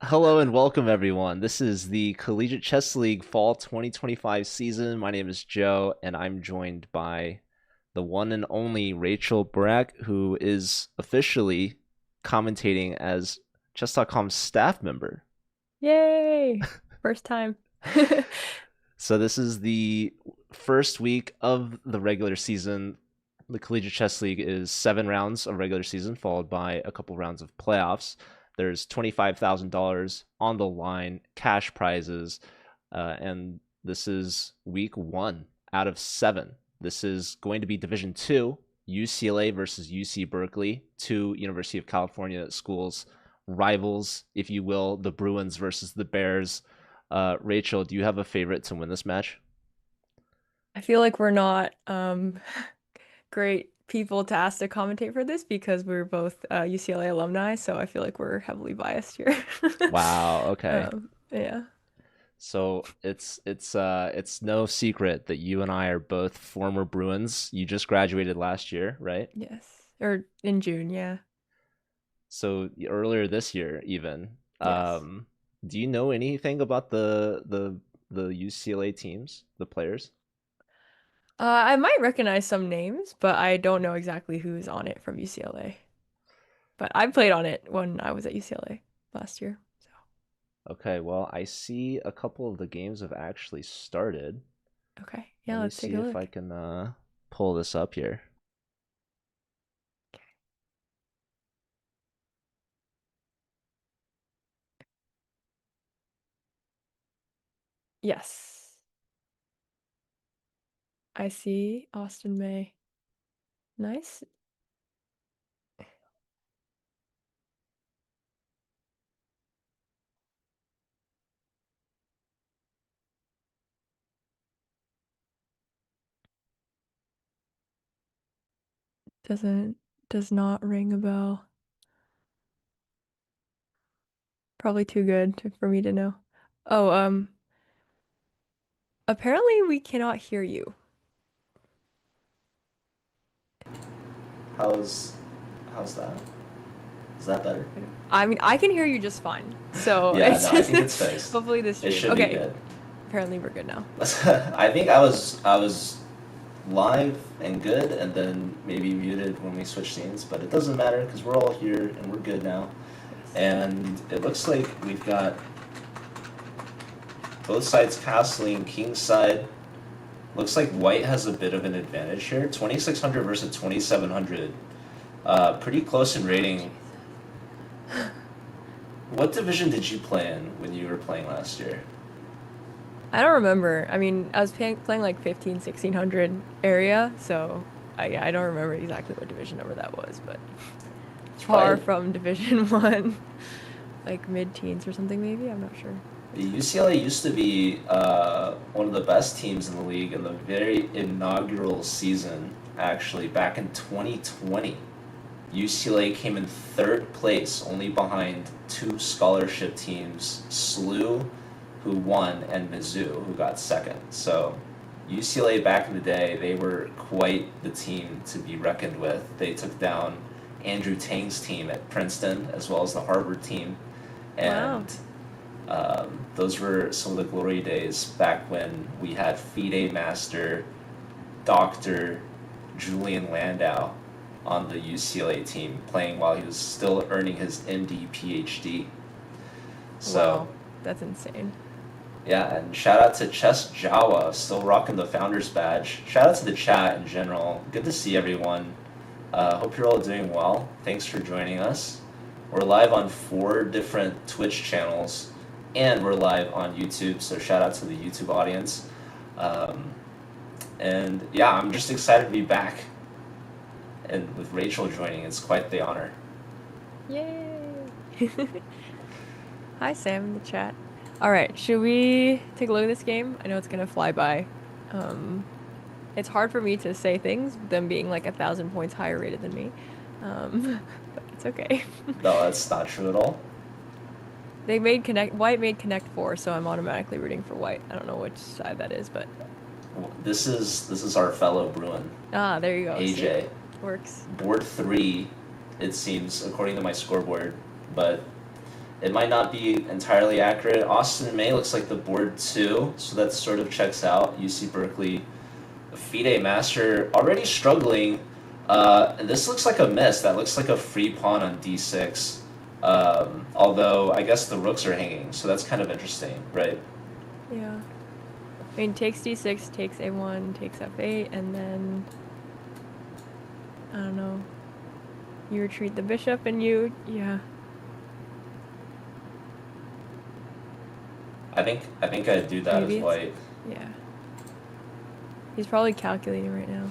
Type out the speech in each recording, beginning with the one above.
Hello and welcome, everyone. This is the Collegiate Chess League Fall 2025 season. My name is Joe, and I'm joined by the one and only Rachel Brack, who is officially commentating as Chess.com's staff member. Yay! First time. So, this is the first week of the regular season. The Collegiate Chess League is 7 rounds of regular season, followed by a couple rounds of playoffs. There's $25,000 on the line, cash prizes, and this is week 1 out of 7. This is going to be Division 2, UCLA versus UC Berkeley, two University of California schools, rivals, if you will, the Bruins versus the Bears. Rachel, do you have a favorite to win this match? I feel like we're not great people to ask to commentate for this because we're both UCLA alumni, so I feel like we're heavily biased here. Wow, okay. Yeah. So it's no secret that you and I are both former Bruins. You just graduated last year, right? Yes. Or in June, yeah. So earlier this year, even. Yes. Do you know anything about the UCLA teams, the players? I might recognize some names, but I don't know exactly who's on it from UCLA. But I played on it when I was at UCLA last year. So, Okay, well, I see a couple of the games have actually started. okay. Let Yeah, me let's take see a if I look. can pull this up here. Yes. I see Austin May. Nice. Doesn't does not ring a bell. Probably too good for me to know. Oh, apparently we cannot hear you. How's how's that? Is that better? I mean, I can hear you just fine. So Yeah, it's no, I just think it's fixed. hopefully the It stream. should be Okay, good. apparently we're good now. I think I was live and good, and then maybe muted when we switch scenes, but it doesn't matter because we're all here and we're good now. Yes. And it looks like we've got both sides castling king side. Looks like white has a bit of an advantage here. 2600 versus 2700. Pretty close in rating. What division did you play in when you were playing last year? I don't remember. I mean, I was playing like 15, 1600 area, so I don't remember exactly what division number that was, but It's far probably from Division 1, like mid-teens or something maybe. I'm not sure. the UCLA used to be one of the best teams in the league in the very inaugural season, actually, back in 2020. UCLA came in third place, only behind two scholarship teams, Slooh, who won, and Mizzou, who got second. So UCLA back in the day, they were quite the team to be reckoned with. They took down Andrew Tang's team at Princeton, as well as the Harvard team. Wow. And those were some of the glory days back when we had FIDE Master, Dr. Julian Landau on the UCLA team, playing while he was still earning his MD PhD. So, Wow. That's insane. yeah, and shout out to Chess Jawa, still rocking the founders badge. Shout out to the chat in general. Good to see everyone. Hope you're all doing well. Thanks for joining us. We're live on 4 different Twitch channels, and we're live on YouTube, so shout out to the YouTube audience. Um, and yeah, I'm just excited to be back. And with Rachel joining, it's quite the honor. Yay! Hi, Sam in the chat. All right, should we take a look at this game? I know it's gonna fly by. Um, it's hard for me to say things, them being like 1,000 points higher rated than me. But it's okay. No, that's not true at all. White made Connect 4, so I'm automatically rooting for white. I don't know which side that is, but This is our fellow Bruin, there you go. See? AJ. Works. Board 3, it seems, according to my scoreboard, but It might not be entirely accurate. Austin May looks like the board 2, so that sort of checks out. UC Berkeley, FIDE Master already struggling. This looks like a miss. That looks like a free pawn on d6. Although I guess the rooks are hanging, so that's kind of interesting, right? Yeah. I mean, takes d6, takes a1, takes f8, and then I don't know. You retreat the bishop, and yeah. I think I'd do that Maybe as it's white. yeah. He's probably calculating right now.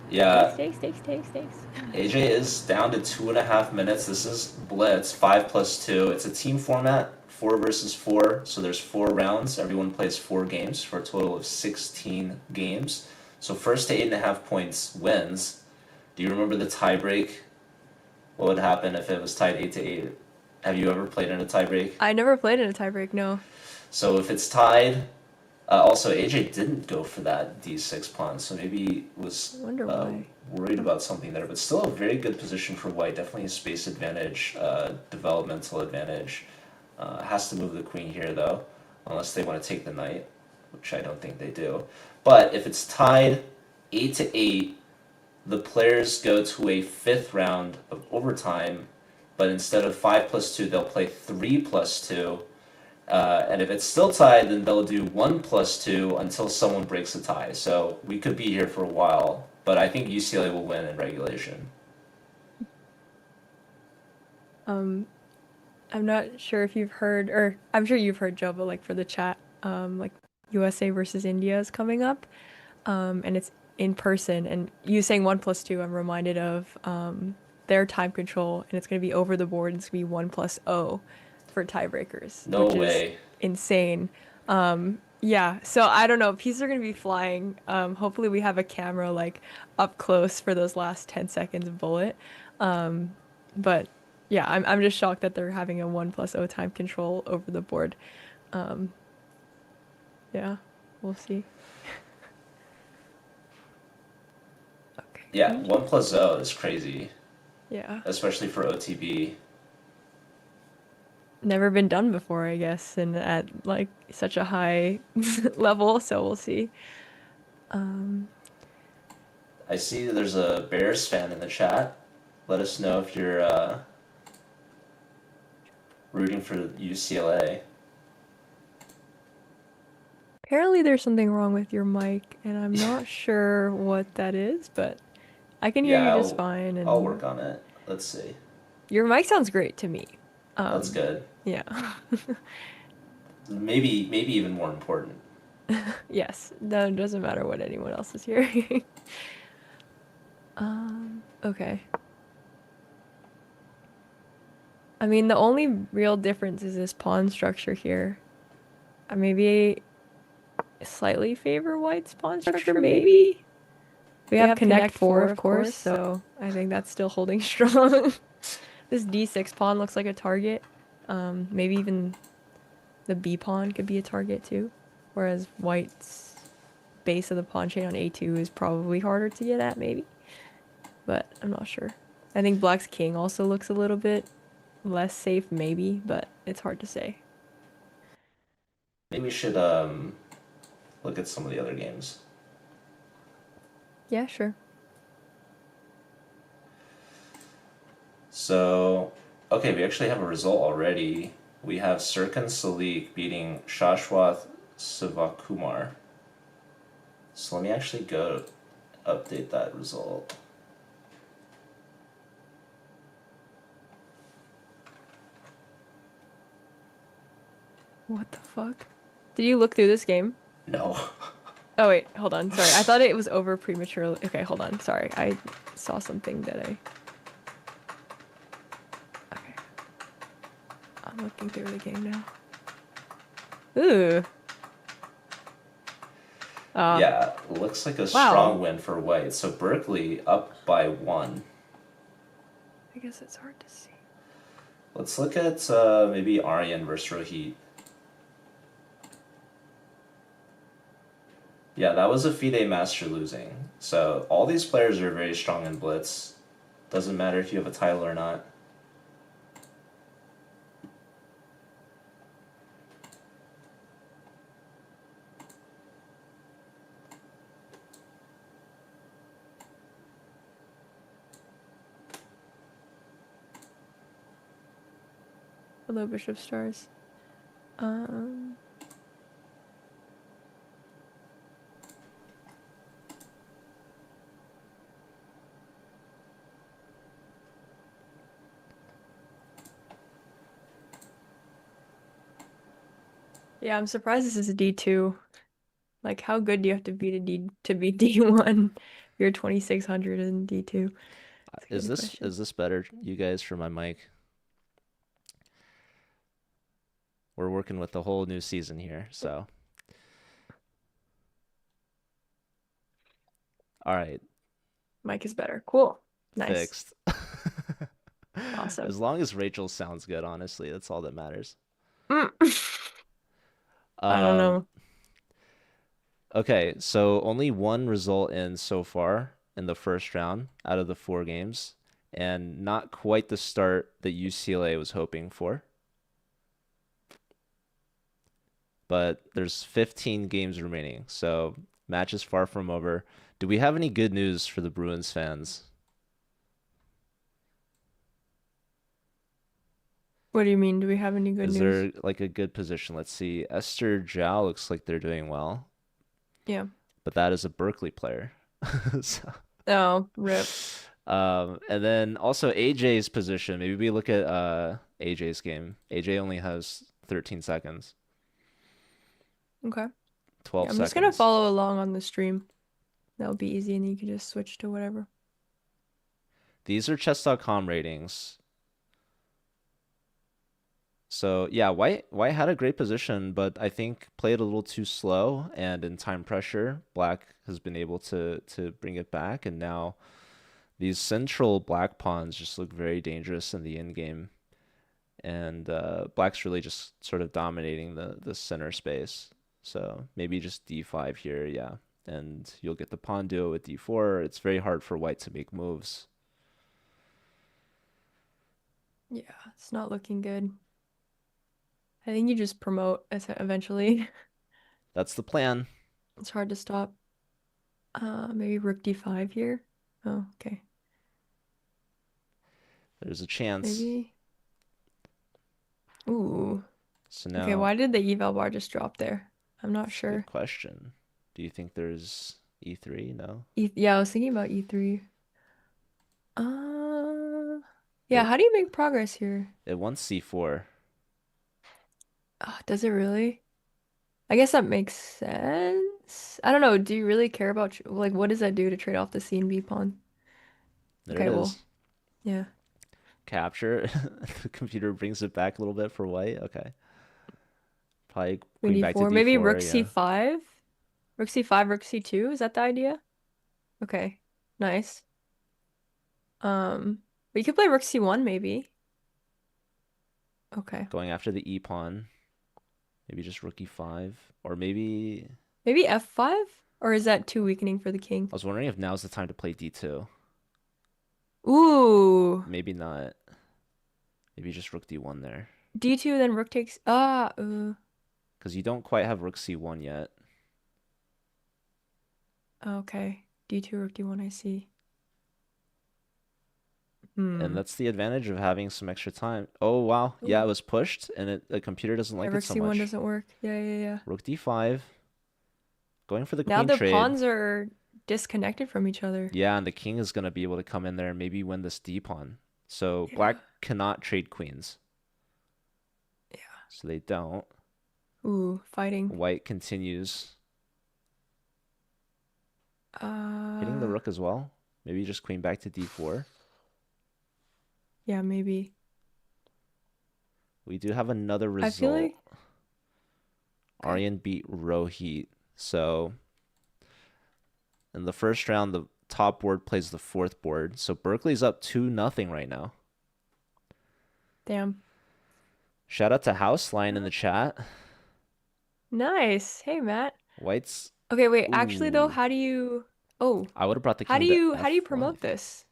Yeah, Takes. AJ is down to 2.5 minutes. This is Blitz, 5+2. It's a team format, 4 versus 4. So there's 4 rounds. Everyone plays 4 games for a total of 16 games. So first to 8.5 points wins. Do you remember the tiebreak? What would happen if it was tied 8-8? Have you ever played in a tiebreak? I never played in a tiebreak, no. So if it's tied, also AJ didn't go for that d6 pawn, so maybe he was I wonder why. worried about something there, but still a very good position for white. Definitely a space advantage, developmental advantage. Has to move the queen here though, unless they want to take the knight, which I don't think they do. But if it's tied 8-8, the players go to a 5th round of overtime, but instead of 5+2, they'll play 3+2. And if it's still tied, then they'll do 1+2 until someone breaks a tie. So we could be here for a while, but I think UCLA will win in regulation. I'm not sure if you've heard, or I'm sure you've heard, Joe, but like for the chat, like USA versus India is coming up, and it's in person. And you saying 1+2, I'm reminded of their time control, and it's going to be over the board. It's going to be 1+0 for tiebreakers, No which is way. insane. Yeah, so I don't know. Pieces are going to be flying. Hopefully, we have a camera like up close for those last 10 seconds of bullet. But yeah, I'm just shocked that they're having a 1+0 time control over the board. Um, yeah, we'll see. Okay, Yeah, queen. 1+0 is crazy, Yeah, especially for OTB. never been done before, I guess, and at like such a high level. So we'll see. Um, I see there's a Bears fan in the chat. Let us know if you're rooting for UCLA. Apparently, there's something wrong with your mic, and I'm not sure what that is, but I can hear Yeah, you just fine. I'll And work on it. Let's see. your mic sounds great to me. That's Um, good. yeah. Maybe even more important. Yes, that doesn't matter what anyone else is hearing. Okay. I mean, the only real difference is this pawn structure here. I maybe slightly favor white's pawn structure, maybe? We have connect 4, of course, so I think that's still holding strong. This d6 pawn looks like a target. Maybe even the b pawn could be a target too. Whereas white's base of the pawn chain on a2 is probably harder to get at, maybe. But I'm not sure. I think black's king also looks a little bit less safe, maybe, but it's hard to say. Maybe we should look at some of the other games. Yeah, sure. So, okay, we actually have a result already. We have Sirkan Salik beating Shashwath Sivakumar. So let me actually go update that result. What the fuck? Did you look through this game? No. Oh wait, hold on. Sorry. I thought it was over prematurely. Okay, hold on. Sorry. I saw something that I... Okay. I'm looking through the game now. Ooh. Yeah, looks like a strong win for white. So Berkeley up by 1. I guess it's hard to see. Let's look at maybe Aryan versus Rohit. Yeah, that was a FIDE master losing. So all these players are very strong in blitz. Doesn't matter if you have a title or not. Hello, Bishop Stars. Um, yeah, I'm surprised this is a D2. Like, how good do you have to be to be D1? You're 2600 in D2. That's a Is good this question. is this better, you guys, for my mic? We're working with a whole new season here, so all right, Mic is better. Cool. Nice. fixed. Awesome. As long as Rachel sounds good, honestly, that's all that matters. Mm. I don't Um, know. okay, so only one result in so far in the first round out of the 4 games, and not quite the start that UCLA was hoping for. But there's 15 games remaining, so match is far from over. Do we have any good news for the Bruins fans? What do you mean? Do we have any good Is news? there like a good position? Let's see. Esther Zhao looks like they're doing well, Yeah. but that is a Berkeley player. So, Oh, rip. and then also AJ's position. Maybe we look at AJ's game. AJ only has 13 seconds, Okay. Yeah, 12 I'm just gonna seconds. follow along on the stream. That'll be easy, and you can just switch to whatever. These are chess.com ratings. So yeah, White had a great position, but I think played a little too slow, and in time pressure, Black has been able to bring it back, and now these central Black pawns just look very dangerous in the end game, and Black's really just sort of dominating the center space. So maybe just D5 here, yeah, and you'll get the pawn duo with D4. It's very hard for White to make moves. Yeah, it's not looking good. I think you just promote eventually. That's the plan. It's hard to stop. Maybe rook d5 here. Oh, okay. There's a chance. Maybe. Ooh. So Okay, now why did the eval bar just drop there? I'm not it's a good sure. question. Do you think there's E3? No. Yeah, I was thinking about e3. Uh, yeah, It how do you make progress here? it wants C4. Does it really? I guess that makes sense. I don't know. Do you really care about like what does that do to trade off the C and B pawn? There it Okay, well, is. yeah. Capture. The computer brings it back a little bit for white. Okay. Probably Queen queen back to d4. Maybe D4, rook yeah. c5? Rook c5, rook c2. Is that the idea? Okay. Nice. But you could play rook c1 maybe. Okay. Going after the E pawn. Maybe just rook E5. Or maybe Maybe f5? Or is that too weakening for the king? I was wondering if now's the time to play D2. Ooh. Maybe not. Maybe just rook D1 there. d2 then rook takes Because you don't quite have rook C1 yet. okay. d2 rook d1 I see. And Hmm. that's the advantage of having some extra time. Oh, wow. Yeah, it Ooh. was pushed, and the computer doesn't Yeah, like it rook so c1 much. doesn't work. Yeah, yeah, yeah. Rook D5. Going for the Now queen the trade. pawns are disconnected from each other. Yeah, and the king is going to be able to come in there and maybe win this D pawn. So Yeah. black cannot trade queens. Yeah. So they don't. Ooh, fighting. White continues hitting the Uh, rook as well. Maybe just queen back to D4. yeah, maybe. We do have another I feel result. like okay. Aryan beat Rohit. So in the first round, the top board plays the fourth board. So Berkeley's up 2-0 right now. Damn. Shout out to Houseline in the chat. Nice. Hey, Matt. White's Okay, wait. Actually, though, ooh. how do you? Oh, I would have brought the king to how do you F1 promote if you this?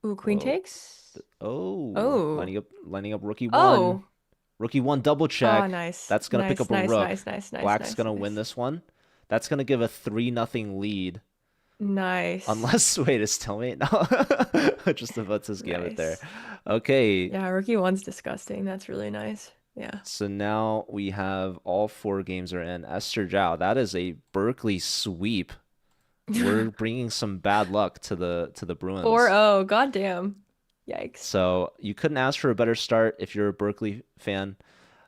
Ooh, queen whoa. takes. Oh, Oh. lining up rookie one. Oh. Rookie one double Oh, check. nice. That's gonna pick Nice, up a nice, rook. nice, nice, nice, Black's nice, gonna win nice. this one. That's gonna give a 3-0 lead Nice. Unless, wait, is stalemate now? Just about this gambit there. Nice. Okay, Yeah, rookie one's disgusting. That's really nice. Yeah. so now we have all four games are in. Esther Zhao, that is a Berkeley sweep. We're bringing some bad luck to the Bruins. 4-0. Goddamn. Yikes. So you couldn't ask for a better start if you're a Berkeley fan.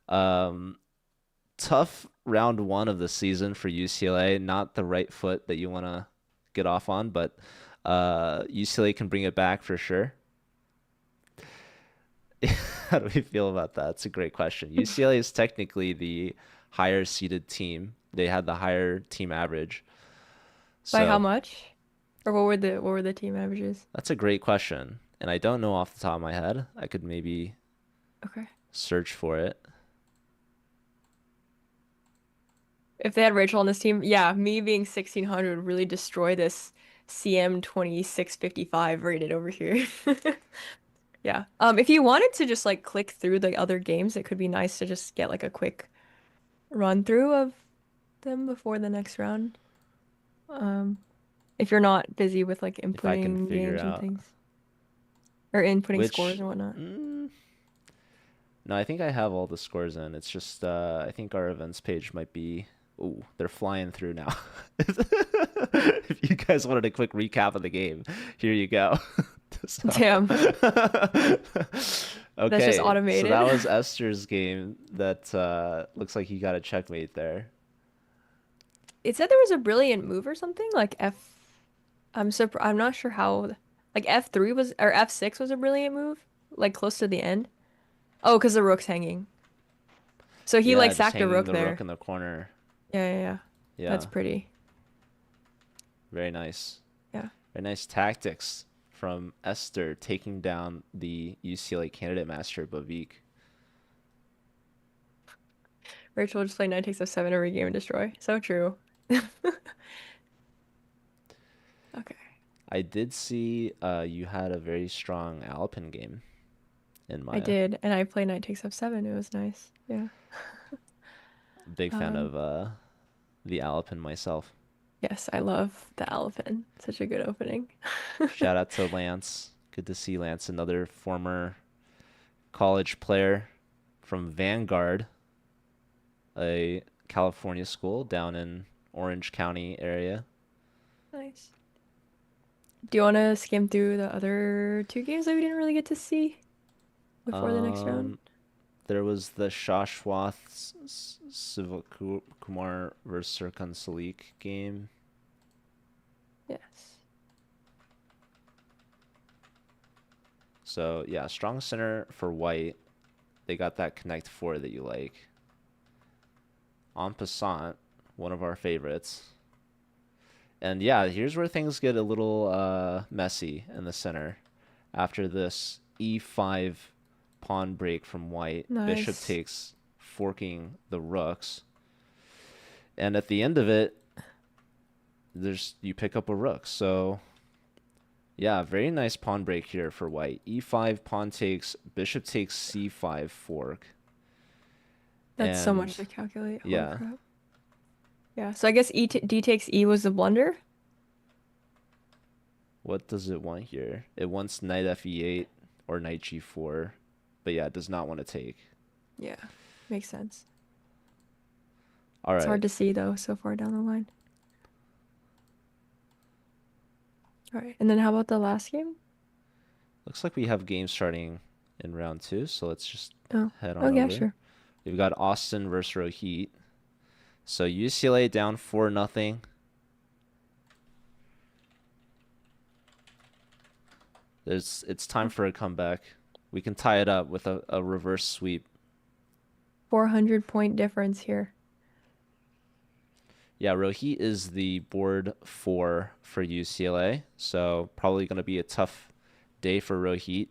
Um, Tough round one of the season for UCLA. Not the right foot that you want to get off on, but UCLA can bring it back for sure. How do we feel about that? It's a great question. UCLA is technically the higher seeded team. They had the higher team average. By how So much? Or what were the team averages? that's a great question. And I don't know off the top of my head. I could maybe Okay. search for it. If they had Rachel on this team, yeah, me being 1600 would really destroy this CM 2655 rated over here. Yeah. If you wanted to just like click through the other games, it could be nice to just get like a quick run through of them before the next round. Um, if you're not busy with like If I can inputting figure games and out things or inputting scores which. and whatnot. No, I think I have all the scores in. It's just I think our events page might be. Ooh, they're flying through now. If you guys wanted a quick recap of the game, here you go. So- Damn, that's just Okay, so automated. that was Esther's game. That looks like he got a checkmate there. It said there was a brilliant move or something like F. I'm not sure how. Like F3 was or F6 was a brilliant move, like close to the end. Oh, because the rook's hanging. So he like Yeah, just sacked a hanging rook the rook there. in the corner. Yeah, yeah, yeah. That's Yeah, pretty. very nice. Yeah. Very nice tactics from Esther taking down the UCLA candidate master Bavik. Rachel will just play knight takes f7 every game and destroy. So true. Okay. I did see you had a very strong Alpin game in I Maya. did, and I played knight takes f7. It was nice. Yeah. Big fan Um, of the Alpin myself. yes, I love the elephant. Such a good opening. Shout out to Lance. Good to see Lance, another former college player from Vanguard, a California school down in Orange County area. Nice. Do you want to skim through the other two games that we didn't really get to see before the next round? Um, there was the Shashwath Sivakumar versus Serkan Salik game. Yes. So yeah, strong center for white. They got that connect four that you like. En passant, one of our favorites. And yeah, here's where things get a little messy in the center. After this e5 pawn break from white, bishop Nice. takes, forking the rooks. And at the end of it, there's you pick up a rook. So yeah, very nice pawn break here for white. E5 pawn takes, bishop takes c5 fork. That's so much And to calculate. Holy yeah, crap. Yeah. So I guess D takes E was the blunder. what does it want here? It wants knight fe8 or knight g4. But yeah, it does not want to take. Yeah. Makes sense. All It's hard right. to see though, so far down the line. All right. And then how about the last game? Looks like we have games starting in round two, so let's just Oh. head Oh on yeah, over. sure. We've got Austin versus Rohit. So UCLA down 4-0. It's time for a comeback. We can tie it up with a reverse sweep. 400-point difference here. Yeah, Rohit is the board four for UCLA, so probably going to be a tough day for Rohit.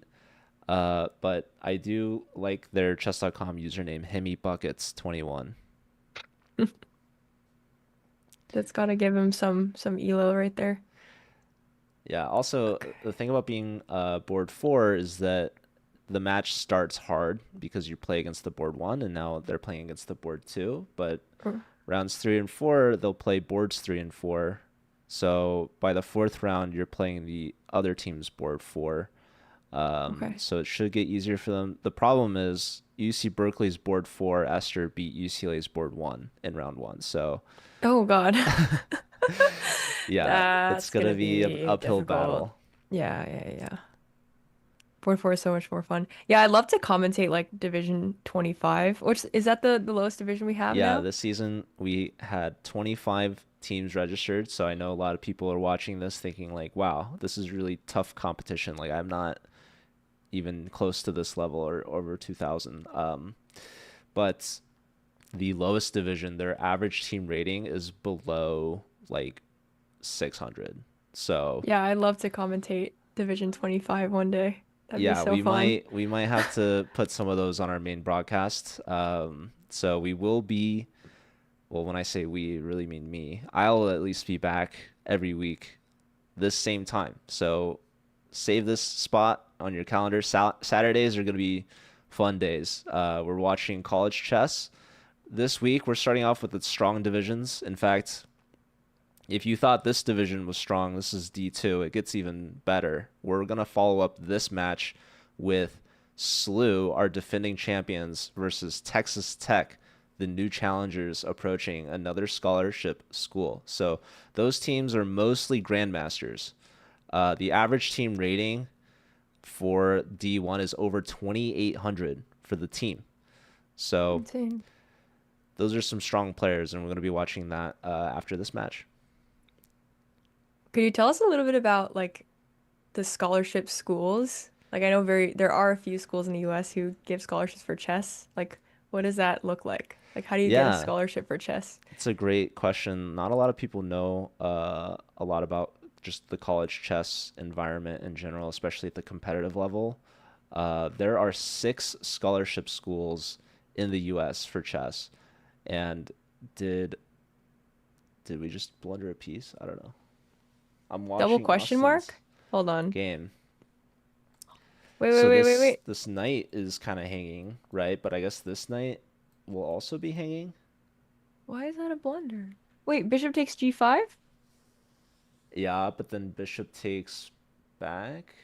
But I do like their chess.com username, HemiBuckets21. That's gotta give him some elo right there. Yeah, also, Okay. the thing about being board four is that the match starts hard because you play against the board one, and now they're playing against the board two. But Oh, rounds three and four, they'll play boards three and four, So by the fourth round, you're playing the other team's board 4. Okay. So it should get easier for them. The problem is UC Berkeley's board 4, Esther beat UCLA's board 1 in round 1. So Oh God. yeah, it's That's gonna gonna be an be uphill difficult. battle. Yeah. Board 4 is so much more fun. Yeah, I'd love to commentate like Division 25, which is that the lowest division we have Yeah, now? this season we had 25 teams registered, so I know a lot of people are watching this thinking like, wow, this is really tough competition. Like I'm not even close to this level or over 2000. But the lowest division, their average team rating is below like 600. So, Yeah, I'd love to commentate Division 25 one day. That'd be yeah, so we fun. might have to put some of those on our main broadcast. So we will be, well, when I say we, really mean me. I'll at least be back every week this same time. So save this spot on your calendar. Saturdays are going to be fun days. We're watching college chess. This week, we're starting off with the strong divisions. In fact, if you thought this division was strong, this is D2. It gets even better. We're going to follow up this match with Slooh, our defending champions, versus Texas Tech, the new challengers approaching another scholarship school. So those teams are mostly grandmasters. The average team rating for D1 is over 2,800 for the team. So Insane. those are some strong players, and we're going to be watching that after this match. Could you tell us a little bit about like the scholarship schools? Like I know there are a few schools in the US who give scholarships for chess. Like what does that look like? Like how do you get a Yeah, scholarship for chess? it's a great question. Not a lot of people know a lot about just the college chess environment in general, especially at the competitive level. There are 6 scholarship schools in the U.S. for chess. And did did we just blunder a piece? I don't know. I'm Double watching question Austin's mark? Hold on. game. Wait, wait, So wait, wait, this wait. this knight is kind of hanging, right? But I guess this knight will also be hanging. Why is that a blunder? Wait, bishop takes g5? Yeah, but then bishop takes back.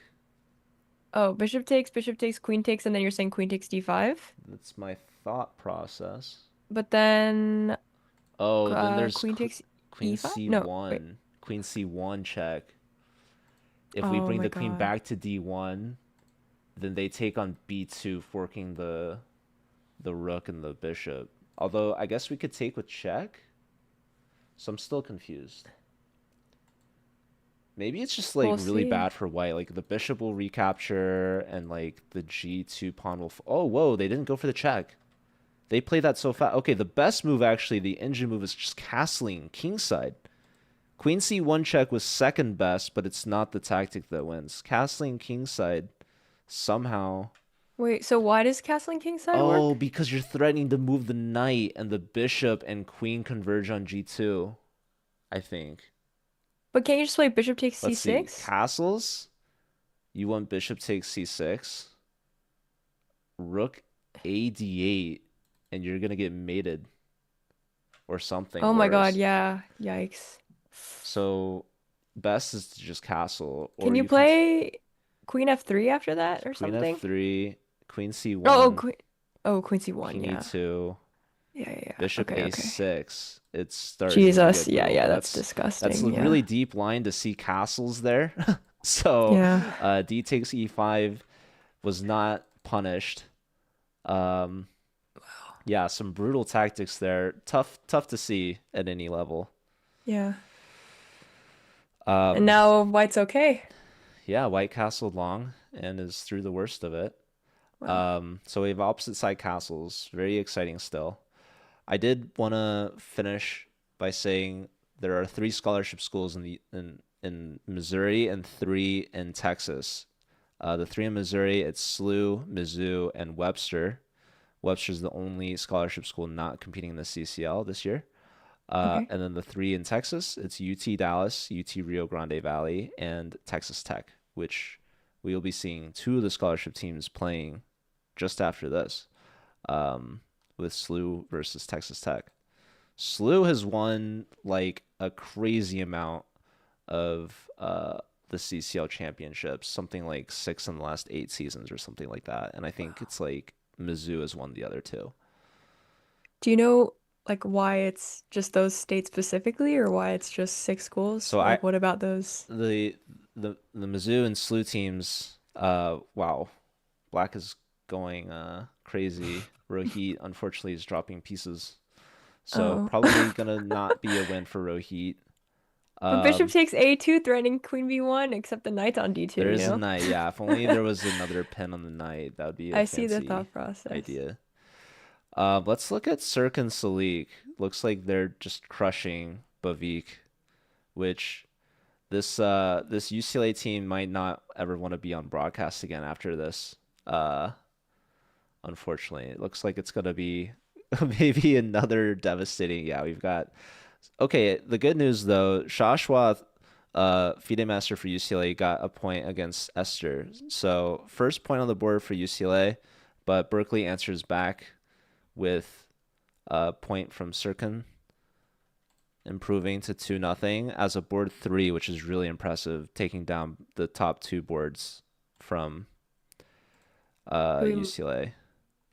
Oh, bishop takes, queen takes, and then you're saying queen takes d5? That's my thought process. But then Oh, then there's queen takes queen e5? No, wait. c1. Queen c1 check. If we Oh bring my the queen God. back to d1, then they take on b2, forking the rook and the bishop. Although I guess we could take with check. So I'm still confused. Maybe it's just like We'll really see. bad for white. Like the bishop will recapture and like the g2 pawn will. Oh, whoa! They didn't go for the check. They played that so fast. Okay, the best move actually, the engine move is just castling kingside. Queen c1 check was second best, but it's not the tactic that wins. Castling kingside somehow. Wait, so why does castling kingside Oh, work? because you're threatening to move the knight and the bishop and queen converge on g2, I think. But can't you just play bishop takes Let's see. c6? Castles, you want bishop takes c6, rook a d8, and you're going to get mated or something Oh my God, worse. yeah. Yikes. So best is to just castle, Can or you you can play queen f3 after that or queen something? f3, queen Oh, c1, queen c1, king yeah. e2, Yeah. bishop Okay. a6. It's starting to Jesus. get brutal, but That's that's a disgusting. Yeah. really deep line to see castles there. So Yeah. d takes e5 was not punished. Um, yeah, some brutal tactics there. Tough to see at any level. Yeah. And Um, now white's okay. yeah, white castled long and is through the worst of it. Wow. So we have opposite side castles. Very exciting still. I did want to finish by saying there are 3 scholarship schools in Missouri and 3 in Texas. The 3 in Missouri, it's Slooh, Mizzou, and Webster. Webster's the only scholarship school not competing in the CCL this year. Okay. And then the 3 in Texas, it's UT Dallas, UT Rio Grande Valley, and Texas Tech, which we will be seeing 2 of the scholarship teams playing just after this, with Slooh versus Texas Tech. Slooh has won like a crazy amount of the CCL championships, something like 6 in the last 8 seasons or something like that. And I think it's like Mizzou has won the other two. Do you know like why it's just those states specifically or why it's just six schools? So I Like what about those? the the Mizzou and Slooh teams, wow, Black is going crazy. Rohit unfortunately is dropping pieces. So Oh. probably gonna not be a win for Rohit. But bishop Um, takes A2 threatening queen B1 except the knight's on D2, there you is a know? knight, yeah. If only there was another pin on the knight, that would be a I see the fancy thought process. idea. Let's look at Cirque and Salik. Looks like they're just crushing Bavik, which this UCLA team might not ever want to be on broadcast again after this. Uh, Unfortunately, it looks like it's gonna be maybe another devastating. Yeah, we've got. Okay, the good news though, Shashwath, FIDE master for UCLA, got a point against Esther. So first point on the board for UCLA, but Berkeley answers back with a point from Sirkin, improving to 2-0 as a board three, which is really impressive, taking down the top two boards from Can we, UCLA.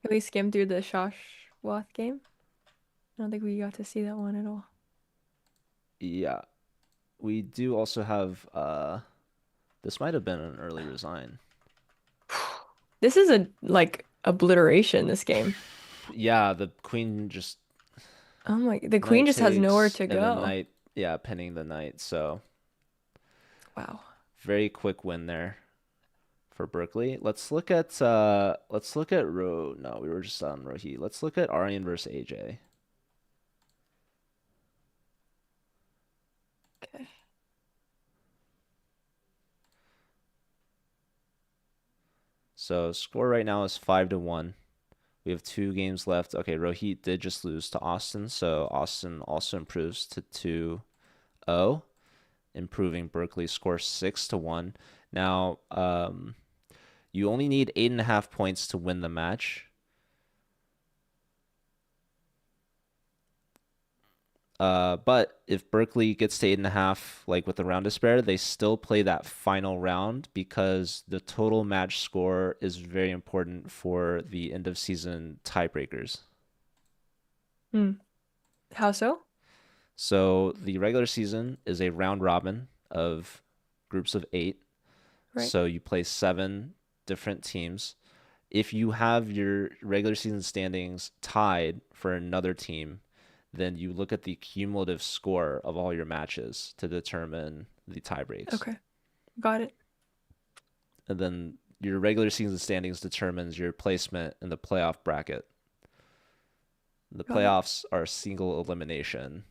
can we skim through the Shoshwath game? I don't think we got to see that one at all. Yeah, we do also have this might have been an early resign. This is a like obliteration, this game. Yeah, the queen just Oh my, the queen knight just has nowhere takes to and then go. knight, yeah, pinning the knight. So Wow. very quick win there for Berkeley. Let's look at Ro. No, we were just on Rohi. Let's look at Aryan versus AJ. Okay. So score right now is 5-1. We have 2 games left. Okay, Rohit did just lose to Austin, so Austin also improves to 2-0, improving Berkeley's score 6-1. Now, you only need 8.5 points to win the match. But if Berkeley gets to 8.5, like with the round to spare, they still play that final round because the total match score is very important for the end of season tiebreakers. Hmm. How so? So the regular season is a round robin of groups of 8. Right. So you play 7 different teams. If you have your regular season standings tied for another team, then you look at the cumulative score of all your matches to determine the tie breaks. Okay. Got it. And then your regular season standings determines your placement in the playoff bracket. The Got it. playoffs are single elimination.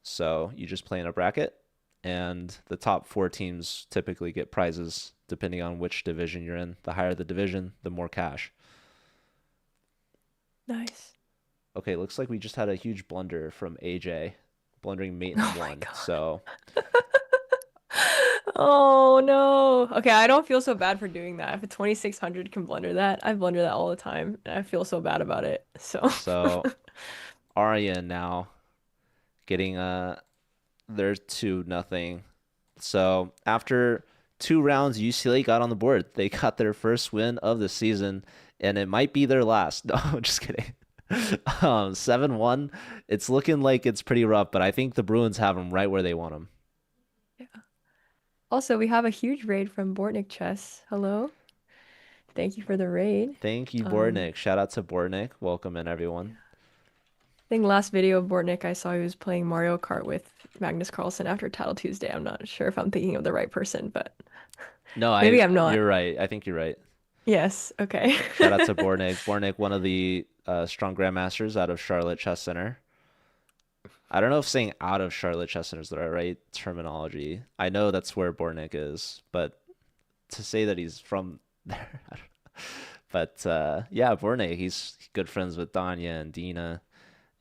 So you just play in a bracket, and the top 4 teams typically get prizes depending on which division you're in. The higher the division, the more cash. Nice. Okay, looks like we just had a huge blunder from AJ, blundering mate in Oh my one. God. So Oh no. Okay, I don't feel so bad for doing that. If a 2600 can blunder that, I blunder that all the time, and I feel so bad about it. So, so Arya now getting their 2-0. So after 2 rounds, UCLA got on the board. They got their first win of the season, and it might be their last. No, I'm just kidding. 7-1. It's looking like it's pretty rough, but I think the Bruins have them right where they want them. yeah. Also, we have a huge raid from Bortnik Chess. Hello. Thank you for the raid. Thank you, Um, Bortnik. Shout out to Bortnik. Welcome in, everyone. I think last video of Bortnik I saw he was playing Mario Kart with Magnus Carlsen after Title Tuesday. I'm not sure if I'm thinking of the right person, but No, maybe I'm not. you're right. I think you're right. Yes, okay. Shout out to Bortnik. Bortnik, one of the strong grandmasters out of Charlotte Chess Center. I don't know if saying out of Charlotte Chess Center is the right terminology. I know that's where Bortnik is, but to say that he's from there, I don't know. But yeah, Bortnik, he's good friends with Danya and Dina,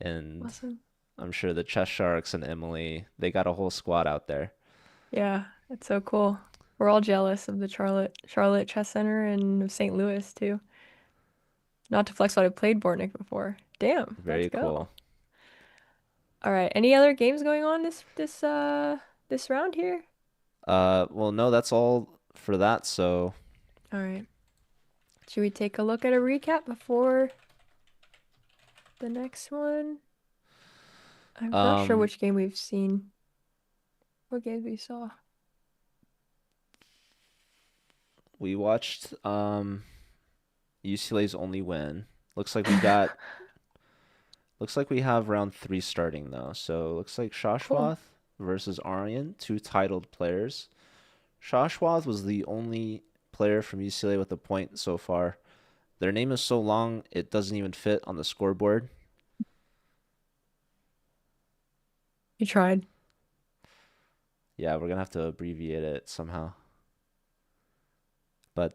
and Awesome. I'm sure the Chess Sharks and Emily, they got a whole squad out there. Yeah, it's so cool. We're all jealous of the Charlotte Chess Center and of St. Louis too. Not to flex, but I played Bortnik before. Damn, let's Very go. cool. All right. Any other games going on this round here? Well, no, that's all for that. So, All right. Should we take a look at a recap before the next one? I'm not sure um, which game we've seen. What games we saw? we watched UCLA's only win. Looks like we got looks like we have round three starting though. So looks like Cool. Shashwath versus Aryan, two titled players. Shashwath was the only player from UCLA with a point so far. Their name is so long it doesn't even fit on the scoreboard. You tried. Yeah, we're gonna have to abbreviate it somehow. But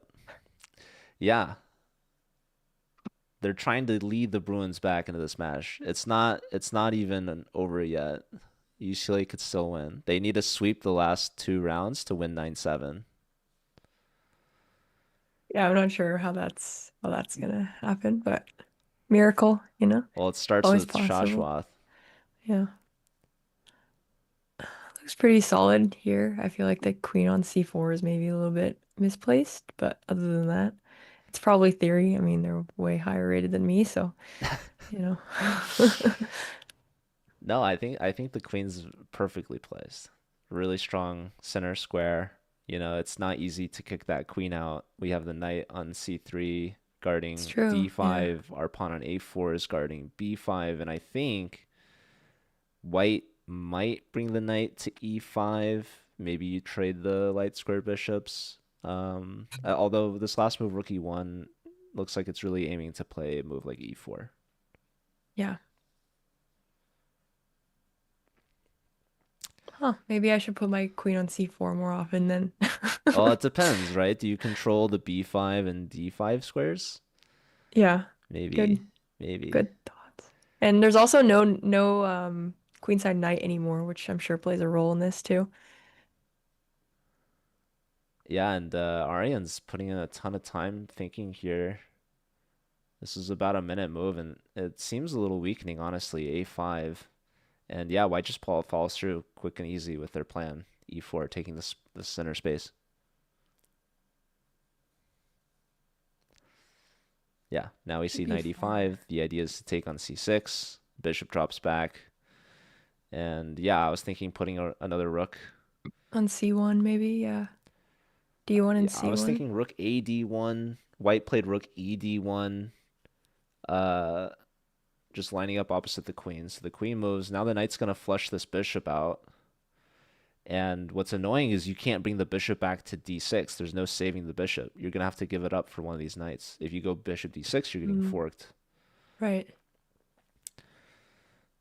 yeah, they're trying to lead the Bruins back into this match. It's not even over yet. UCLA could still win. They need to sweep the last two rounds to win 9-7. Yeah, I'm not sure how that's gonna happen, but miracle, Well, it starts always with possible. Shashwath. Yeah. Looks pretty solid here. I feel like the queen on c4 is maybe a little bit misplaced, but other than that, it's probably theory. I mean, they're way higher rated than me, so, you know. No, I think the queen's perfectly placed. Really strong center square. You know, it's not easy to kick that queen out. We have the knight on c3 It's guarding true. Yeah. d5. Our pawn on a4 is guarding b5, and I think white might bring the knight to e5. Maybe you trade the light square bishops. Although this last move, rook e1, looks like it's really aiming to play a move like e4. Yeah. Huh. Maybe I should put my queen on c4 more often then. Well, it depends, right? Do you control the b5 and d5 squares? Yeah. Maybe, Good. maybe. Good thoughts. And there's also no queenside knight anymore, which I'm sure plays a role in this too. Yeah, and Aryan's putting in a ton of time thinking here. This is about a minute move, and it seems a little weakening, honestly. A5. And yeah, white just falls through quick and easy with their plan. E4 taking the center space. Yeah, now we see Should knight e4 e5. The idea is to take on c6. Bishop drops back. And yeah, I was thinking putting another rook. on c1 maybe, yeah. D1 Yeah, and I was c1. thinking rook a d1. White played rook e d1. Uh, just lining up opposite the queen. So the queen moves. Now the knight's going to flush this bishop out. And what's annoying is you can't bring the bishop back to d6. There's no saving the bishop. You're going to have to give it up for one of these knights. If you go bishop d6, you're getting Mm, forked. right.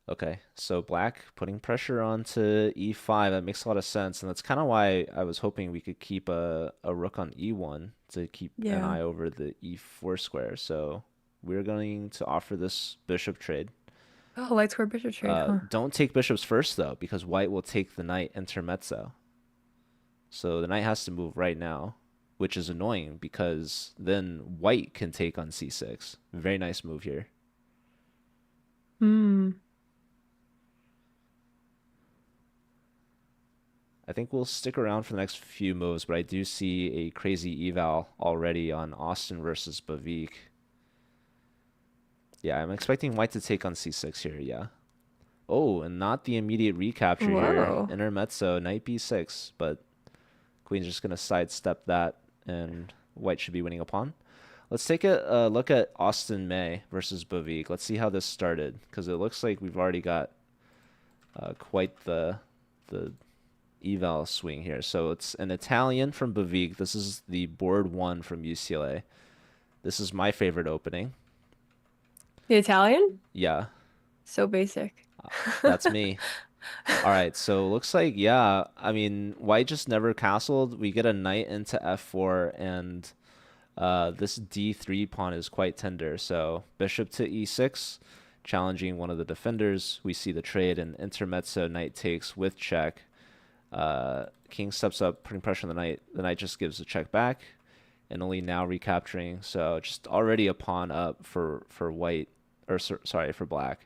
Okay, so black putting pressure onto e5. That makes a lot of sense. And that's kind of why I was hoping we could keep a rook on e1 to keep an Yeah. eye over the e4 square. So we're going to offer this bishop trade. Oh, light square bishop trade, huh? Don't take bishops first, though, because white will take the knight intermezzo. So the knight has to move right now, which is annoying because then white can take on c6. Very nice move here. Hmm. I think we'll stick around for the next few moves, but I do see a crazy eval already on Austin versus Bavik. Yeah, I'm expecting white to take on c6 here, yeah. Oh, and not the immediate recapture here. Whoa. Intermezzo, knight b6, but queen's just going to sidestep that, and white should be winning a pawn. Let's take a look at Austin May versus Bavik. Let's see how this started, because it looks like we've already got quite the eval swing here. So it's an Italian from Bavik. This is the board one from UCLA. This is my favorite opening. The Italian? Yeah, So basic. that's me. All right, so looks like, yeah, I mean, white just never castled. We get a knight into f4, and this d3 pawn is quite tender. So bishop to e6, challenging one of the defenders. We see the trade, and intermezzo knight takes with check. King steps up, putting pressure on the knight. The knight just gives a check back, and only now recapturing. So just already a pawn up for white, or sorry, for black.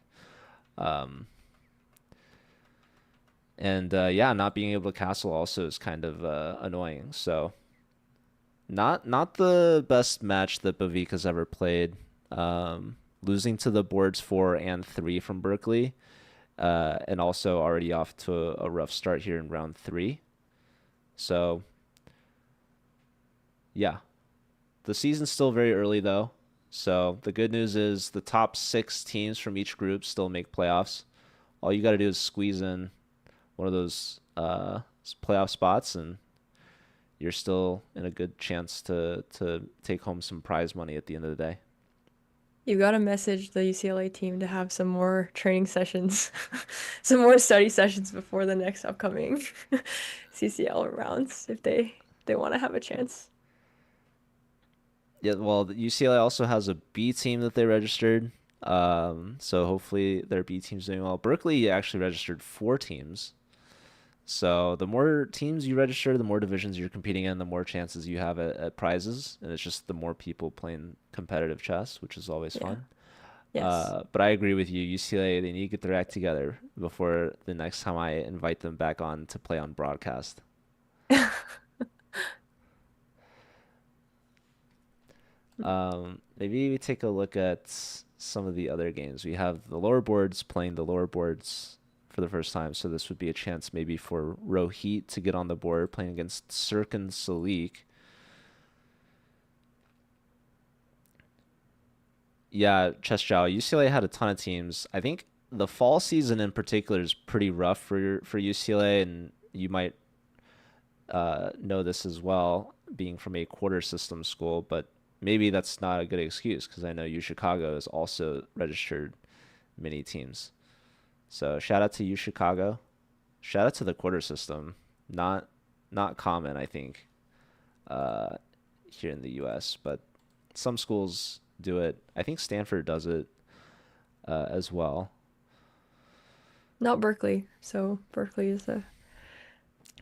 Um, And yeah, not being able to castle also is kind of annoying. So not the best match that Bavika's ever played. Losing to the boards 4 and 3 from Berkeley, and also already off to a rough start here in round 3. So yeah, the season's still very early though. So the good news is the top 6 teams from each group still make playoffs. All you got to do is squeeze in one of those playoff spots, and you're still in a good chance to take home some prize money at the end of the day. You got to message the UCLA team to have some more training sessions, some more study sessions before the next upcoming CCL rounds if they want to have a chance. Yeah, well, the UCLA also has a B team that they registered. So hopefully their B team's doing well. Berkeley actually registered 4 teams. So the more teams you register, the more divisions you're competing in, the more chances you have at prizes. And it's just the more people playing competitive chess, which is always Yeah. fun. Yes. But I agree with you. UCLA, they need to get their act together before the next time I invite them back on to play on broadcast. Maybe we take a look at some of the other games. We have the lower boards playing the lower boards for the first time, so this would be a chance maybe for Rohit to get on the board playing against Sirkin Salik. Yeah, Chess Jow. UCLA had a ton of teams. I think the fall season in particular is pretty rough for UCLA, and you might know this as well, being from a quarter system school, but maybe that's not a good excuse because I know U Chicago has also registered many teams. So shout out to U Chicago. Shout out to the quarter system. Not not common, I think, uh, here in the U.S., but some schools do it. I think Stanford does it as well. Not Berkeley. So Berkeley is a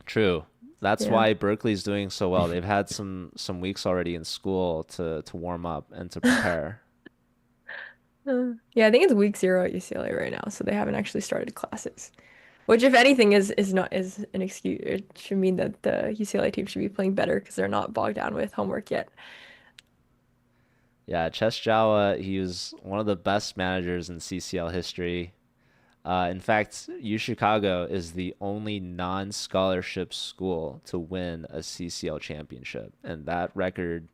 True. That's yeah. why Berkeley's doing so well. They've had some weeks already in school to warm up and to prepare. Yeah, I think it's week 0 at UCLA right now, so they haven't actually started classes. Which, if anything, is not is an excuse. It should mean that the UCLA team should be playing better because they're not bogged down with homework yet. Yeah, Chess Jawa, he was one of the best managers in CCL history. In fact, U Chicago is the only non-scholarship school to win a CCL championship, and that record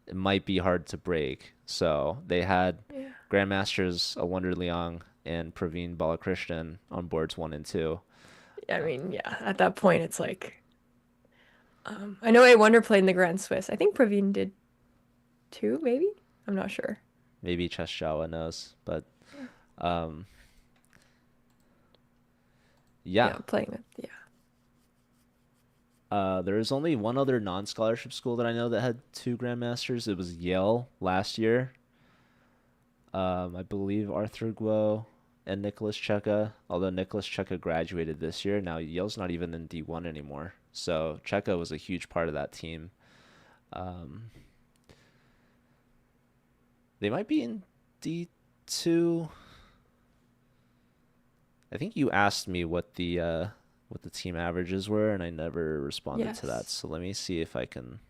it might be hard to break. So they had Yeah. Grandmasters Awonder Liang and Praveen Balakrishnan on boards 1 and 2. I mean, yeah, at that point, it's like, I know A Wonder played in the Grand Swiss. I think Praveen did too, maybe? I'm not sure. Maybe Chess Jawa knows, but Yeah. um, Yeah, yeah. playing with, yeah. There is only one other non-scholarship school that I know that had 2 grandmasters. It was Yale last year. I believe Arthur Guo and Nicholas Cheka. Although Nicholas Cheka graduated this year, now Yale's not even in D1 anymore. So Cheka was a huge part of that team. Um, they might be in D2. I think you asked me what the team averages were, and I never responded to that. Yes. So let me see if I can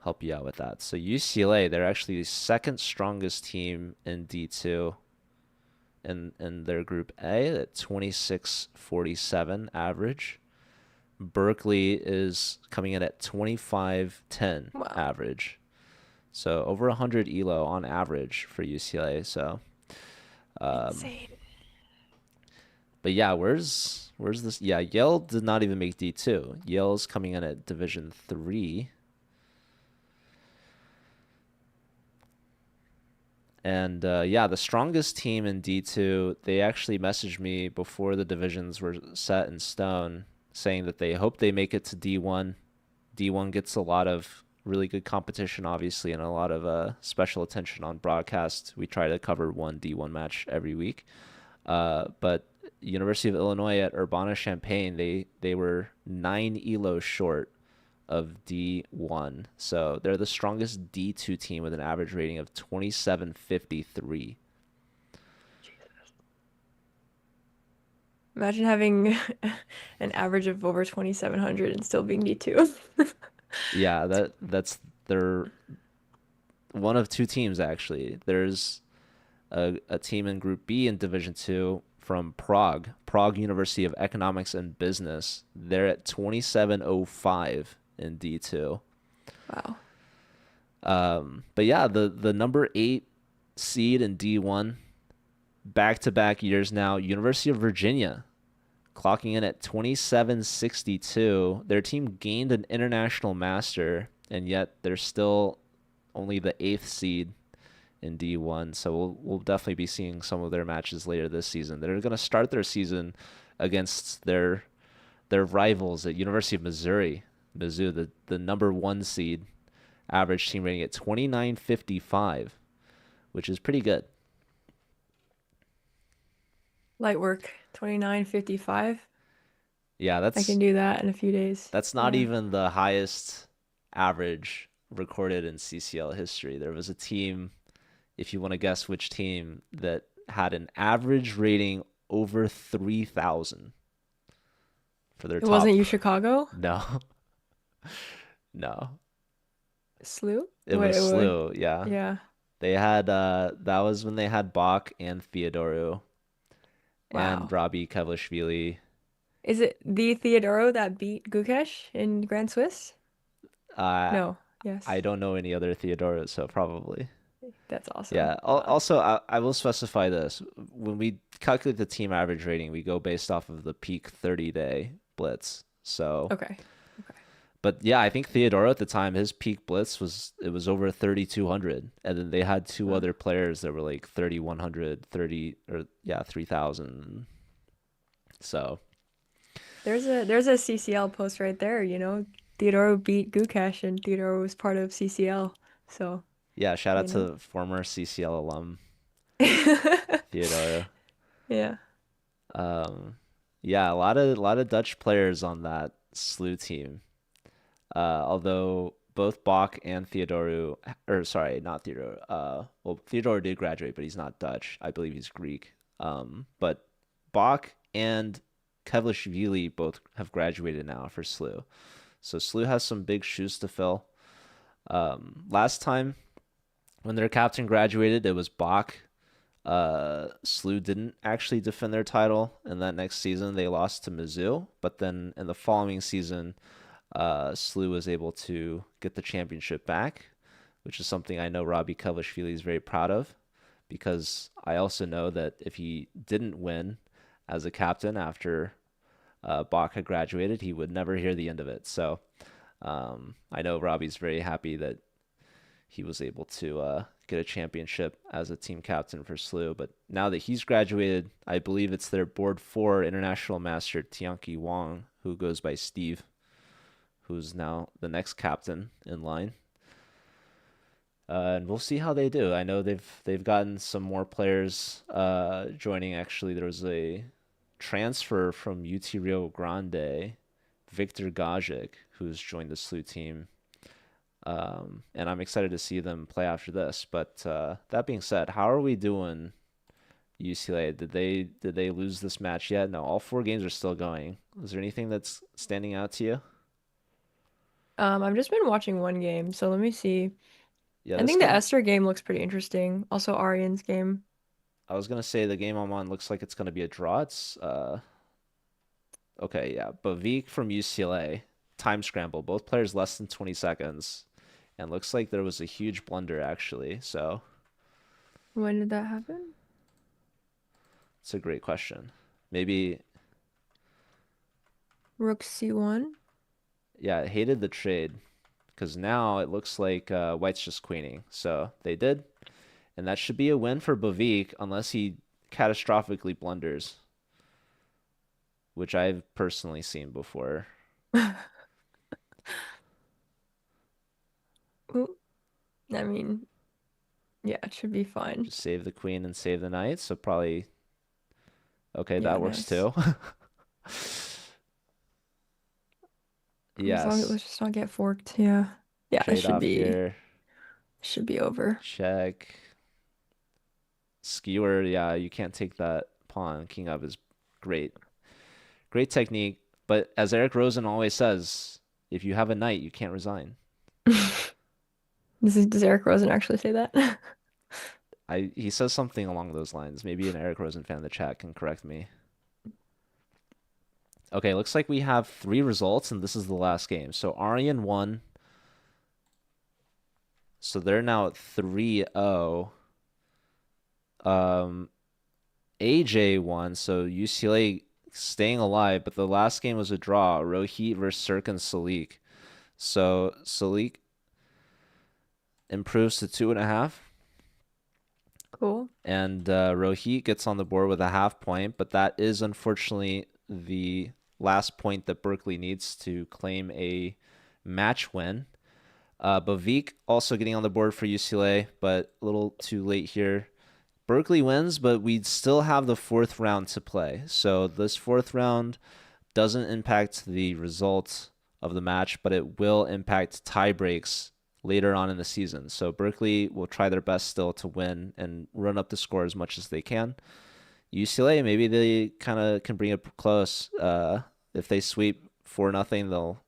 help you out with that. So UCLA, they're actually the second strongest team in D2 in their group A at 2647 average. Berkeley is coming in at 2510 Wow. average. So over 100 elo on average for UCLA. So Insane. but yeah, where's this? Yeah, Yale did not even make D2. Yale's coming in at Division 3. And yeah, the strongest team in D2, they actually messaged me before the divisions were set in stone, saying that they hope they make it to D1. D1 gets a lot of really good competition, obviously, and a lot of special attention on broadcast. We try to cover one D1 match every week. But University of Illinois at Urbana-Champaign, they were 9 elo short of D1. So they're the strongest D2 team with an average rating of 2753. Imagine having an average of over 2,700 and still being D2. Yeah, that's they're one of two teams actually. There's a team in Group B in Division Two from Prague, Prague University of Economics and Business. They're at 2705 in D2. Wow. But yeah, the number 8 seed in D1, back to back years now, University of Virginia, clocking in at 2762. Their team gained an international master, and yet they're still only the 8th seed in D1. So we'll definitely be seeing some of their matches later this season. They're going to start their season against their rivals at University of Missouri, Mizzou, the number 1 seed, average team rating at 2955, which is pretty good. Light work, 29.55. Yeah, I can do that in a few days. that's not Yeah. even the highest average recorded in CCL history. There was a team, if you want to guess which team, that had an average rating over 3,000 for their It wasn't top. U Chicago? No, no. Slooh? It was Wait. Slooh, yeah. Yeah. They had that was when they had Bach and Theodoru and Wow. Robbie Kevlishvili. Is it the Theodoro that beat Gukesh in Grand Swiss? Uh, No. I Yes. don't know any other Theodorus, so probably. That's awesome. Yeah. Wow. Also, I will specify this. When we calculate the team average rating, we go based off of the peak 30-day blitz. So, Okay. Okay. but yeah, I think Theodoro at the time, his peak blitz was over 3,200. And then they had two Wow. other players that were like 3,100, 30, or yeah, 3,000. So, There's a CCL post right there, Theodoro beat Gukesh and Theodoro was part of CCL. So, yeah, shout out you know. to former CCL alum Theodoro. Yeah. Um, yeah, a lot of Dutch players on that Slooh team. Although both Bach and Theodoru, or sorry, not Theodoru. Well, Theodoru did graduate, but he's not Dutch. I believe he's Greek. But Bach and Kevlishvili both have graduated now for Slooh. So Slooh has some big shoes to fill. Last time when their captain graduated, it was Bach. Slooh didn't actually defend their title, and that next season they lost to Mizzou. But then in the following season, Slooh was able to get the championship back, which is something I know Robbie Kevlishvili is very proud of, because I also know that if he didn't win as a captain after Bach had graduated, he would never hear the end of it. So I know Robbie's very happy that he was able to get a championship as a team captain for Slooh. But now that he's graduated, I believe it's their board 4 international master Tianqi Wang, who goes by Steve, who's now the next captain in line. And we'll see how they do. I know they've gotten some more players joining. Actually, there was a transfer from UT Rio Grande, Victor Gajic, who's joined the Slooh team. And I'm excited to see them play after this. But that being said, how are we doing, UCLA? Did they lose this match yet? No, all 4 games are still going. Is there anything that's standing out to you? I've just been watching one game, so let me see. Yeah, I this think the game. Esther game looks pretty interesting. Also, Arian's game. I was gonna say the game I'm on looks like it's gonna be a draw. It's okay, yeah. Bavik from UCLA, time scramble. Both players less than 20 seconds, and looks like there was a huge blunder actually. So When did that happen? it's a great question. Maybe, Rook C1. yeah, I hated the trade because now it looks like White's just queening. So they did, and that should be a win for Bavik unless he catastrophically blunders, which I've personally seen before. Ooh, I mean, yeah, it should be fine. Just save the queen and save the knight. So probably okay, Yeah, that works nice. too. As long as Yes. let's just not get forked. Yeah. Yeah, it Trade off here. should be over. Check. Skewer, yeah, you can't take that pawn. King up is great. Great technique, but as Eric Rosen always says, if you have a knight, you can't resign. Does Eric Rosen actually say that? He says something along those lines. Maybe an Eric Rosen fan in the chat can correct me. Okay, looks like we have 3 results, and this is the last game. So Aryan won. So they're now at 3-0. Um, AJ won, so UCLA staying alive, but the last game was a draw. Rohit versus Sirkin Salik. So Salik improves to 2.5. Cool. And Rohit gets on the board with a half point, but that is unfortunately the last point that Berkeley needs to claim a match win. Bavik also getting on the board for UCLA, but a little too late here. Berkeley wins, but we still have the 4th round to play. So this 4th round doesn't impact the results of the match, but it will impact tie breaks later on in the season. So Berkeley will try their best still to win and run up the score as much as they can. UCLA, maybe they kind of can bring it close. If they sweep 4-0, they'll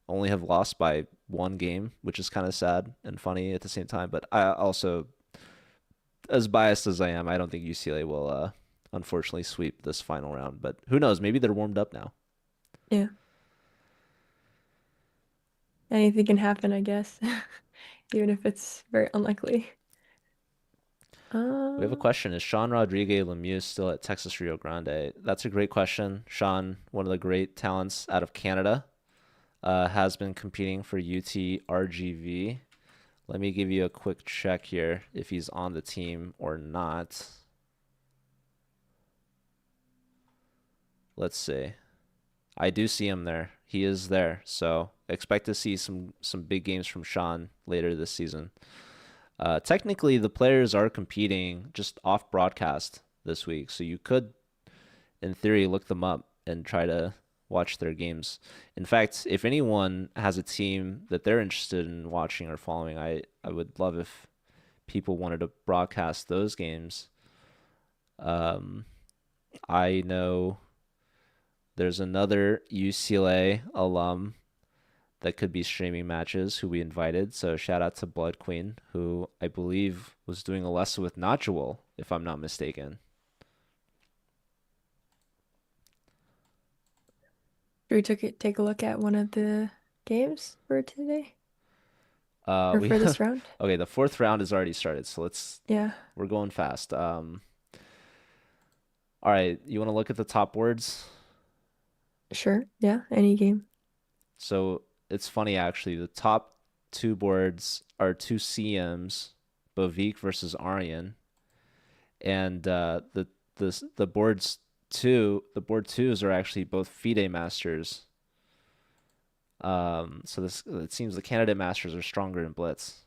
only have lost by 1 game, which is kind of sad and funny at the same time. But I also, as biased as I am, I don't think UCLA will unfortunately sweep this final round. But who knows? Maybe they're warmed up now. Yeah. Anything can happen, I guess. Even if it's very unlikely. We have a question. Is Sean Rodriguez Lemieux still at Texas Rio Grande? That's a great question. Sean, one of the great talents out of Canada, has been competing for UT RGV. Let me give you a quick check here if he's on the team or not. Let's see. I do see him there. He is there. So expect to see some big games from Sean later this season. Technically, the players are competing just off broadcast this week, so you could, in theory, look them up and try to watch their games. In fact, if anyone has a team that they're interested in watching or following, I would love if people wanted to broadcast those games. I know there's another UCLA alum that could be streaming matches who we invited. So shout out to Blood Queen, who I believe was doing a lesson with Nodule, if I'm not mistaken. Should we take a look at one of the games for today? Or We for this round? okay, the 4th round has already started, so Yeah. we're going fast. All right, you want to look at the top boards? Sure. Yeah. Any game. So it's funny actually. The top 2 boards are 2 CMs, Bavik versus Aryan, and the board twos are actually both FIDE masters. So it seems the candidate masters are stronger in Blitz.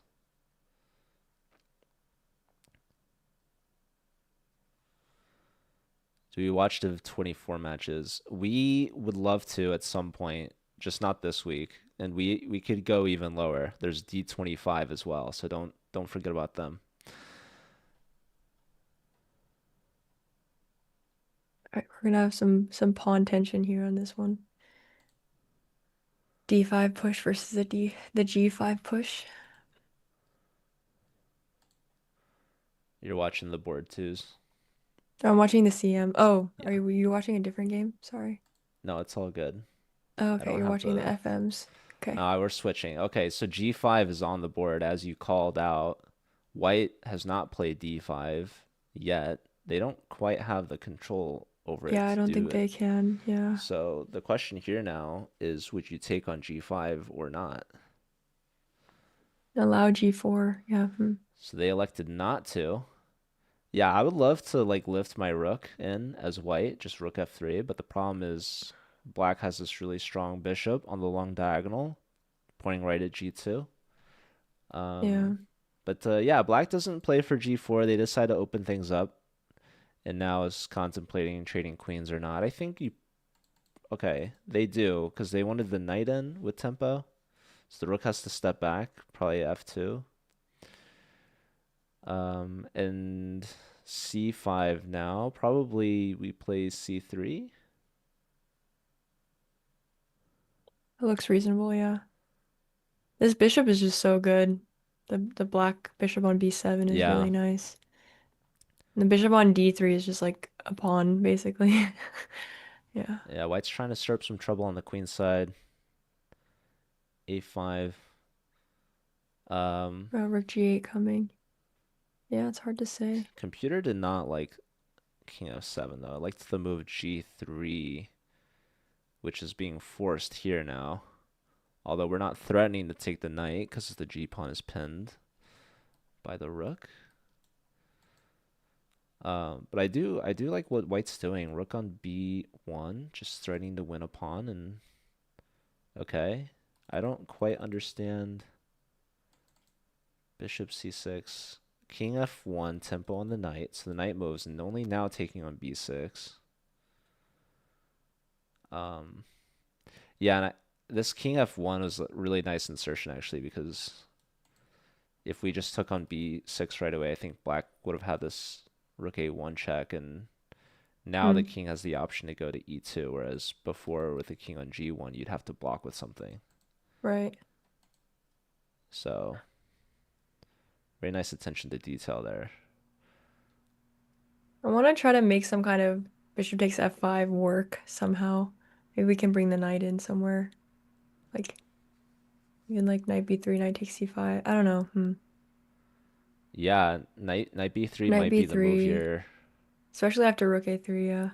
Do we watch Div 24 matches? We would love to at some point, just not this week. And we could go even lower. There's D25 as well, so don't forget about them. All right, we're gonna have some pawn tension here on this one. D5 push versus the G5 push. You're watching the board twos. I'm watching the CM. Oh, Yeah. were you watching a different game? Sorry. No, it's all good. Oh, I okay, don't you're have watching the the. FMs. Okay. No, we're switching. Okay, so G5 is on the board as you called out. White has not played D5 yet. They don't quite have the control over it Yeah, I to don't do think it. they can. Yeah. So the question here now is, would you take on G5 or not? Allow G4. Yeah. So they elected not to. Yeah, I would love to like lift my rook in as white, just rook f3, but the problem is black has this really strong bishop on the long diagonal, pointing right at g2. Yeah. But yeah, black doesn't play for g4. They decide to open things up, and now is contemplating trading queens or not. I think you. Okay, they do because they wanted the knight in with tempo, so the rook has to step back, probably f2. And c5 now. Probably we play c3. It looks reasonable, yeah. This bishop is just so good. The black bishop on b7 is Yeah. really nice. And the bishop on d3 is just like a pawn, basically. Yeah. Yeah, white's trying to stir up some trouble on the queen side. A5. Um, Rook g8 coming. Yeah, it's hard to say. computer did not like king f7 though. I liked the move g3, which is being forced here now. Although we're not threatening to take the knight because the g pawn is pinned by the rook. But I do like what white's doing. Rook on b1, just threatening to win a pawn, and okay. I don't quite understand bishop c6, king f1, tempo on the knight, so the knight moves, and only now taking on b6. Um, yeah, and this king f1 was a really nice insertion actually because if we just took on b6 right away, I think black would have had this rook a1 check, and now the Hmm. king has the option to go to e2, whereas before with the king on g1, you'd have to block with something. Right. So, very nice attention to detail there. I want to try to make some kind of bishop takes f5 work somehow. Maybe we can bring the knight in somewhere. Like, even like knight b3, knight takes c5. I don't know. Hmm. Yeah, knight b3 Knight might be the move b3, here. especially after rook a3, yeah.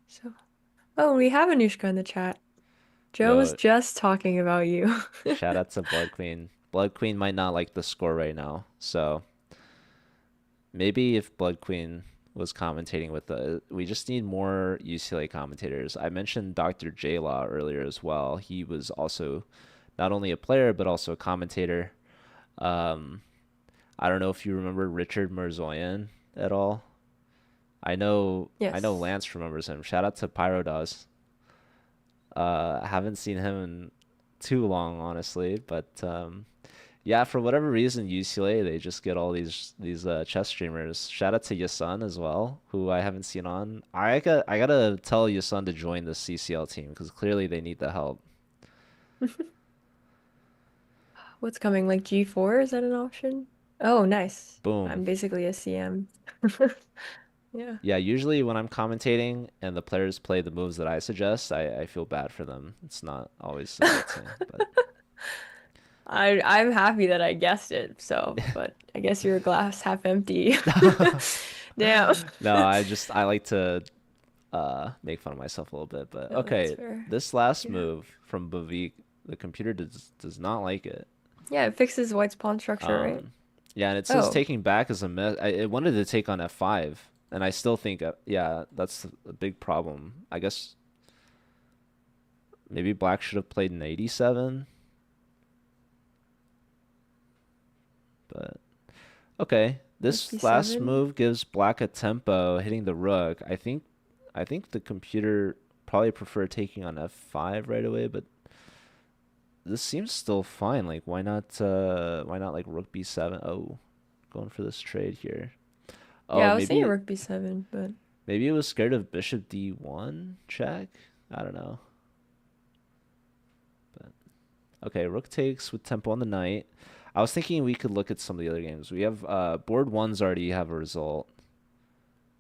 So, oh, we have Anushka in the chat. Joe was Yo, just talking about you. shout out to Blood Queen. Blood Queen might not like the score right now, so maybe if Blood Queen was commentating with the, we just need more UCLA commentators. I mentioned Dr. J Law earlier as well. He was also not only a player but also a commentator. Um, I don't know if you remember Richard Mirzoyan at all. I know Yes. Lance remembers him. Shout out to Pyrodos. I haven't seen him in too long, honestly, but yeah, for whatever reason, UCLA they just get all these chess streamers. Shout out to Yasun as well, who I haven't seen on. I gotta tell Yasun to join the CCL team because clearly they need the help. What's coming? Like g4? Is that an option? Oh, nice. Boom. I'm basically a CM. Yeah. Yeah, usually when I'm commentating and the players play the moves that I suggest, I feel bad for them. It's not always a good thing, but I'm happy that I guessed it, so, but I guess you're a glass half empty. Damn. no, I like to make fun of myself a little bit. But No, that's okay, fair. this last Yeah. move from Bavik, the computer does not like it. Yeah, it fixes white's pawn structure, right? Um, yeah, and it says Oh, taking back is a mess. It wanted to take on f5, and I still think yeah, that's a big problem. I guess maybe black should have played an 87, but okay. rook This last b7. move gives black a tempo hitting the rook. I think the computer probably prefer taking on f5 right away, but this seems still fine. Like why not like rook b7? Oh, going for this trade here. Oh, Yeah, I was saying maybe rook b7, but maybe it was scared of bishop d1 check. I don't know. But okay, rook takes with tempo on the knight. I was thinking we could look at some of the other games. We have board ones already have a result.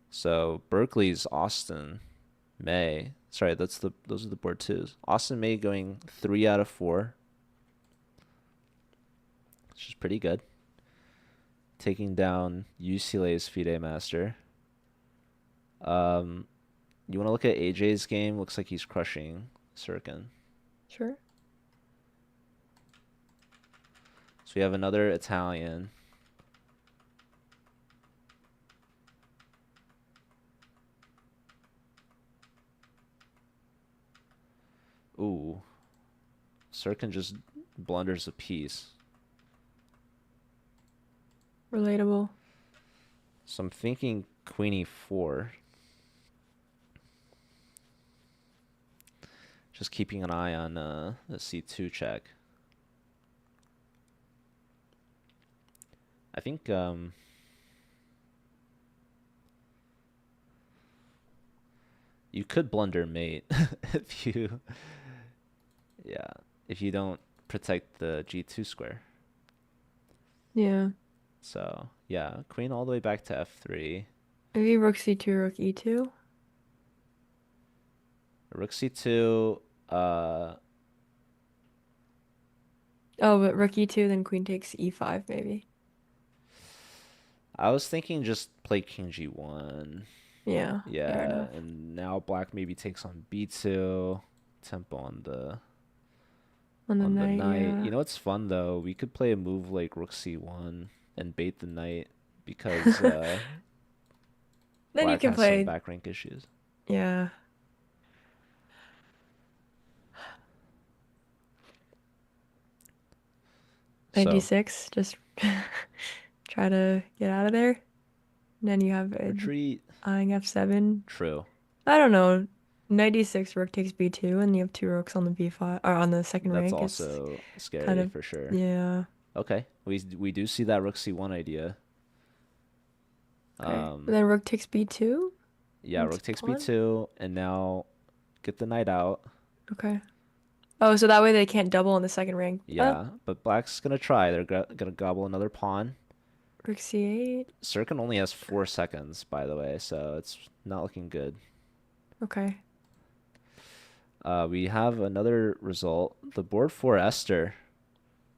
So Berkeley's Austin May. Sorry, those are the board twos. Austin May going 3 out of 4, which is pretty good. Taking down UCLA's FIDE Master. Um, you want to look at AJ's game? Looks like he's crushing Sirkin. sure. So we have another Italian. Ooh, Sirkin just blunders a piece. Relatable. So I'm thinking Queen E4. Just keeping an eye on the C2 check. I think you could blunder mate if Yeah, if you don't protect the G2 square. Yeah. So, yeah, queen all the way back to F3. Maybe rook c2, rook e2. Rook C2, Oh, but rook e2, then queen takes e5 maybe. I was thinking just play king G1. Yeah, fair Yeah, enough. and now black maybe takes on B2, tempo On the on the knight, knight. yeah. You know what's fun though? We could play a move like rook C1 and bait the knight because Then you black can has some play, back rank issues. yeah, knight So, d6, just try to get out of there. And then you have an retreat. eyeing f7. True. I don't know. Knight d6, rook takes b2, and you have two rooks on the b5 or on the second That's rank. It's also kind scary of, for sure. yeah. Okay, we do see that rook C1 idea. Okay. Um, But then rook takes b2. yeah, It's rook takes pawn. B2, and now get the knight out. Okay. Oh, so that way they can't double on the second rank. Yeah, but black's gonna try. They're gonna gobble another pawn. Rook c8. Sirkin only has 4 seconds, by the way, so it's not looking good. Okay. We have another result. The board for Esther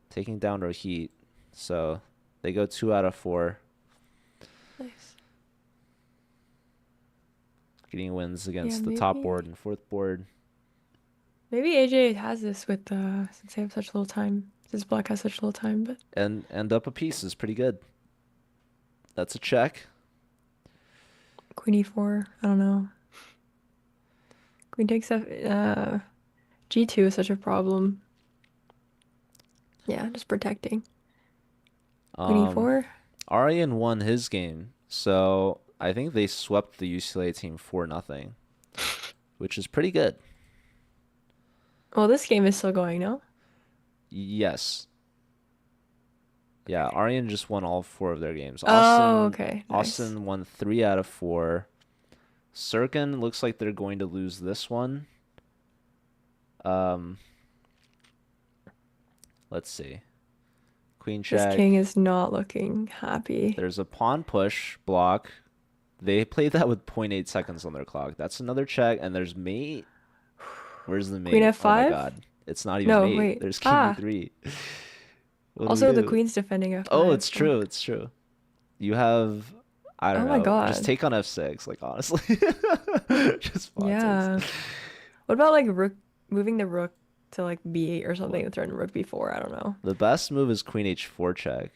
taking down Rohit. So they go 2 out of 4, Nice. getting wins Yeah, against the top board maybe. and fourth board. Maybe AJ has this with since they have such little time. Since Black has such little time, but And up a piece is pretty good. That's a check. Queen e4, I don't know. Queen takes F G2 is such a problem. Yeah, just protecting. Queen Um, e4. Aryan won his game, so I think they swept the UCLA team 4-0, which is pretty good. Well, this game is still going, no? Yes. Yeah, Aryan just won all 4 of their games. Oh, Austin okay. Nice. Austin won 3 out of 4. Sirkin looks like they're going to lose this one. Um, let's see. Queen This check. king is not looking happy. There's a pawn push block. They played that with zero point 0.8 seconds on their clock. That's another check. And there's mate. Where's the Queen mate? Oh my f5? God. It's not even No, mate. wait. There's king Ah, e3. What do we also the do? queen's defending Oh, f5. it's true. Fuck. It's true. You have, I don't Oh my know, just God. take on f6, like honestly. Just pawn takes. Yeah. What about like rook moving the rook to like b8 or something What? and threaten rook b4? I don't know. The best move is queen h4 check.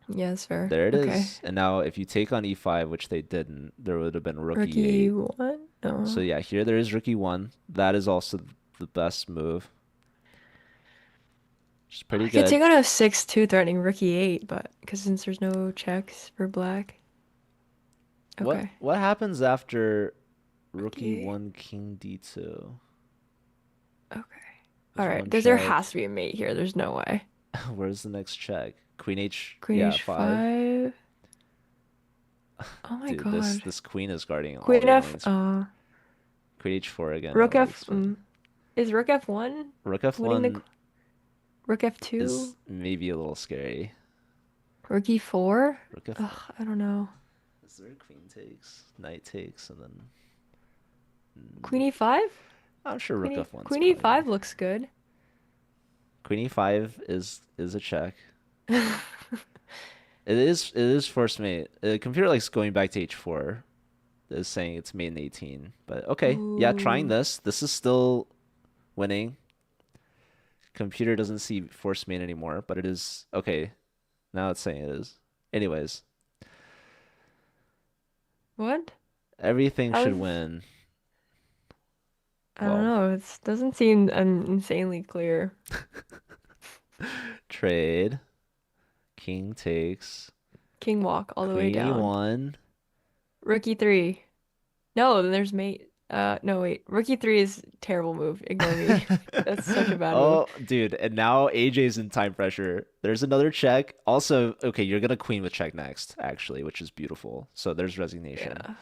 Yeah, that's fair. There it Okay. is. And now if you take on e5, which they didn't, there would have been rook Rook e8. e1? So No. yeah, here there is rook e1. That is also the best move. Which is pretty I could good. take on f6 too, threatening rook e8, but because since there's no checks for black. Okay. What happens after Rook rook e8. e1, king d2? Okay. All There's one right. There check. has to be a mate here. There's no way. Where's the next check? Queen h, Queen yeah, 5. h5. Oh my Dude, God. this queen is guarding all Queen the f. lanes. Queen h4 again Rook at f. least. But Is rook f1 rook winning the f1 rook f2? is maybe a little scary. Rook e4? Rook f. Ugh, I don't know. Is there queen takes, knight takes, and then Queen e5? I'm sure rook f1's Queen probably e5 winning. looks good. Queen e5 is a check. It is forced mate. The computer likes going back to h4. Is saying it's mate in 18. But okay, yeah, trying Ooh. this. This is still winning. Computer doesn't see forced mate anymore, but it is okay. Now it's saying it is. Anyways, What? everything How should is win. I don't Well, know. It doesn't seem insanely clear. trade. King takes. King walk all the way Queen down. e1. Rook e3. No, then there's mate. No, wait. Rook e3 is terrible move. Ignore me. That's such a bad move. Oh, dude, and now AJ's in time pressure. There's another check. Also, okay, you're gonna queen with check next, actually, which is beautiful. So there's resignation. Yeah.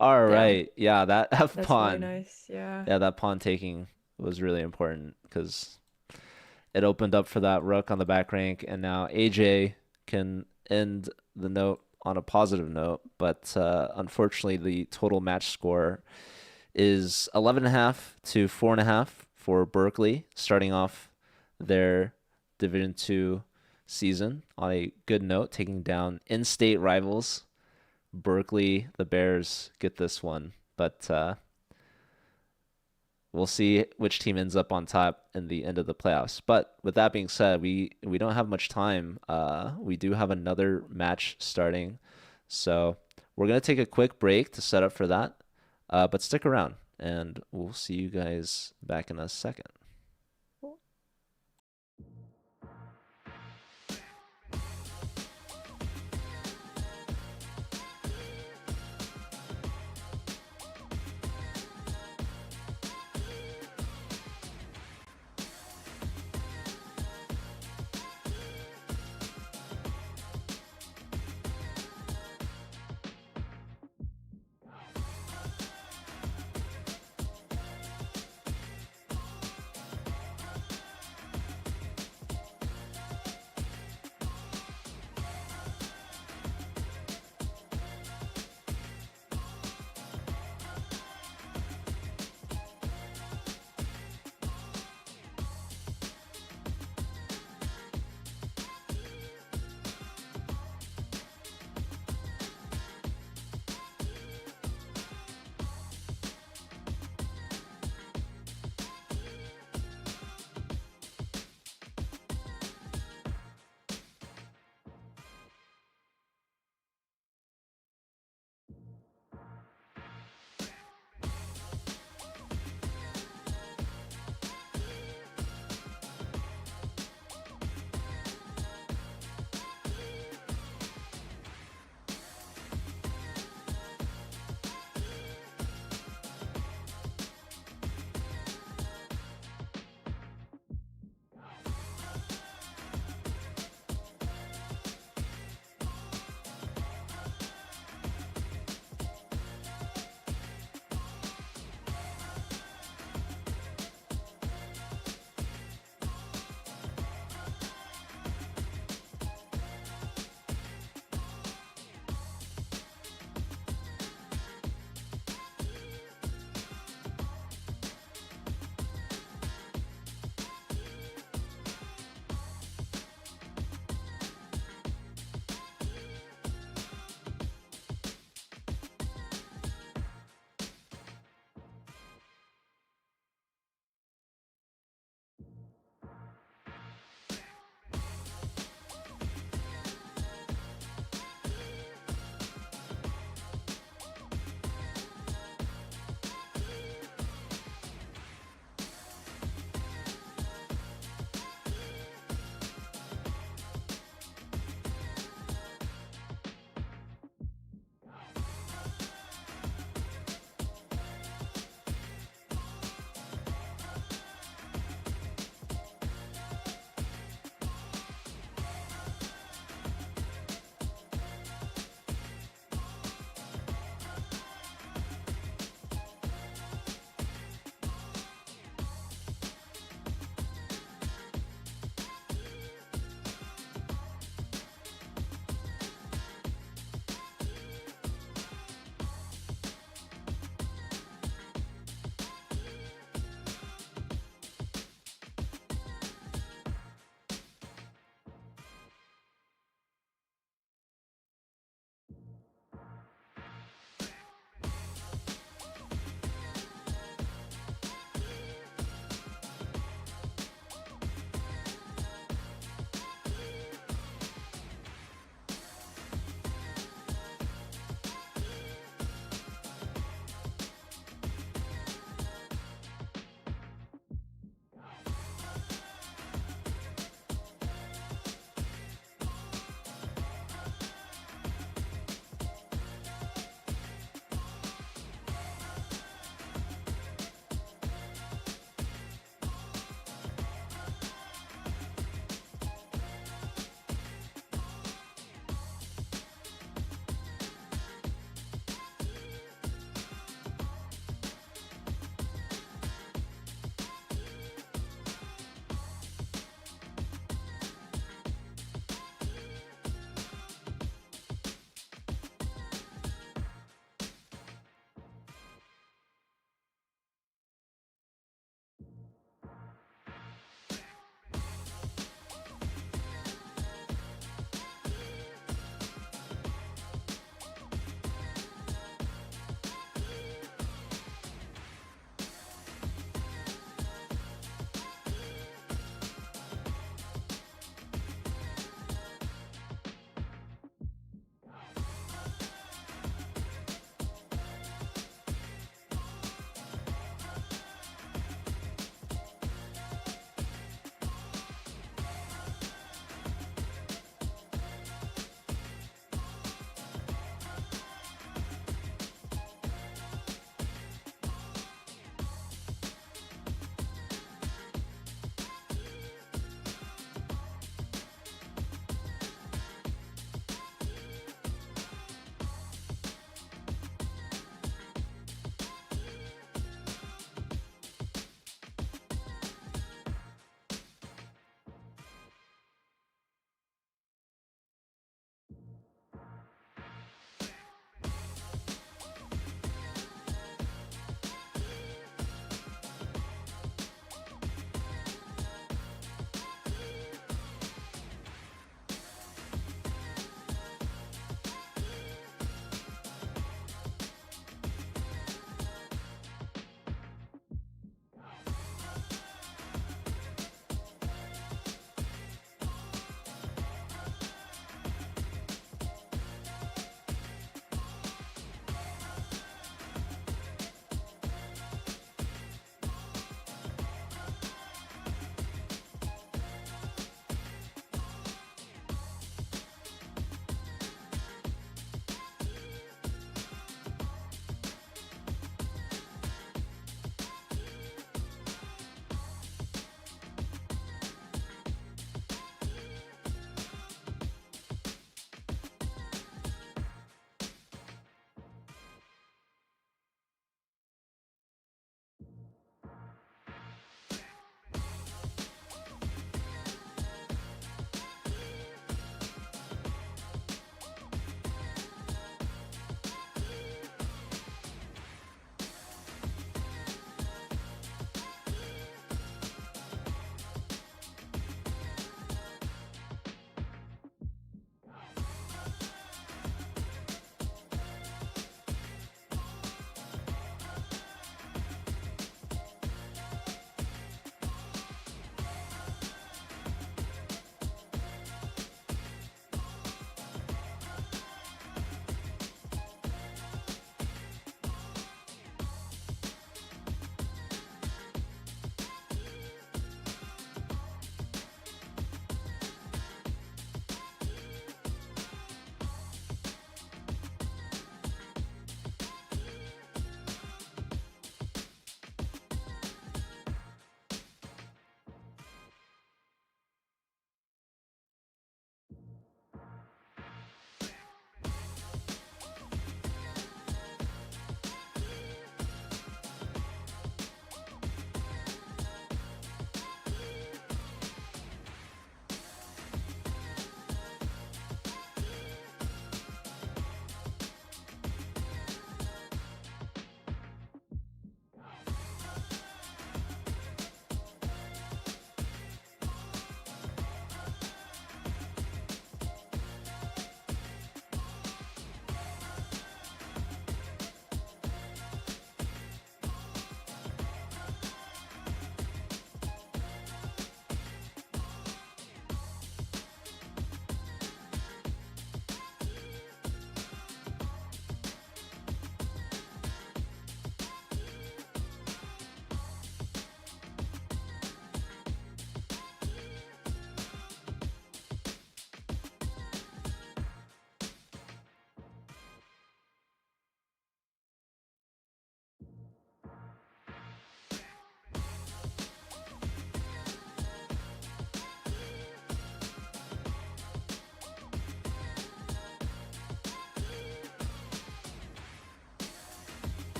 All Damn. right, yeah, that F That's really pawn. nice. Yeah. Yeah, that pawn taking. was really important because it opened up for that rook on the back rank, and now AJ can end the note on a positive note. But unfortunately, the total match score is 11.5 to 4.5 for Berkeley, starting off their Division Two season on a good note, taking down in-state rivals. Berkeley, the Bears get this one, but we'll see which team ends up on top in the end of the playoffs. But with that being said, we don't have much time. We do have another match starting, so we're gonna take a quick break to set up for that. But stick around, and we'll see you guys back in a second.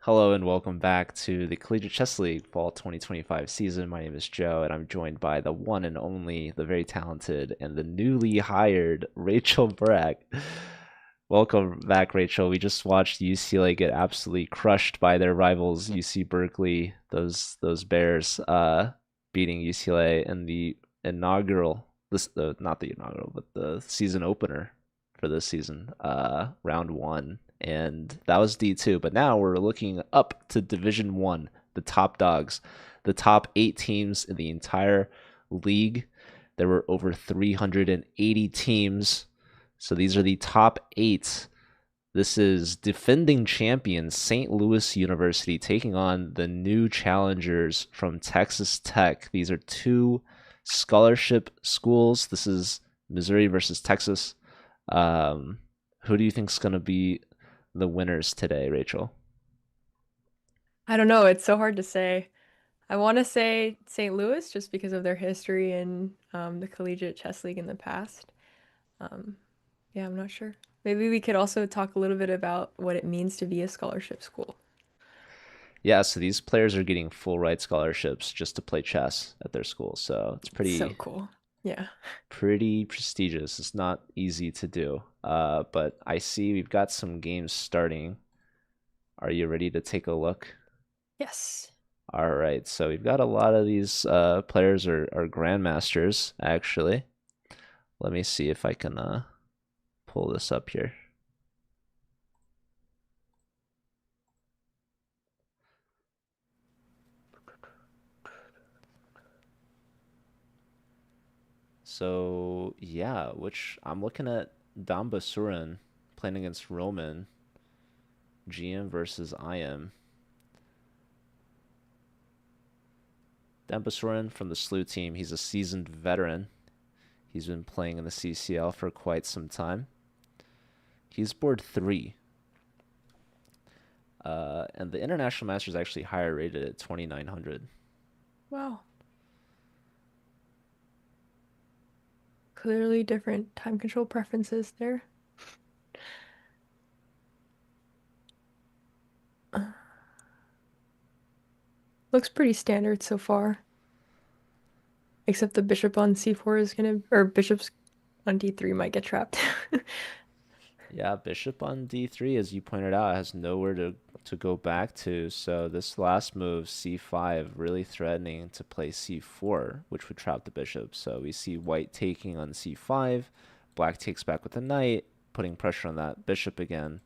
Hello and welcome back to the Collegiate Chess League Fall 2025 season. My name is Joe, and I'm joined by the one and only, the very talented, and the newly hired Rachel Brack. Welcome back, Rachel. We just watched UCLA get absolutely crushed by their rivals, UC Berkeley. Those Bears, beating UCLA in the inaugural, not the inaugural, but the season opener for this season, round one, and that was D2. But now we're looking up to Division One, the top dogs, the top 8 teams in the entire league. There were over 380 teams, so these are the top 8. This is defending champions St. Louis University taking on the new challengers from Texas Tech. These are two scholarship schools. This is Missouri versus Texas. Who do you think is going to be the winners today, Rachel? I don't know. It's so hard to say. I want to say St. Louis just because of their history in the Collegiate Chess League in the past. Um, yeah, I'm not sure. Maybe we could also talk a little bit about what it means to be a scholarship school. Yeah, so these players are getting full ride scholarships just to play chess at their school. So it's It's so pretty cool. Yeah. pretty prestigious. It's not easy to do. But I see we've got some games starting. Are you ready to take a look? Yes. All right, so we've got a lot of these players are grandmasters, actually. Let me see if I can pull this up here. So yeah, which I'm looking at Dambasurin playing against Roman, GM versus IM. Dambasurin from the Slooh team, he's a seasoned veteran. He's been playing in the CCL for quite some time. He's board 3. And the International Master is actually higher rated at 2,900. Wow. Clearly different time control preferences there. Looks pretty standard so far. Except the bishop on c4 is gonna, or bishops on d3 might get trapped. Yeah, bishop on d3, as you pointed out, has nowhere to go back to. So this last move, c5, really threatening to play c4, which would trap the bishop. So we see white taking on c5, black takes back with the knight, putting pressure on that bishop again.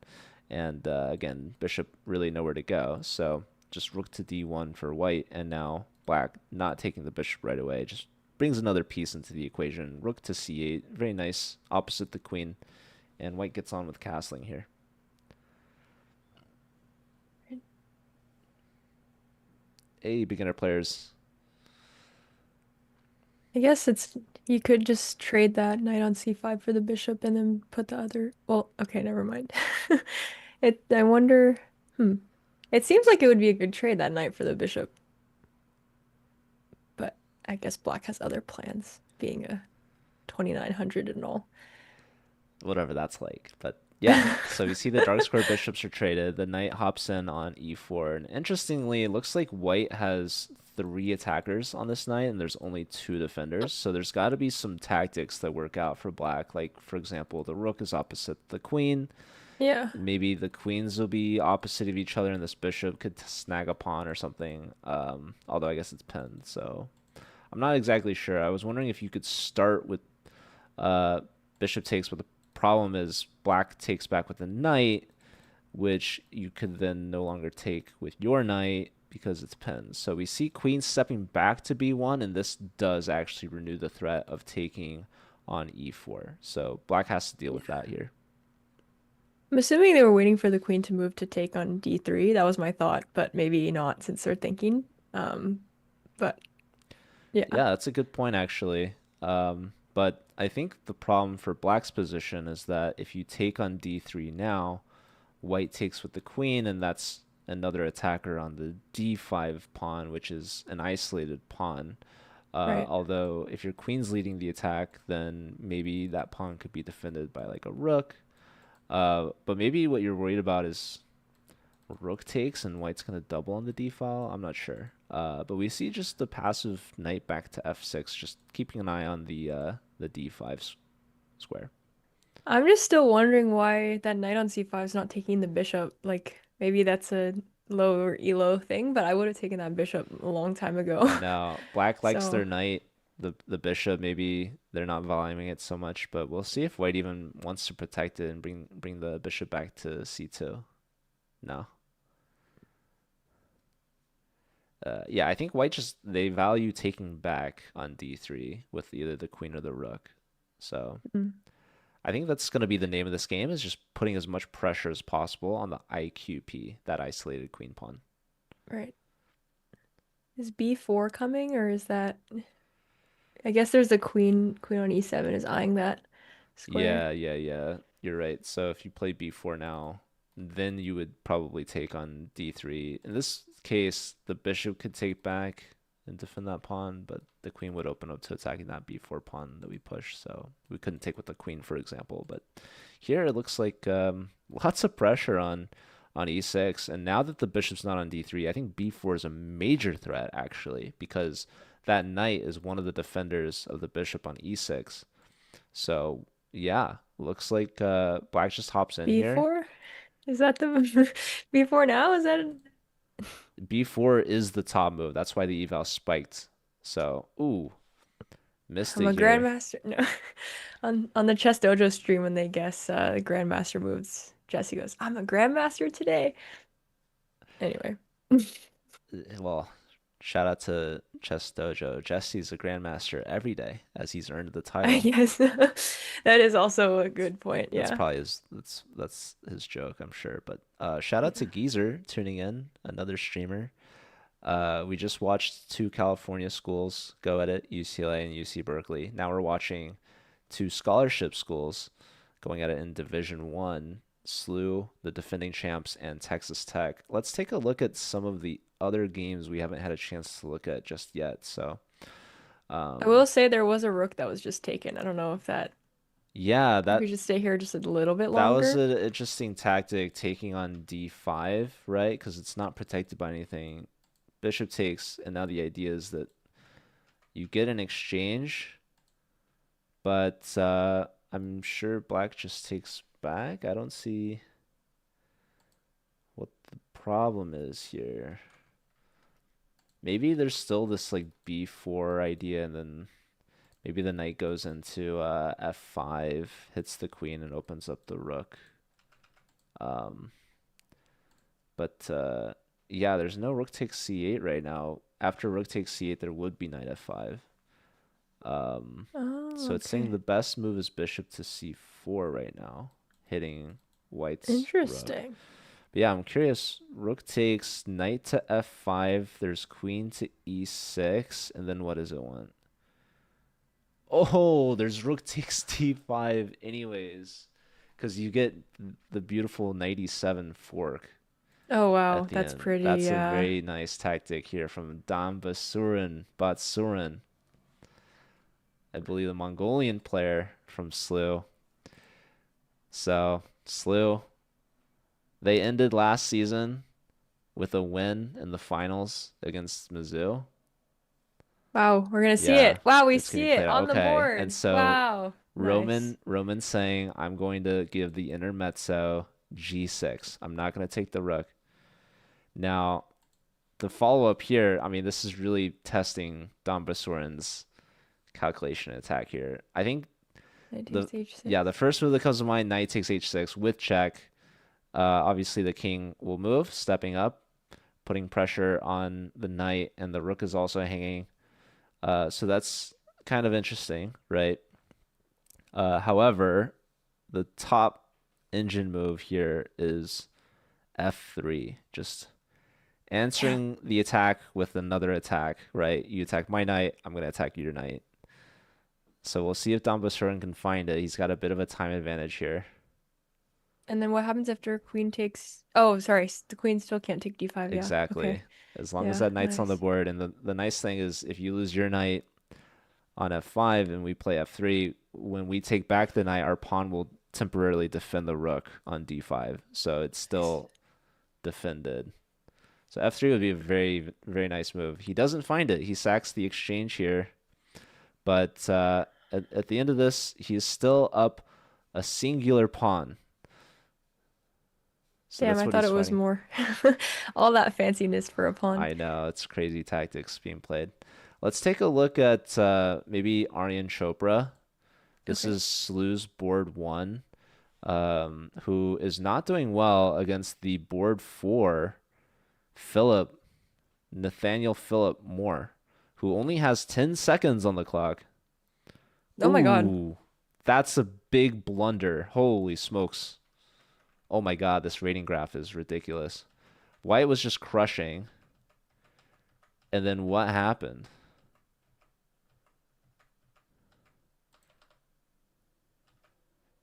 And again, bishop really nowhere to go. So just rook to d1 for white, and now black not taking the bishop right away. Just brings another piece into the equation. Rook to c8, very nice, opposite the queen. And white gets on with castling here. Hey, beginner players. I guess it's you could just trade that knight on c5 for the bishop and then put the other. Well, okay, never mind. I wonder. Hmm. It seems like it would be a good trade that knight for the bishop, but I guess black has other plans, being a 2900 and all. Whatever that's like. But yeah, so we see the dark square bishops are traded. The knight hops in on e4. And interestingly, it looks like white has 3 attackers on this knight, and there's only 2 defenders. So there's got to be some tactics that work out for black. Like, for example, the rook is opposite the queen. Yeah. Maybe the queens will be opposite of each other, and this bishop could snag a pawn or something. Although I guess it's pinned, so I'm not exactly sure. I was wondering if you could start with uh, bishop takes, but the problem is black takes back with the knight, which you could then no longer take with your knight because it's pinned. So we see queen stepping back to b1, and this does actually renew the threat of taking on e4. So black has to deal with that here. I'm assuming they were waiting for the queen to move to take on d3. That was my thought, but maybe not since they're thinking. But yeah, Yeah, that's a good point, actually. But I think the problem for black's position is that if you take on d3 now, white takes with the queen, and that's another attacker on the d5 pawn, which is an isolated pawn. right. Although if your queen's leading the attack, then maybe that pawn could be defended by like a rook. But maybe what you're worried about is rook takes and white's gonna double on the d file. I'm not sure. But we see just the passive knight back to f6, just keeping an eye on the d5 square. I'm just still wondering why that knight on c5 is not taking the bishop. Like maybe that's a low or elo thing, but I would have taken that bishop a long time ago. I know black likes So, their knight, the bishop. Maybe they're not valuing it so much, but we'll see if white even wants to protect it and bring the bishop back to c2. No. Yeah, I think white just they value taking back on d3 with either the queen or the rook. So mm, I think that's going to be the name of this game is just putting as much pressure as possible on the IQP, that isolated queen pawn. right. Is b4 coming or is that I guess there's the queen on e7 is eyeing that square. Yeah. You're right. So if you play b4 now, then you would probably take on d3. In this case, the bishop could take back and defend that pawn, but the queen would open up to attacking that b4 pawn that we push. So we couldn't take with the queen, for example. But here it looks like lots of pressure on e6. And now that the bishop's not on d3, I think b4 is a major threat, actually, because that knight is one of the defenders of the bishop on e6. So yeah, looks like black just hops in here. b4? Is that the b4 now? Is that B4 is the top move. That's why the eval spiked. So, ooh, missed I'm it a here. grandmaster. No. On the Chess Dojo stream when they guess the grandmaster moves, Jesse goes, "I'm a grandmaster today." Anyway. Well, shout out to Chess Dojo. Jesse's a grandmaster every day as he's earned the title. Yes. That is also a good point. That's Yeah. probably that's his joke, I'm sure. But shout out to Yeah. Geezer tuning in, another streamer. We just watched two California schools go at it, UCLA and UC Berkeley. Now we're watching two scholarship schools going at it in Division One, Slooh, the defending champs, and Texas Tech. Let's take a look at some of the other games we haven't had a chance to look at just yet. So, I um, will say there was a rook that was just taken. I don't know yeah, if we that should stay here just a little bit that was longer. an interesting tactic, taking on D5, right? Because it's not protected by anything. Bishop takes, and now the idea is that you get an exchange, but I'm sure black just takes back. I don't see what the problem is here. Maybe there's still this like b4 idea, and then maybe the knight goes into f5, hits the queen, and opens up the rook. Um, but yeah, there's no rook takes c8 right now. After rook takes c8, there would be knight f5. Oh, So it's saying okay. the best move is bishop to c4 right now, hitting white's rook. Interesting. But yeah, I'm curious. Rook takes knight to f5. There's queen to e6, and then what does it want? Oh, there's rook takes d5 anyways, because you get the beautiful knight e7 fork Oh at wow, the that's end. pretty, That's a very nice tactic here from Dan Batsurin, I believe the Mongolian player from Slooh. So, Slooh, they ended last season with a win in the finals against Mizzou. wow, we're gonna see Yeah, it. Wow, we it's gonna see be it played out. on the Okay, and board. so Wow. Nice. Roman saying, I'm going to give the intermezzo g6. I'm not going to take the rook. Now, the follow up here, I mean, this is really testing Don Basurin's calculation attack here. I think Knight the takes h6. yeah, the first move that comes to mind, knight takes h6 with check. Obviously, the king will move, stepping up, putting pressure on the knight, and the rook is also hanging. So that's kind of interesting, right? However, the top engine move here is f3, just Damn. answering the attack with another attack, right? You attack my knight, I'm going to attack your knight. So we'll see if Don Basurin can find it. He's got a bit of a time advantage here. And then what happens after queen takes... Oh, sorry. The queen still can't take d5. Yeah. Exactly. Okay. As long as Yeah, that knight's on the nice. board. And the nice thing is if you lose your knight on f5 and we play f3, when we take back the knight, our pawn will temporarily defend the rook on d5. So it's Nice. still defended. So f3 would be a very, very nice move. He doesn't find it. He sacks the exchange here. But at the end of this, he's still up a singular pawn. So Damn, that's I what thought he's it was fighting. more. All that fanciness for a pawn. I know, it's crazy tactics being played. Let's take a look at maybe Aryan Chopra. This Okay. is Slooh's board 1, who is not doing well against the board 4 Philip, Nathaniel Philip Moore, who only has 10 seconds on the clock. Oh my God. Ooh, that's a big blunder. Holy smokes. Oh my God, this rating graph is ridiculous. White was just crushing. And then what happened?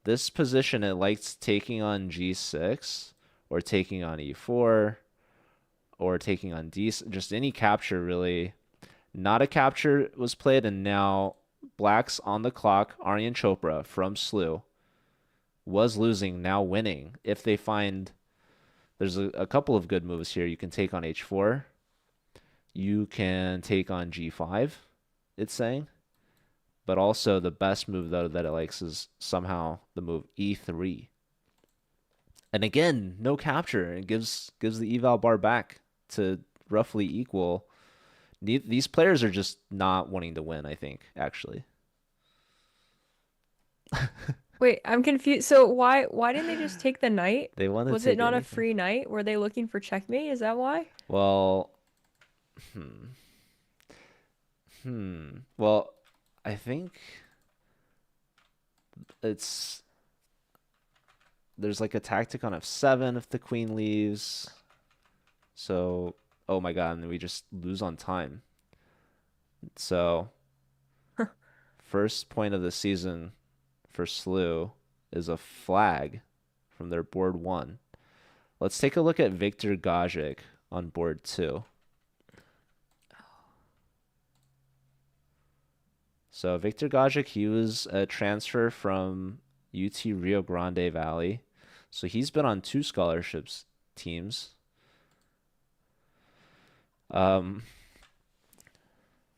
This position, it likes taking on g6 or taking on e4 or taking on d, just any capture really. Not a capture was played, and now black's on the clock. Aryan Chopra from Slooh was losing, now winning. If they find, there's a couple of good moves here. You can take on h4. You can take on g5, it's saying. But also the best move though that it likes is somehow the move e3. And again, no capture. It gives the eval bar back to roughly equal. These players are just not wanting to win, I think, actually. Wait, I'm confused. So why didn't they just take the knight? They want to Was it take not a anything. free knight? Were they looking for checkmate? Is that why? Well, well, I think it's there's like a tactic on f7 if the queen leaves. So, oh my God, and we just lose on time. So, first point of the season for Slooh is a flag from their board 1. Let's take a look at Viktor Gajic on board 2. So Viktor Gajic, he was a transfer from UT Rio Grande Valley. So he's been on 2 scholarships teams.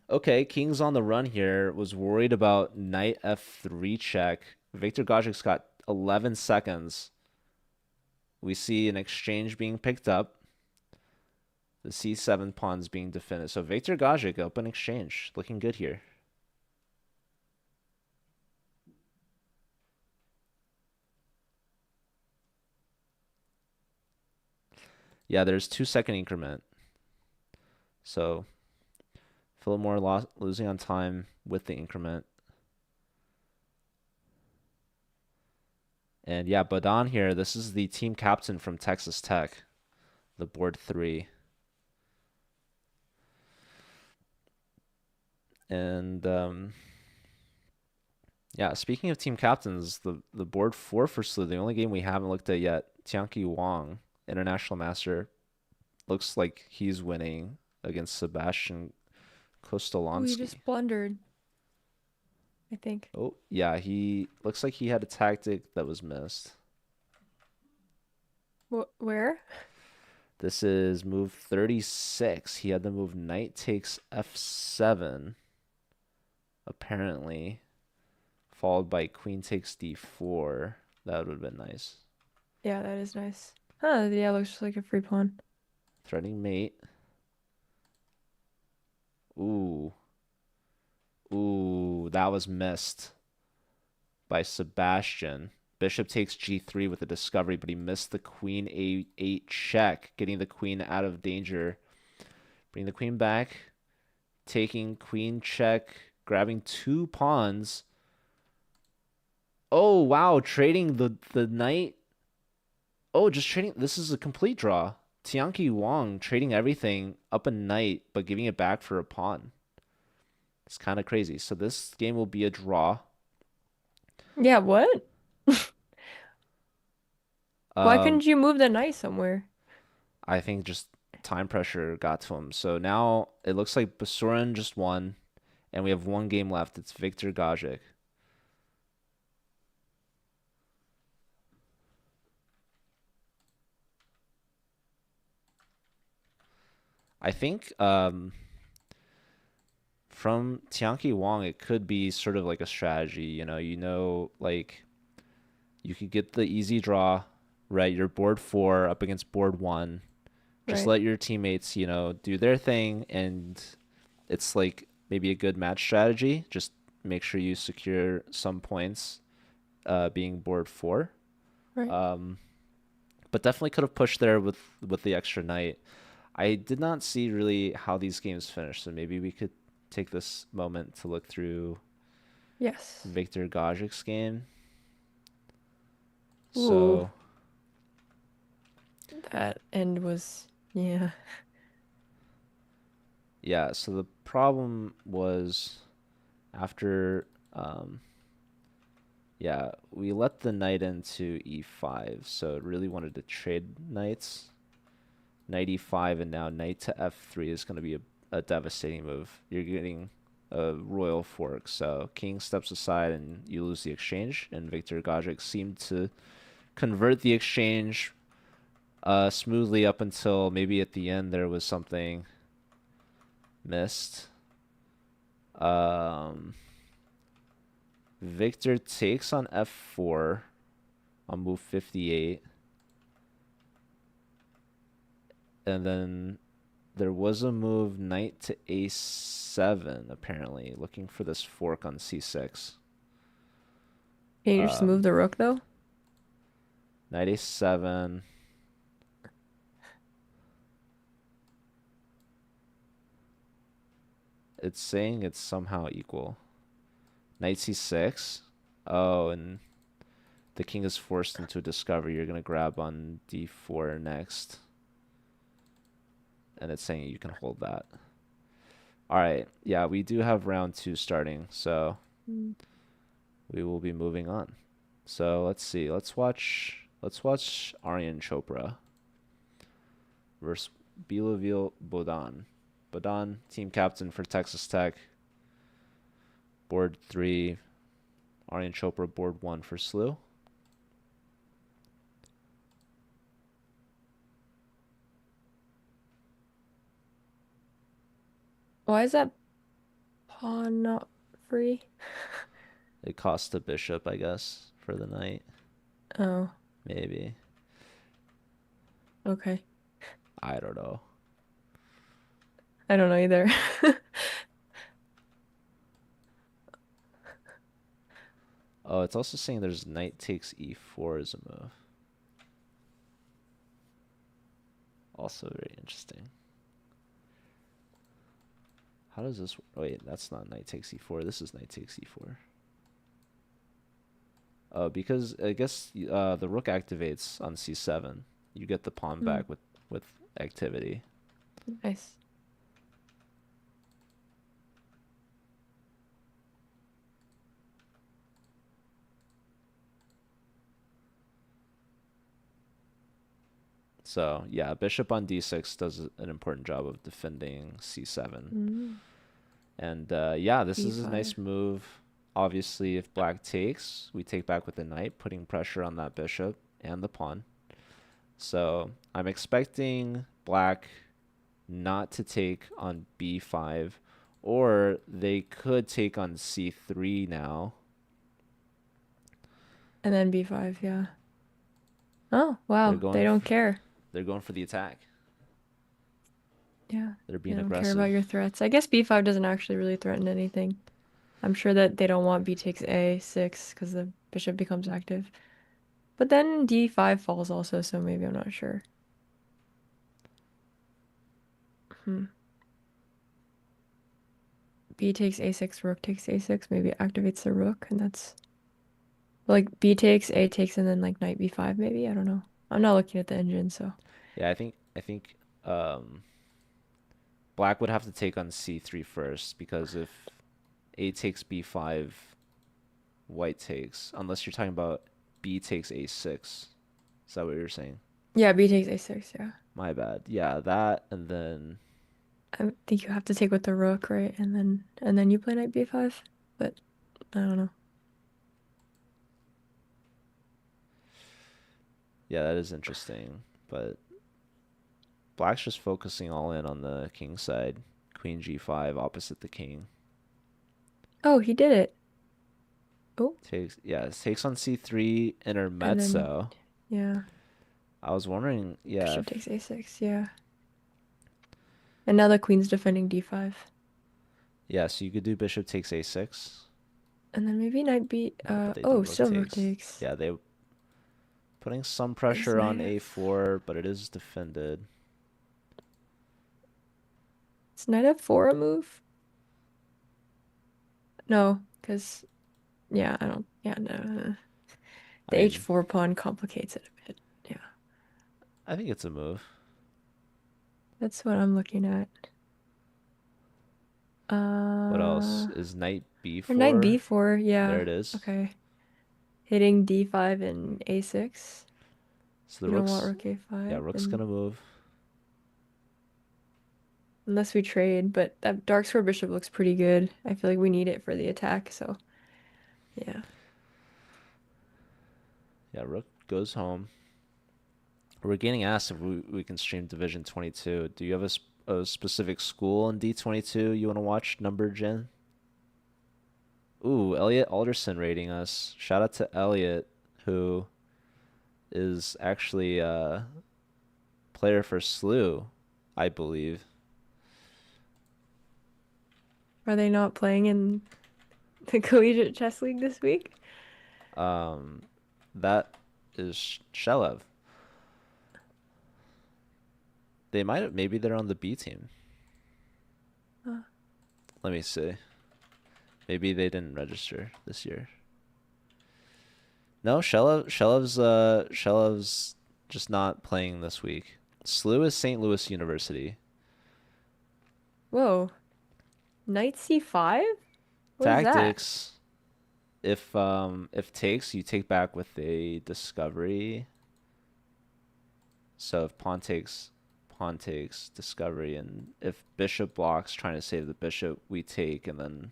Okay, King's on the run here. Was worried about knight f3 check. Viktor Gajic's got 11 seconds. We see an exchange being picked up. The c7 pawn's being defended. So Viktor Gajic, open exchange. Looking good here. Yeah, there's 2-second increment. So Philip losing on time with the increment. And yeah, Badan here, this is the team captain from Texas Tech, the board 3. And yeah, speaking of team captains, the board 4 for Slooh, the only game we haven't looked at yet, Tianqi Wang, international master, looks like he's winning against Sebastian Oh, he Kostolonsky. just blundered, I think. Oh, yeah, he looks like he had a tactic that was missed. Where? This is move 36. He had the move knight takes f7, apparently, followed by queen takes d4. That would have been nice. Yeah, that is nice. Huh, yeah, looks like a free pawn. Threatening mate. Ooh. Ooh, that was missed by Sebastian. Bishop takes g3 with a discovery, but he missed the queen a8 check, getting the queen out of danger. Bring the queen back, taking queen check, grabbing 2 pawns. Oh, wow, trading the knight. Oh, just trading. This is a complete draw. Tianqi Wang trading everything up a knight, but giving it back for a pawn. It's kind of crazy. So this game will be a draw. Yeah, what? Why Um, couldn't you move the knight somewhere? I think just time pressure got to him. So now it looks like Basurin just won, and we have 1 game left. It's Viktor Gajic. I think from Tianqi Wang, it could be sort of like a strategy. Like you could get the easy draw, right? You're board four up against board one. Just Right. let your teammates, do their thing, and it's like maybe a good match strategy. Just make sure you secure some points, being board four. Right. Um, but definitely could have pushed there with the extra knight. I did not see really how these games finished, so maybe we could take this moment to look through Yes. Victor Gajic's game. Ooh, So that end was, yeah. yeah, so the problem was after yeah, we let the knight into e5, so it really wanted to trade knights. Knight e5 and now knight to f3 is going to be a devastating move. You're getting a royal fork, so king steps aside and you lose the exchange, and Victor Gajic seemed to convert the exchange smoothly up until maybe at the end there was something missed. Um, Victor takes on f4 on move 58, and then there was a move knight to a7 apparently, looking for this fork on c6. Can you just move Um, the rook though? Knight a7. It's saying it's somehow equal. Knight c6. Oh, and the king is forced into a discovery. You're gonna grab on d4 next, and it's saying you can hold that. All right, yeah, we do have round two starting, so Mm. we will be moving on. So let's see. Let's watch Aryan Chopra versus Bilovil Bodan. Bodan, team captain for Texas Tech. Board three. Aryan Chopra, board one for Slooh. Why is that pawn not free? It costs a bishop, I guess, for the knight. Oh, Maybe. okay. I don't know. I don't know either. Oh, it's also saying there's knight takes e4 as a move. Also very interesting. How does this? Wait, that's not knight takes e4. This is knight takes e4. Oh, because I guess the rook activates on c7. You get the pawn Hmm, back with activity. nice. So yeah, bishop on d6 does an important job of defending c7. Mm. And yeah, this is a B5. nice move. Obviously, if black takes, we take back with the knight, putting pressure on that bishop and the pawn. So I'm expecting black not to take on b5, or they could take on c3 now. And then B5, yeah. Oh, They're wow. They going don't for, care. they're going for the attack. Yeah. They're They being don't care about aggressive. your threats. I guess B5 doesn't actually really threaten anything. I'm sure that they don't want B takes A6 because the bishop becomes active. But then D5 falls also, so maybe I'm not sure. Hmm. B takes A6, rook takes A6, maybe it activates the rook, and that's like B takes, A takes, and then like knight B5 maybe. I don't know. I'm not looking at the engine, so Yeah, I think um, black would have to take on c3 first, because if a takes b5, white takes, unless you're talking about b takes a6. Is that what you're saying? yeah, B takes A6, yeah. My bad. Yeah, that, and then I think you have to take with the rook, right? And then you play knight B5, but I don't know. yeah, that is interesting. But Black's just focusing all in on the king side. Queen g5 opposite the king. Oh, he did it. Oh, Takes, yeah, takes on c3 and then intermezzo. yeah, I was wondering, yeah, bishop takes a6. Yeah, and now the queen's defending d5, yeah, so you could do bishop takes a6. and then maybe knight b. No, but they do Oh, rook silver takes. takes. Yeah, they putting some Is pressure on knight a4, but it is defended. is knight f4 a move? No, because yeah, I don't. Yeah, no. I The mean, h4 pawn complicates it a bit. Yeah, I think it's a move. that's what I'm looking at. What else? Uh, Is knight or knight b4? b4. There Yeah. it is. Okay. Hitting d5 and a6. So the You don't want rook's, rook yeah, a5, rook's and gonna move. unless we trade, but that dark square bishop looks pretty good. I feel like we need it for the attack, so yeah. Yeah, rook goes home. We're getting asked if we can stream Division 22. Do you have a specific school in D22 you want to watch, number Jen? Ooh, Elliot Alderson rating us. Shout out to Elliot, who is actually a player for Slooh, I believe. Are they not playing in the Collegiate Chess League this week? Um, that is Shelev. They might have, maybe they're on the B team. Uh, Let me see. Maybe they didn't register this year. No, Shelev's just not playing this week. Slooh is St. Louis University. Whoa. Knight c5? What is that? Tactics. If takes, you take back with a discovery. So if pawn takes discovery, and if bishop blocks trying to save the bishop, we take, and then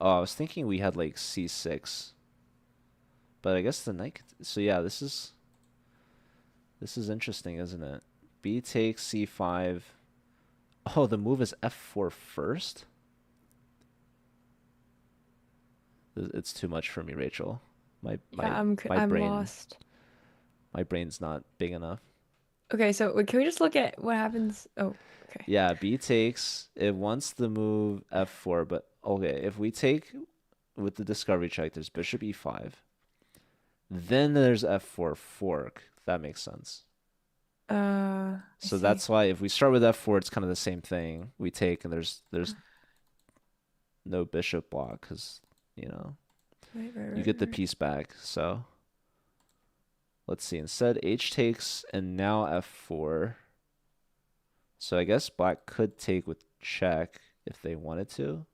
oh, I was thinking we had like c6, but I guess the knight. So yeah, this is interesting, isn't it? B takes c5. Oh, the move is f4 first. It's too much for me, Rachel. My Yeah, my my I'm brain lost. my brain's not big enough. Okay, so wait, can we just look at what happens? Oh, okay. Yeah, B takes. It wants the move f4, but okay, if we take with the discovery check, there's bishop e5. Then there's f4 fork. That makes sense. I So see. that's why if we start with f4, it's kind of the same thing. We take and there's no bishop block because Right, right, you right, get the right. piece back. So let's see. Instead, h takes and now f4. So I guess black could take with check if they wanted to.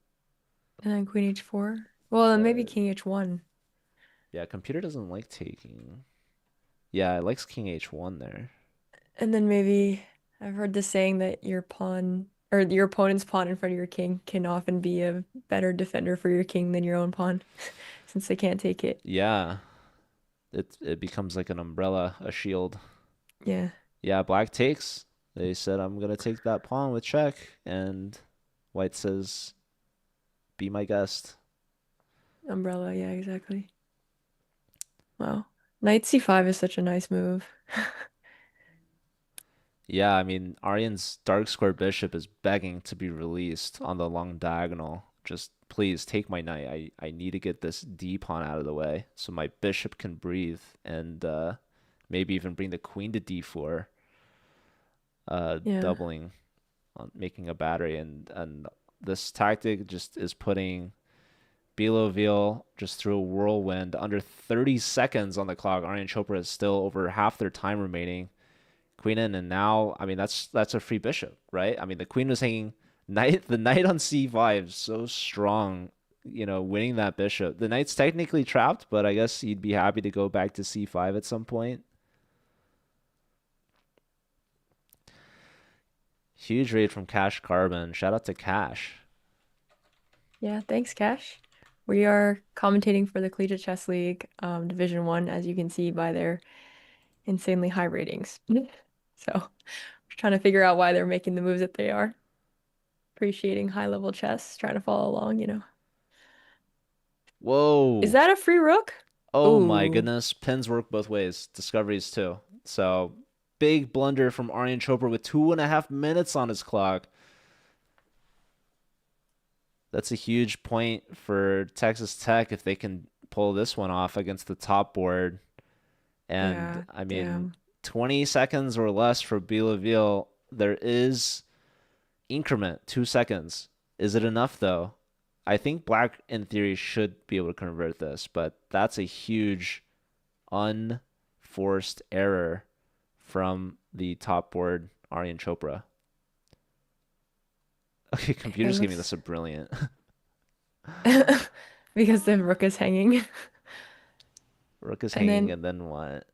And then queen h4. Well, then maybe But king h1. yeah, computer doesn't like taking. Yeah, it likes king h1 there. And then maybe I've heard the saying that your pawn or your opponent's pawn in front of your king can often be a better defender for your king than your own pawn since they can't take it. Yeah, it becomes like an umbrella, a shield. Yeah, Yeah, black takes. They said I'm gonna take that pawn with check, and white says, "Be my guest." umbrella. Yeah, exactly. Wow. Knight c5 is such a nice move. Yeah, I mean Aryan's dark square bishop is begging to be released on the long diagonal. Just please take my knight. I need to get this D pawn out of the way so my bishop can breathe and maybe even bring the queen to D4, Yeah. doubling on making a battery and this tactic just is putting Beloville just through a whirlwind under 30 seconds on the clock. Aryan Chopra is still over half their time remaining. Queen in, and now I mean that's a free bishop, right? I mean the queen was hanging the knight on c5 so strong, winning that bishop. The knight's technically trapped, but I guess he'd be happy to go back to c5 at some point. Huge raid from Cash Carbon. Shout out to Cash. Yeah, thanks, Cash. We are commentating for the Collegiate Chess League, Division 1, as you can see by their insanely high ratings. So, trying to figure out why they're making the moves that they are. Appreciating high level chess, trying to follow along, you know. Is Whoa. that a free rook? Oh my Ooh, goodness. Pins work both ways. Discoveries too. So big blunder from Aryan Chopra with 2.5 minutes on his clock. That's a huge point for Texas Tech if they can pull this one off against the top board. And yeah, I mean, damn. 20 seconds or less for Bilaville. There is increment, 2 seconds. Is it enough though? I think Black in theory should be able to convert this, but that's a huge unforced error from the top board Aryan Chopra. Okay, It computer's giving looks this a brilliant. because the rook is hanging. Rook is And hanging, then and then what?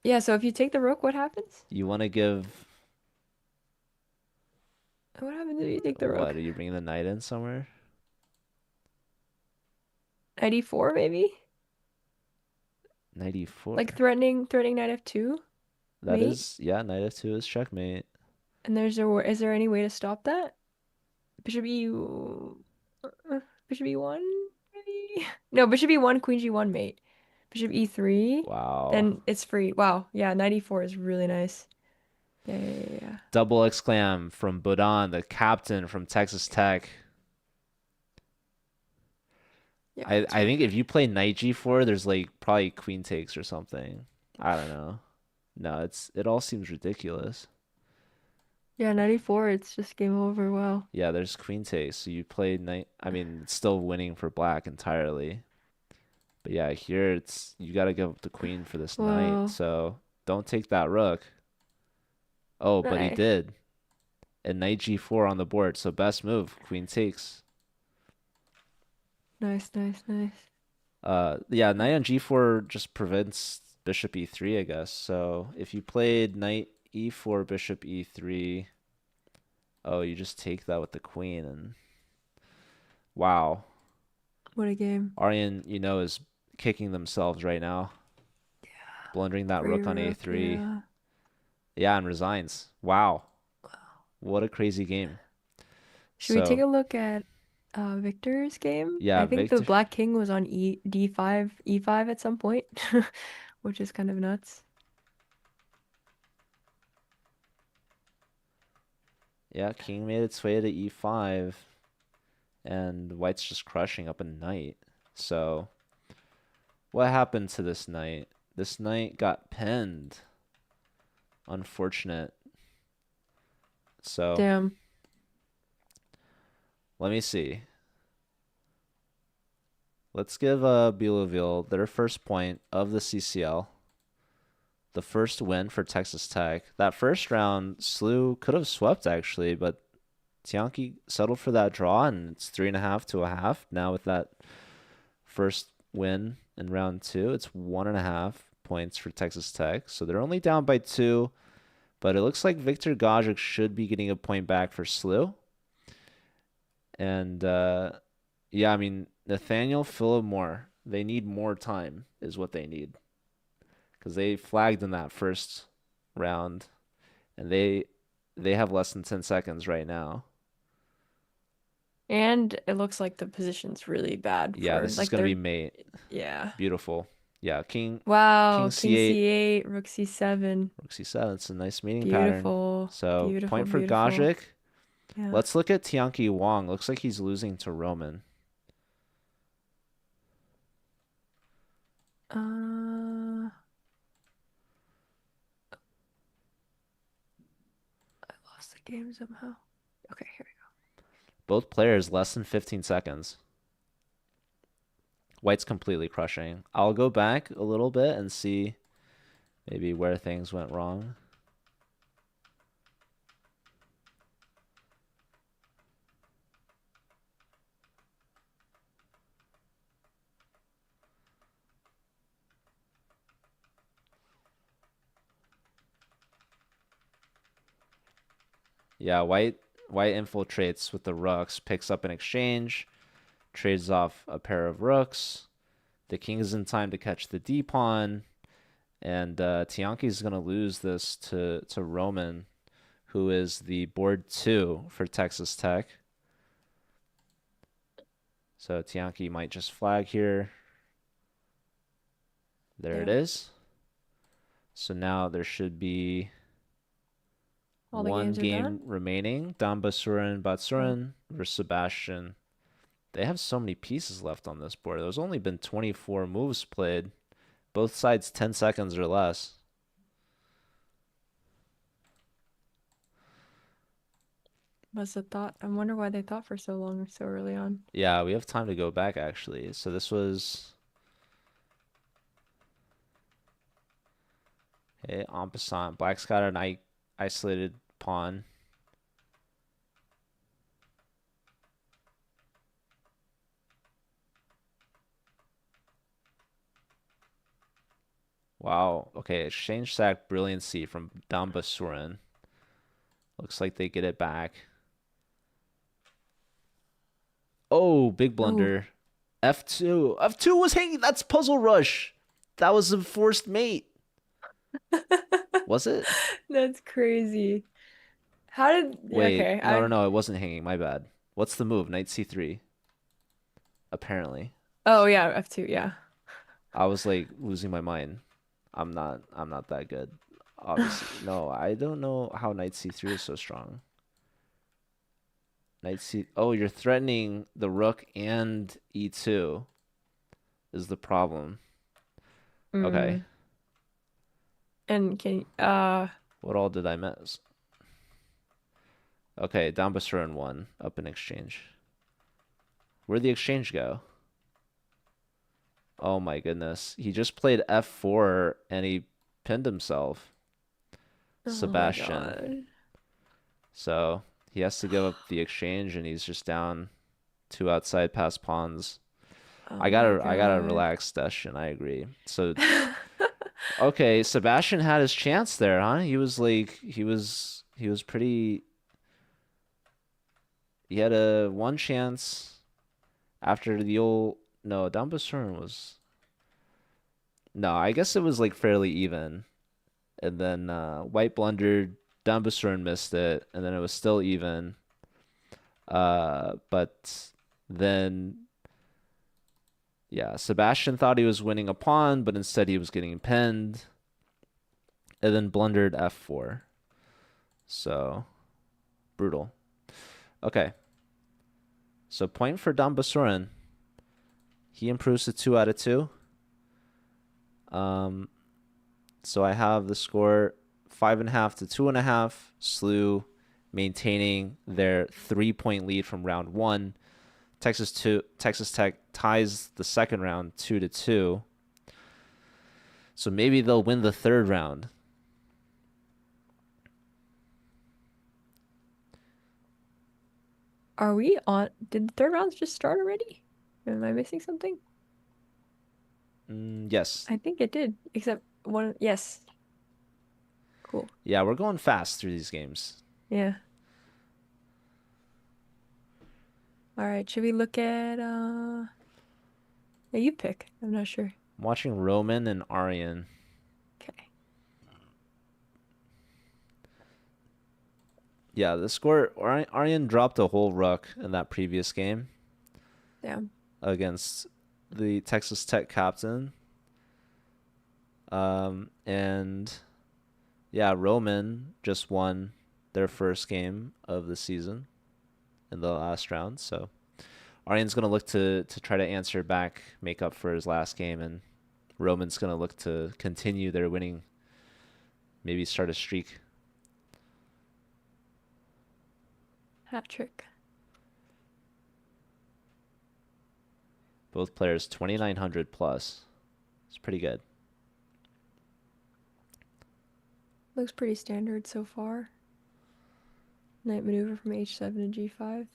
yeah, so if you take the rook, what happens? You want to give What happens if you take the what? rook? Are you bringing the knight in somewhere? 94 maybe? 94. Like threatening knight f2, That mate. is, yeah, knight f2 is checkmate. And is there any way to stop that? Bishop e bishop e1 maybe? No, bishop e1, queen g1, mate. Bishop e3, Wow. then it's free. Wow, yeah, 94 is really nice. Yeah, yeah, yeah, yeah. Double exclam from Budan, the captain from Texas Tech. Yeah, I that's I really think if good. you play knight g4, there's like probably queen takes or something. I don't know. No, it all seems ridiculous. Yeah, 94, it's just game over. Wow. Yeah, there's queen takes. So you play knight. I mean, it's still winning for black entirely. But yeah, here it's you got to give up the queen for this knight. Whoa. So don't take that rook. Oh, but he Nice. did. And knight g4 on the board. So best move, queen takes. Nice, nice, nice. Yeah, knight on g4 just prevents bishop e3, I guess. So if you played knight e4, bishop e3, oh, you just take that with the queen and wow. What a game. Aryan, is kicking themselves right now, blundering that Free rook on rook, a3. yeah. Yeah, and resigns. Wow. What a crazy game. Should we take So, a look at Victor's game? yeah, I think the Victor. Black King was on D5, E5 at some point, which is kind of nuts. Yeah, king made its way to e5, and white's just crushing up a knight. So, what happened to this knight? This knight got pinned. Unfortunate. So, Damn. let me see. Let's give Bilouville their first point of the CCL. The first win for Texas Tech. That first round, Slooh could have swept actually, but Tianqi settled for that draw, and it's 3.5 to a half. Now with that first win in round two, it's 1.5 points for Texas Tech. So they're only down by 2, but it looks like Victor Gajic should be getting a point back for Slooh. And yeah, I mean Nathaniel Phillip Moore, they need more time, is what they need, because they flagged in that first round, and they have less than 10 seconds right now. And it looks like the position's really bad Yeah, for this is like gonna be they're mate. yeah. Beautiful. Yeah, King Wow, King C8, C8, Rook C7. Rook C7. It's a nice mating pattern. Beautiful. So Beautiful, point for beautiful. Gajic. Yeah. Let's look at Tianqi Wang. Looks like he's losing to Roman. Uh, I lost the game somehow. Okay, here we Both players less than 15 seconds. White's completely crushing. I'll go back a little bit and see maybe where things went wrong. Yeah, white infiltrates with the rooks, picks up an exchange, trades off a pair of rooks. The king is in time to catch the d pawn, and Tianqi's gonna lose this to Roman, who is the board 2 for Texas Tech. So Tianki might just flag here. There it Yeah. is. So now there should be All the one games are game done. remaining. Dambasurin, Oh, Batsurin versus Sebastian. They have so many pieces left on this board. There's only been 24 moves played. Both sides 10 seconds or less. must have thought. I wonder why they thought for so long or so early on. Yeah, we have time to go back actually. So this was okay, en passant. Black's got an isolated pawn. Wow. Okay, exchange sack brilliancy from Dambasurin. Looks like they get it back. Oh, big Oh, blunder. F2. F2 was hanging. That's puzzle rush. That was a forced mate. Was it? that's crazy. How did? Yeah, Wait, okay, no, no, no. It wasn't hanging. My bad. What's the move? Knight C3. Apparently. Oh yeah, F2. Yeah. I was like losing my mind. I'm not that good. Obviously. No, I don't know how Knight C3 is so strong. Knight C. Oh, you're threatening the rook and E2 is the problem. Okay. Mm. And can What all did I miss? Okay, Dambasur won up in exchange. Where'd the exchange go? Oh my goodness. He just played F4 and he pinned himself. oh my Sebastian. God. So he has to give up the exchange and he's just down two outside pass pawns. Oh my I gotta God. relax Session, I agree. So okay, Sebastian had his chance there, huh? He was like he was pretty he had a one chance after the old no, Dambasur was no, I guess it was like fairly even. And then White blundered, Dambasur missed it, and then it was still even. But then yeah, Sebastian thought he was winning a pawn, but instead he was getting pinned, and then blundered F4. So brutal. Okay, so point for Dambasurin. He improves to 2 out of 2. Um, so I have the score 5.5 to 2.5. Slooh maintaining their 3 point lead from round one. Texas Tech ties the second round 2-2. So maybe they'll win the third round. Are we on? Did the third rounds just start already? Am I missing something? Yes. I think it did. Except one. Yes. Cool. Yeah, we're going fast through these games. Yeah. All right. Should we look at yeah, you pick. I'm not sure. I'm watching Roman and Aryan. Okay. Yeah, the score Aryan dropped a whole rook in that previous game Damn. against the Texas Tech captain. And yeah, Roman just won their first game of the season in the last round. So Aryan's gonna look to try to answer back, make up for his last game, and Roman's gonna look to continue their winning, maybe start a streak. Hat trick. Both players 2,900 plus. It's pretty good. Looks pretty standard so far. Knight maneuver from h7 to g5.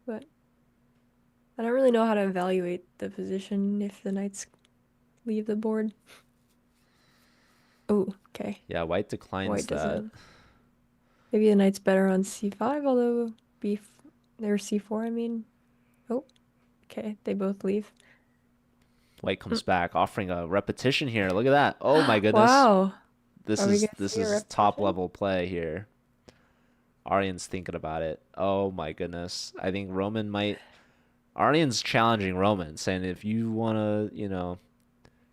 But I don't really know how to evaluate the position if the knights leave the board. Oh, okay. Yeah, White declines White that. doesn't. Maybe the knight's better on c5, although b there's c4, I mean. Oh, okay. They both leave. White comes back, offering a repetition here. Look at that. Oh my goodness. Wow. this Are we is gonna this see a is top repetition? level play here. Aryan's thinking about it. Oh my goodness. I think Roman might. Aryan's challenging Roman, saying if you wanna,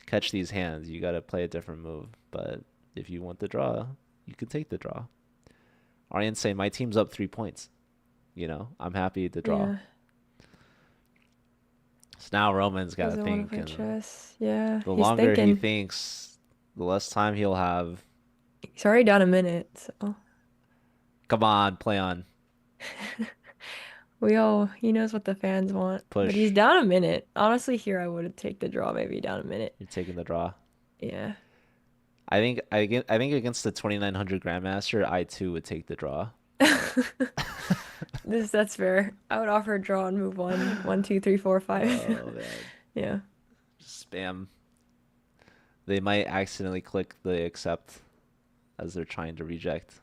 catch these hands, you gotta play a different move. But if you want the draw, you can take the draw. Aryan's saying my team's up 3 points. I'm happy to draw. Yeah. So now Roman's got to Doesn't want to think, play and chess. Yeah, the he's longer he thinking. thinks, the less time he'll have. He's already down a minute, so Come on, play on, he knows what the fans want. But he's push. down a minute. Honestly, here I would take the draw, maybe down a minute. You're taking the draw. Yeah. I think against the 2900 Grandmaster, I too would take the draw. That's fair. I would offer a draw and move on. One, two, three, four, five. Oh man, Yeah. spam. They might accidentally click the accept as they're trying to reject.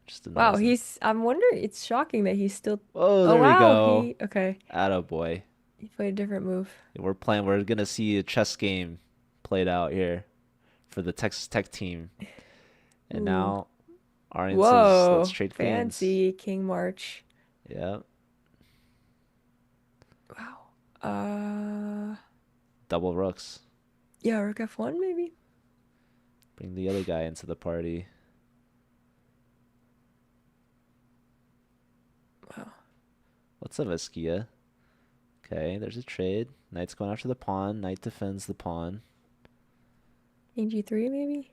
Just Wow, annoys them. I'm wondering, it's shocking that he's still. Oh, Oh there we wow, go. okay. Atta boy. He played a different move. We're gonna see a chess game played out here for the Texas Tech team. And Ooh. now Aryan says, let's Whoa, trade queens. fancy King March. Yeah. Wow. Uh, Double rooks. yeah, Rook F1 maybe? Bring the other guy into the party. Wow. What's up, Eskia? Okay, there's a trade. Knight's going after the pawn. Knight defends the pawn. King G3 maybe?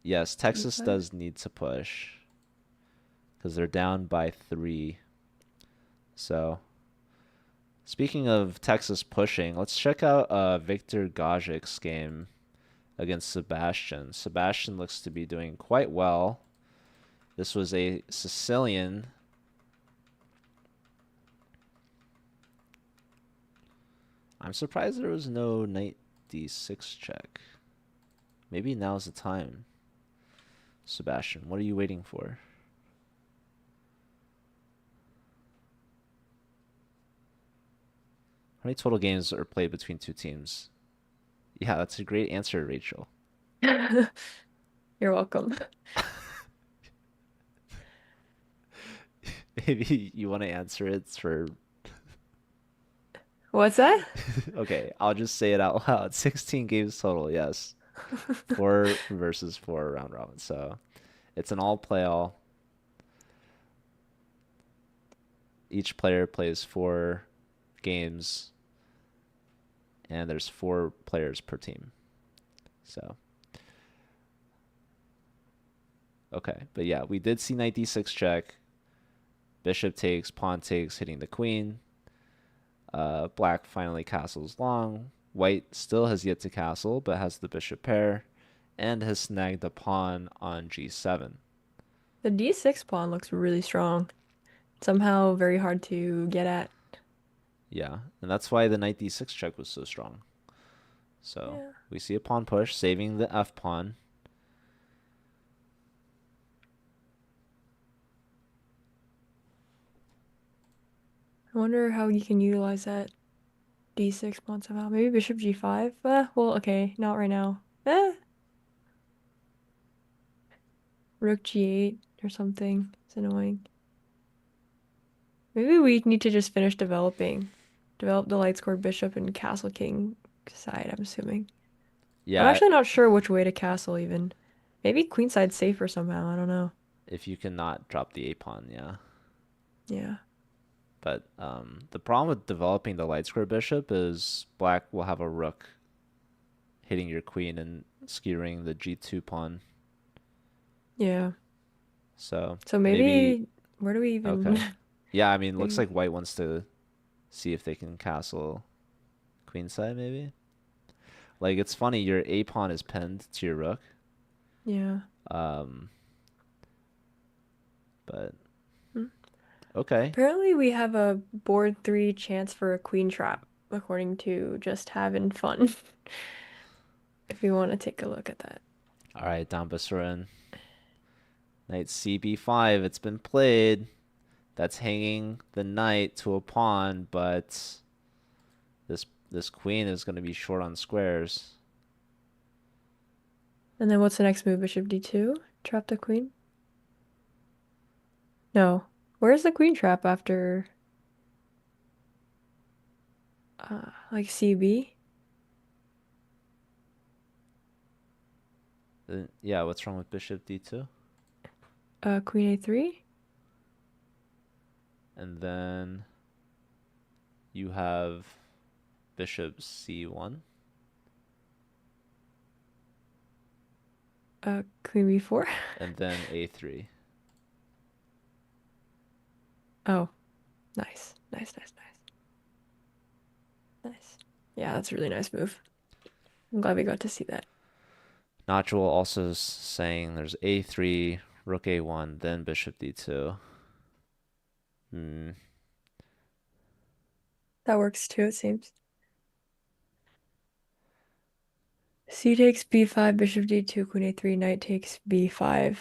Yes, Texas G5? does need to push because they're down by 3. So, speaking of Texas pushing, let's check out Victor Gajic's game against Sebastian. Sebastian looks to be doing quite well. This was a Sicilian. I'm surprised there was no knight d6 check. Maybe now's the time. Sebastian, what are you waiting for? How many total games are played between two teams? Yeah, that's a great answer, Rachel. You're welcome. Maybe you want to answer it for. What's that? Okay, I'll just say it out loud. 16 games total, yes. 4 versus 4 round robin. So it's an all play all. Each player plays 4 games, and there's 4 players per team. So, okay. But yeah, we did see knight d6 check. Bishop takes, pawn takes, hitting the queen. Black finally castles long. White still has yet to castle, but has the bishop pair, and has snagged a pawn on g7. The D6 pawn looks really strong. Somehow very hard to get at. Yeah, and that's why the knight d6 check was so strong. So Yeah. we see a pawn push, saving the f pawn. I wonder how you can utilize that D6 pawn somehow. Maybe bishop G5? Well, okay, not right now. Rook G8 or something. It's annoying. Maybe we need to just finish developing. Develop the light square bishop and castle king side, I'm assuming. I'm Yeah, actually not sure which way to castle even. Maybe queenside's safer somehow, I don't know. if you cannot drop the a pawn, yeah. Yeah. But the problem with developing the light square bishop is black will have a rook hitting your queen and skewering the g2 pawn. Yeah. So So maybe maybe where do we even okay. Yeah, I mean, looks maybe like white wants to see if they can castle queenside maybe. Like it's funny, your a pawn is pinned to your rook. yeah. Um, but Hmm. okay. Apparently we have a board 3 chance for a queen trap, according to just having fun. If you want to take a look at that. All right, Dambasurin. Knight cb5. It's been played. That's hanging the knight to a pawn, but this queen is going to be short on squares. And then what's the next move? Bishop d2? Trap the queen? No. Where's the queen trap after like CB? Then, yeah, what's wrong with bishop d2? Queen a3? And then you have bishop c1 Queen b4? and then a3. Oh, nice. Nice, nice, nice. Nice. Yeah, that's a really nice move. I'm glad we got to see that. Notchul also saying there's a3, rook a1, then bishop d2. Hmm. That works too, it seems. C takes b5, bishop d2, queen a3, knight takes b5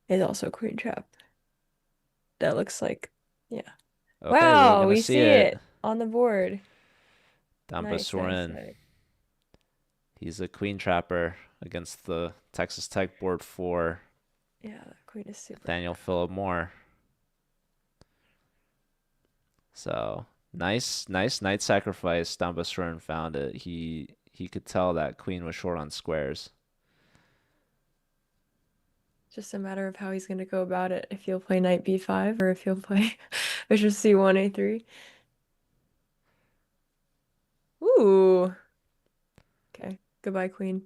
is also queen trap. That looks like, yeah. Okay, we're Wow, gonna we see see it. it on the board. Nice, nice, Dambasurin. nice. He's a queen trapper against the Texas Tech board 4. Yeah, the queen is super Nathaniel hard. Philip Moore. So nice knight sacrifice. Dambasurin found it. He could tell that queen was short on squares. Just a matter of how he's going to go about it. If he'll play knight b5 or if he'll play bishop c1, a3. Ooh. Okay. Goodbye, queen.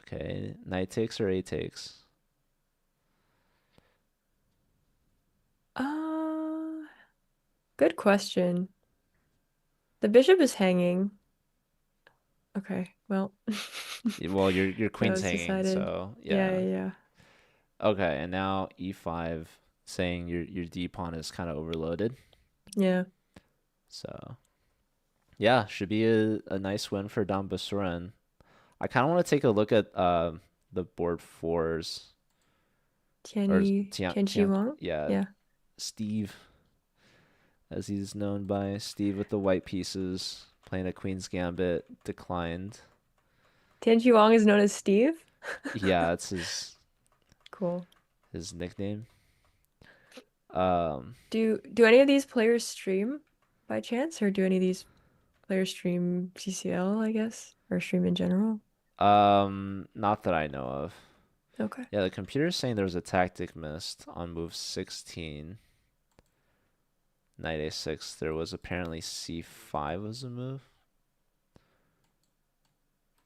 Okay, knight takes or a takes. Uh, Good question. The bishop is hanging. Okay, well, Well, your that queen's was hanging, decided. so Yeah, yeah. yeah, yeah. Okay, and now e5, saying your d pawn is kind of overloaded. Yeah. So yeah, should be a nice win for Dambasurin. I kind of want to take a look at the board fours or Tianqi Wang? yeah, Yeah. Steve, as he's known by Steve with the white pieces, playing a Queen's Gambit, declined. Tianqi Wang is known as Steve? Yeah, it's his Cool. his nickname. Um, Do any of these players stream by chance, or do any of these players stream CCL, I guess, or stream in general? not that I know of. Okay. Yeah, the computer's saying there was a tactic missed on move 16. Knight a6. There was apparently c5 was a move.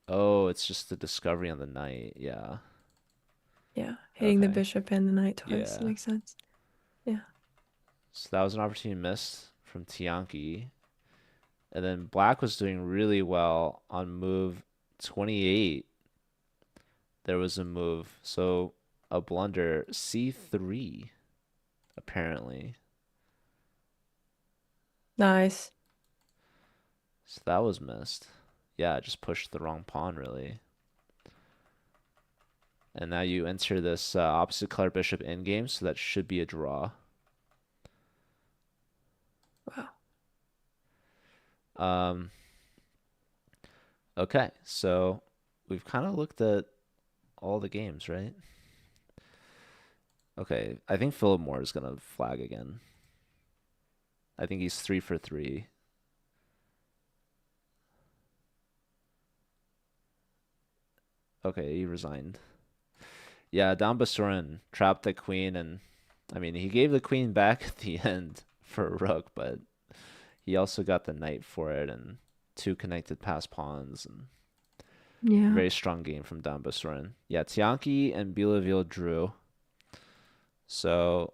Oh, it's just the discovery on the knight. Yeah. Yeah, hitting the Okay. bishop and the knight twice. That Yeah. makes sense. Yeah. So that was an opportunity missed from Tianki. And then Black was doing really well on move 28. There was a move. So a blunder. C3, apparently. Nice. So that was missed. Yeah, just pushed the wrong pawn, really. And now you enter this opposite color bishop in game, so that should be a draw. Wow. Um, okay, so we've kind of looked at all the games, right? Okay, I think Philip Moore is gonna flag again. I think he's 3 for 3. Okay, he resigned. Yeah, Dambasurin trapped the queen, and I mean he gave the queen back at the end for a rook, but he also got the knight for it and two connected pass pawns and Yeah. very strong game from Dambasurin. Yeah, Tianki and Bilaville drew. So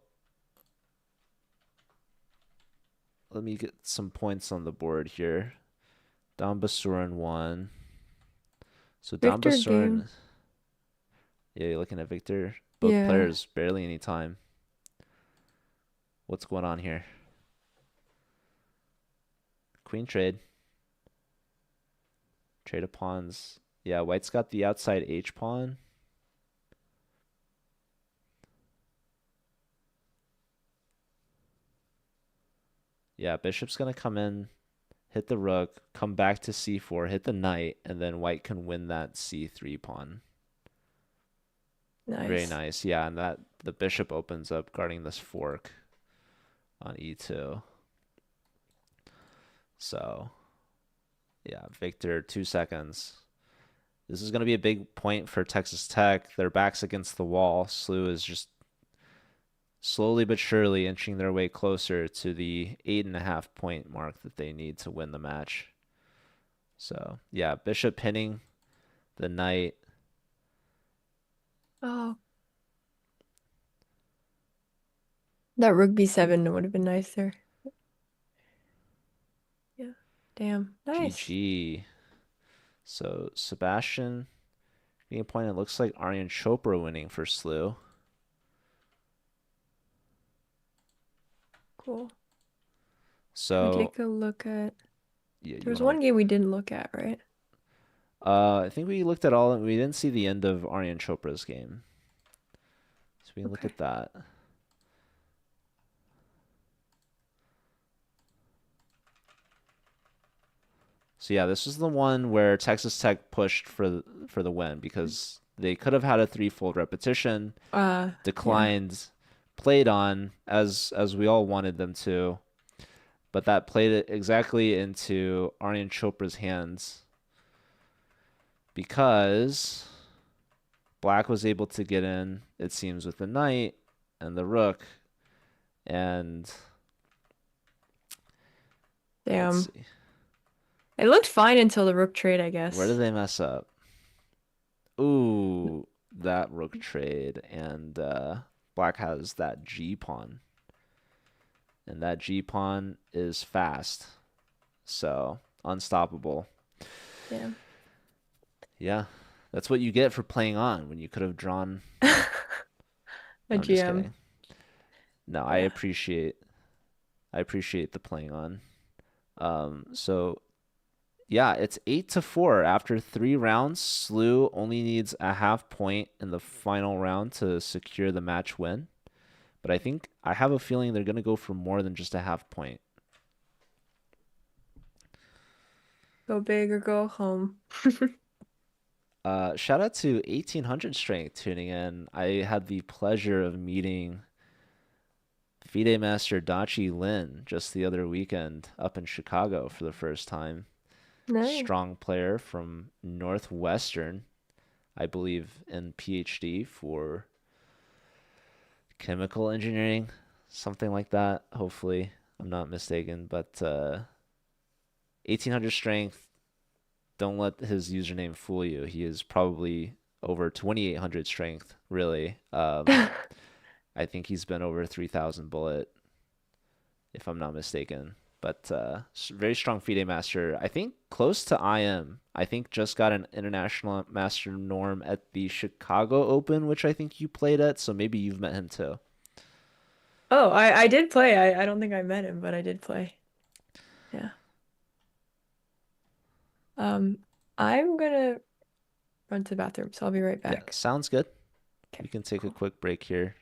let me get some points on the board here. Dambasurin won. So Victor game. Dambasurin, yeah, you're looking at Victor. Both Yeah. players barely any time. What's going on here? Queen trade. Trade of pawns. Yeah, White's got the outside H pawn. Yeah, Bishop's gonna come in, hit the rook, come back to c4, hit the knight, and then white can win that c3 pawn. Very Nice. nice. Yeah, and that the bishop opens up guarding this fork on e2. So, yeah, Victor, 2 seconds. This is going to be a big point for Texas Tech. Their back's against the wall. Slooh is just slowly but surely inching their way closer to the 8.5 point mark that they need to win the match. So, yeah, bishop pinning the knight. Oh, that rook b7 would have been nice there. Yeah. Damn. Nice. GG. So, Sebastian getting a point. It looks like Aryan Chopra winning for Slooh. Cool. Should we So, take a look at... yeah, There you was want one game we didn't look at, right? to. I think we looked at all. We didn't see the end of Aryan Chopra's game, so we can look Okay. at that. So yeah, this is the one where Texas Tech pushed for the win because they could have had a threefold repetition, Yeah. declined, played on as we all wanted them to, but that played it exactly into Aryan Chopra's hands because Black was able to get in, it seems, with the knight and the rook, and let's Damn. see. It looked fine until the rook trade, I Where did guess. they mess up? Ooh, that rook trade, and Black has that G pawn, and that G pawn is fast, so unstoppable. Damn. Yeah, that's what you get for playing on when you could have drawn. A No, I'm just GM. kidding. No, I Yeah. appreciate I appreciate the playing on. So yeah, it's 8-4 after 3 rounds. Slooh only needs a half point in the final round to secure the match win. But I have a feeling they're going to go for more than just a half point. Go big or go home. Shout out to 1800 Strength tuning in. I had the pleasure of meeting FIDE Master Dachi Lin just the other weekend up in Chicago for the first time. Nice. Strong player from Northwestern, I believe, in PhD for chemical engineering, something like that. Hopefully, I'm not mistaken. But 1800 strength, don't let his username fool you. He is probably over 2800 strength, really. I think he's been over 3000 bullet, if I'm not mistaken. But very strong FIDE master. I think close to IM. I think just got an international master norm at the Chicago Open, which I think you played at. So maybe you've met him too. Oh, I did play. I don't think I met him, but I did play. Yeah. Um, I'm gonna run to the bathroom, so I'll be right Yeah, back. sounds good. We Okay, can take a cool. quick break here.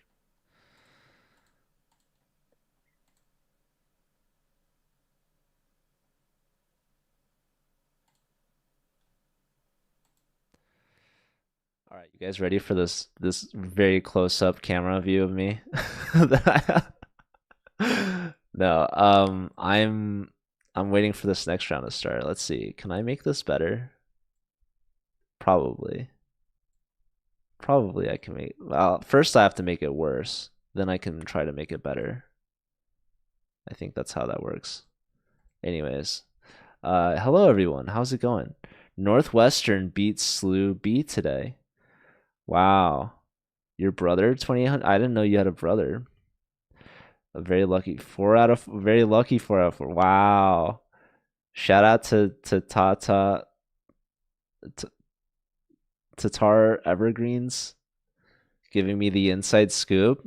All right, you guys ready for this very close up camera view of me? No, I'm waiting for this next round to start. Let's see. Can I make this better? Probably. Probably I can make. Well, first I have to make it worse. Then I can try to make it better. I think that's how that works. Anyways, hello everyone. How's it going? Northwestern beats Slooh B today. Wow. Your brother, 2800? I didn't know you had a brother. A very lucky 4 out of 4. Wow. Shout out to Tata T- Tatar Evergreens giving me the inside scoop.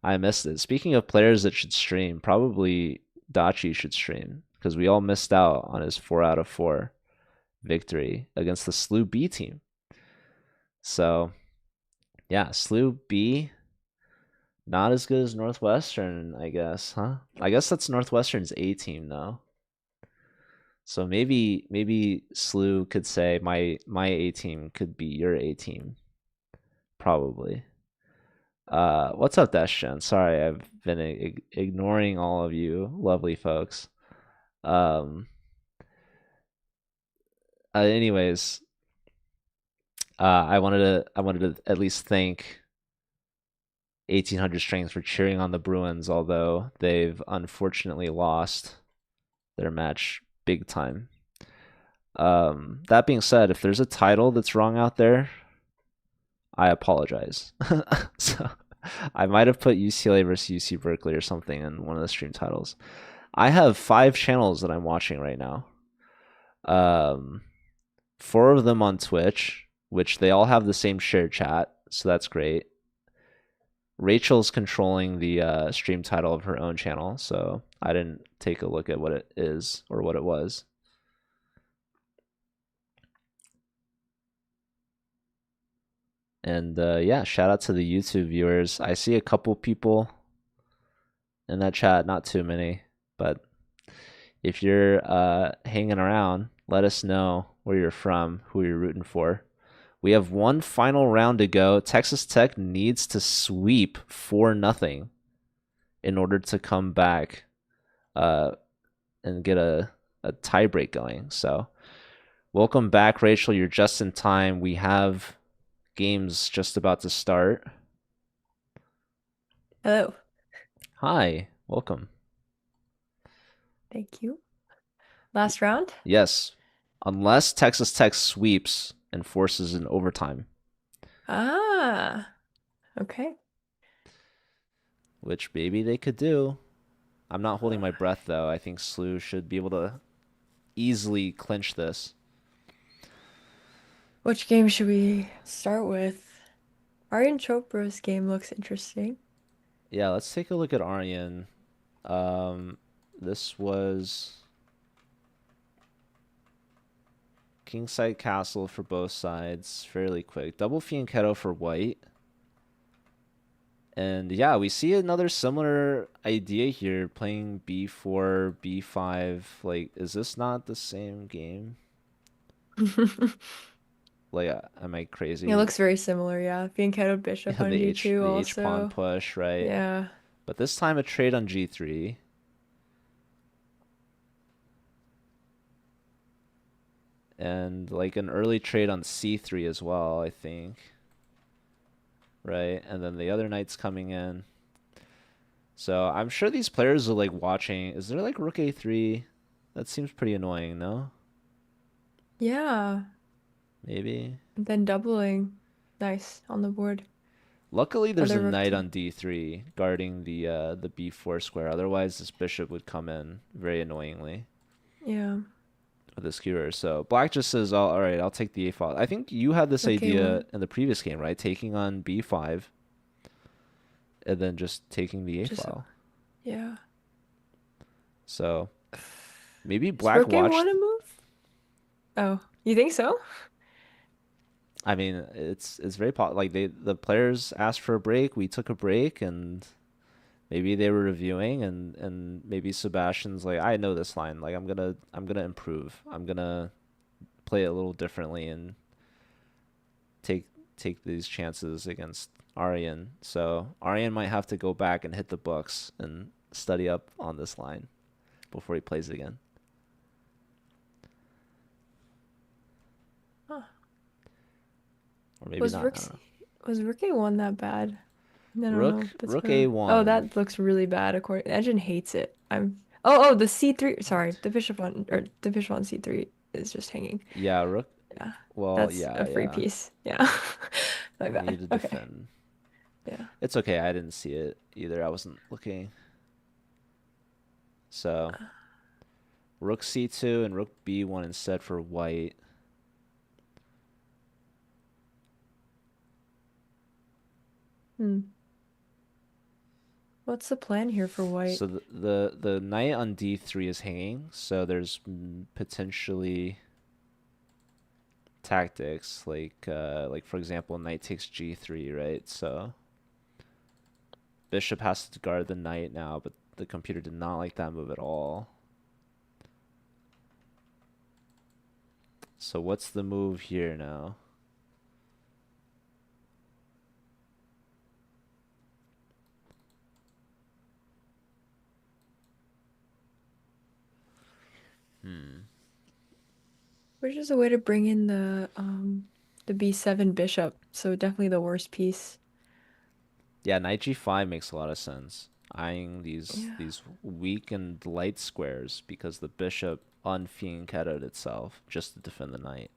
I missed it. Speaking of players that should stream, probably Dachi should stream because we all missed out on his 4 out of 4 victory against the Slooh B team. So, yeah, Slooh B, not as good as Northwestern, I guess, huh? I guess that's Northwestern's A team, though. So maybe Slooh could say my A team could be your A team, probably. What's up, Deshan? Sorry, I've been ignoring all of you, lovely folks. Um, anyways, I wanted to at least thank 1800 Strength for cheering on the Bruins, although they've unfortunately lost their match big time. That being said, if there's a title that's wrong out there, I apologize. So I might have put UCLA versus UC Berkeley or something in one of the stream titles. I have 5 channels that I'm watching right now. Um, 4 of them on Twitch, which they all have the same shared chat, so that's great. Rachel's controlling the stream title of her own channel, so I didn't take a look at what it is or what it was. And yeah, shout out to the YouTube viewers. I see a couple people in that chat, not too many, but if you're hanging around, let us know where you're from, who you're rooting for. We have one final round to go. Texas Tech needs to sweep 4-0 in order to come back and get a tiebreak going. So welcome back, Rachel. You're just in time. We have games just about to start. Hello. Hi, welcome. Thank you. Last round? Yes, unless Texas Tech sweeps and forces an overtime. Ah, okay. Which maybe they could do. I'm not holding my breath, though. I think Slooh should be able to easily clinch this. Which game should we start with? Aryan Chopra's game looks interesting. Yeah, let's take a look at Aryan. This was Kingside Castle for both sides, fairly quick. Double Fianchetto for white. And yeah, we see another similar idea here, playing b4, b5. Like, is this not the same game? Like, am I crazy? It looks very similar, yeah. Fianchetto Bishop on G2 The H pawn also. push, right? Yeah. But this time a trade on G3. And like an early trade on C3 as well, I think. Right? And then the other knight's coming in. So I'm sure these players are like watching. Is there like rook A3? That seems pretty annoying, no? Yeah. Maybe. And then doubling. Nice on the board. Luckily, there's a Other rook knight too. on D3 guarding the B4 square. Otherwise, this bishop would come in very annoyingly Yeah. with the skewer. So black just says, oh, all right, I'll take the A file. I think you had this Rook idea A1. in the previous game, right? Taking on B5 and then just taking the A Just file. yeah. So maybe Is black rook watched. A1 a move? Oh, you think so? I mean, it's very like the players asked for a break. We took a break, and maybe they were reviewing, and maybe Sebastian's like, I know this line. Like, I'm gonna improve. I'm gonna play it a little differently and take these chances against Aryan. So Aryan might have to go back and hit the books and study up on this line before he plays it again. Huh. Or maybe Was not. rook I don't know. was rook A1 that bad? I don't know. That's Rook really... Oh, A1. that looks really bad according Engine hates it. Oh, the C3. Sorry, the bishop on C3 is just hanging. Yeah, rook. Yeah. Well, That's a yeah, free yeah. piece. Yeah. My We bad. need to Okay. defend. Yeah. It's okay. I didn't see it either. I wasn't looking. So rook C2 and rook B1 instead for white. Hmm. What's the plan here for white? So the knight on D3 is hanging. So there's potentially tactics like for example, knight takes G3, right? So bishop has to guard the knight now, but the computer did not like that move at all. So what's the move here now? Hmm. Which is a way to bring in the B7 bishop, so definitely the worst piece. Yeah, knight g5 makes a lot of sense. Eyeing Yeah. these weak and light squares because the bishop unfianchetted itself just to defend the knight.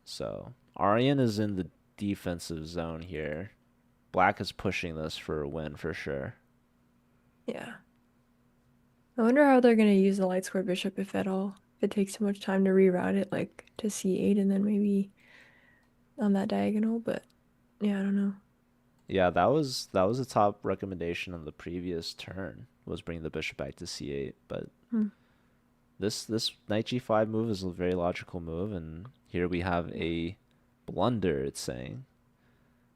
So Aryan is in the defensive zone here. Black is pushing this for a win for sure. Yeah. I wonder how they're gonna use the light square bishop if at all. If it takes too much time to reroute it like to C8 and then maybe on that diagonal, but yeah, I don't know. Yeah, that was a top recommendation on the previous turn was bringing the bishop back to c8, but Hmm. this knight g5 move is a very logical move, and here we have Yeah. a blunder, it's saying.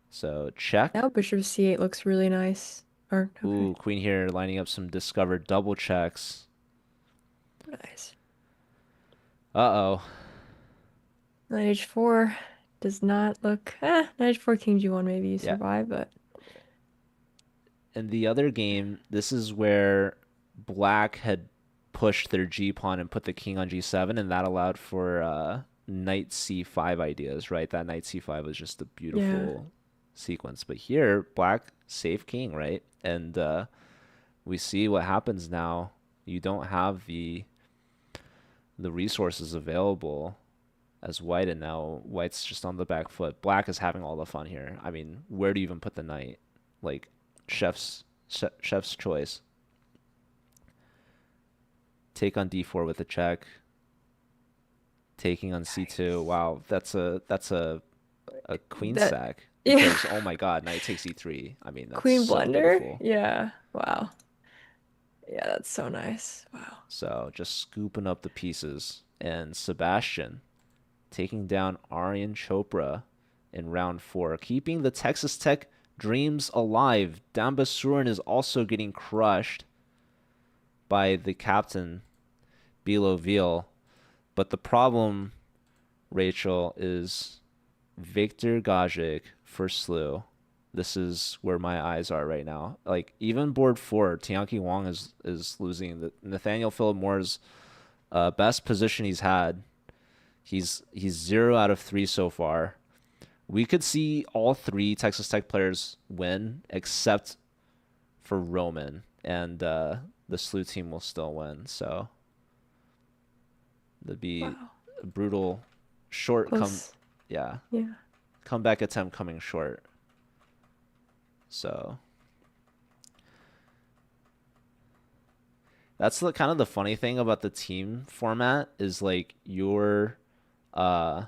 So check. Now bishop C8 looks really nice. Or okay. Ooh, queen here lining up some discovered double checks. Nice. Uh-oh. Knight H4 does not look Knight H4 King G1 maybe you Yeah. survive, but In the other game, this is where black had pushed their g pawn and put the king on g7, and that allowed for knight c5 ideas, right? That knight c5 was just a yeah. beautiful sequence. But here, black safe king, right? And we see what happens now. You don't have the resources available as white, and now white's just on the back foot. Black is having all the fun here. I mean, where do you even put the knight? Like, chef's choice. Take on d4 with a check. Taking on c2. Nice. Wow, that's a queen That sack yeah. because oh my god, knight takes e3. I mean, that's Queen so blunder? beautiful. Yeah. Wow. Yeah, that's so nice. Wow. So just scooping up the pieces, and Sebastian taking down Aryan Chopra in round 4, keeping the Texas Tech dreams alive. Dambasurin is also getting crushed by the captain, Bilovil. But the problem, Rachel, is Victor Gajic for Slooh. This is where my eyes are right now. Like even board 4, Tianqi Wang is losing. The Nathaniel Philip Moore's best position he's had. He's 0 out of 3 so far. We could see all 3 Texas Tech players win except for Roman, and the Slooh team will still win. So that'd be Wow. a brutal short Close. yeah, Yeah. comeback attempt coming short. So that's the kind of the funny thing about the team format is like uh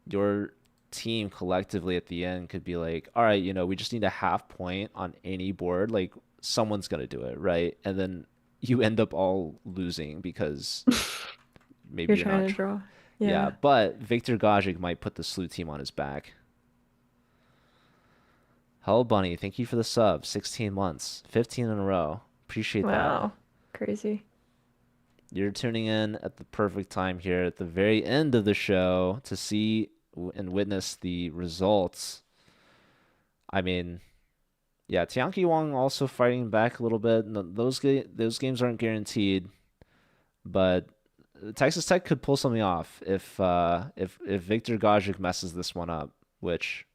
your team collectively at the end could be like, all right, we just need a half point on any board. Like someone's gonna do it, right? And then you end up all losing because maybe You're you're trying not. to draw. Yeah, Yeah. but Victor Gajic might put the Slooh team on his back. Hello, Bunny. Thank you for the sub. 16 months, 15 in a row. Appreciate that. Wow. Crazy. You're tuning in at the perfect time here at the very end of the show to see and witness the results. I mean, yeah, Tianqi Wang also fighting back a little bit. No, those games aren't guaranteed, but Texas Tech could pull something off if Victor Gajic messes this one up. Which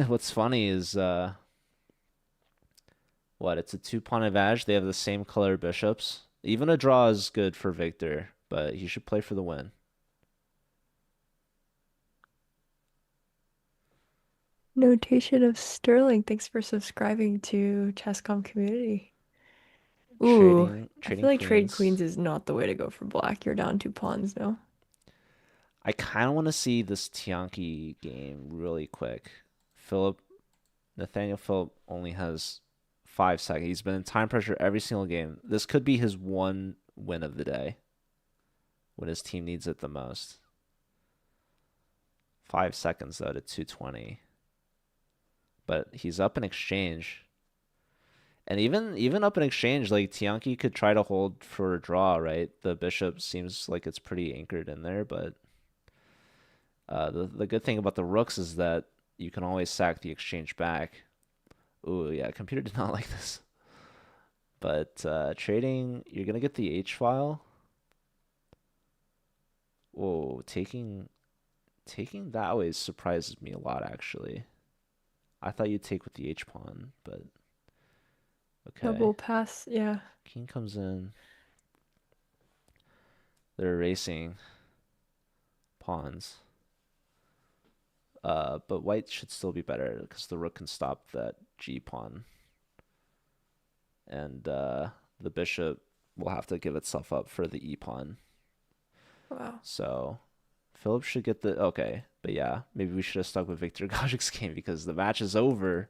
what's funny is it's a 2 pawn advantage. They have the same color bishops. Even a draw is good for Victor, but he should play for the win. Notation of Sterling. Thanks for subscribing to Chesscom community. Ooh, I Trading feel like trade queens. queens is not the way to go for black. You're down 2 pawns, no? I kind of want to see this Tianqi game really quick. Philip Nathaniel Philip only has 5 seconds. He's been in time pressure every single game. This could be his one win of the day when his team needs it the most. 5 seconds though to 220. But he's up in exchange. And even up in exchange, like Tianqi could try to hold for a draw, right? The bishop seems like it's pretty anchored in there, but the good thing about the rooks is that you can always sack the exchange back. Ooh, yeah, computer did not like this. But trading, you're gonna get the H file. Whoa, taking that way surprises me a lot, actually. I thought you'd take with the H pawn, but okay. Double pass, yeah. King comes in. They're erasing pawns. But white should still be better because the rook can stop that G pawn. And the bishop will have to give itself up for the E pawn. Wow. So Philip should get the okay. But yeah, maybe we should have stuck with Victor Gajic's game because the match is over,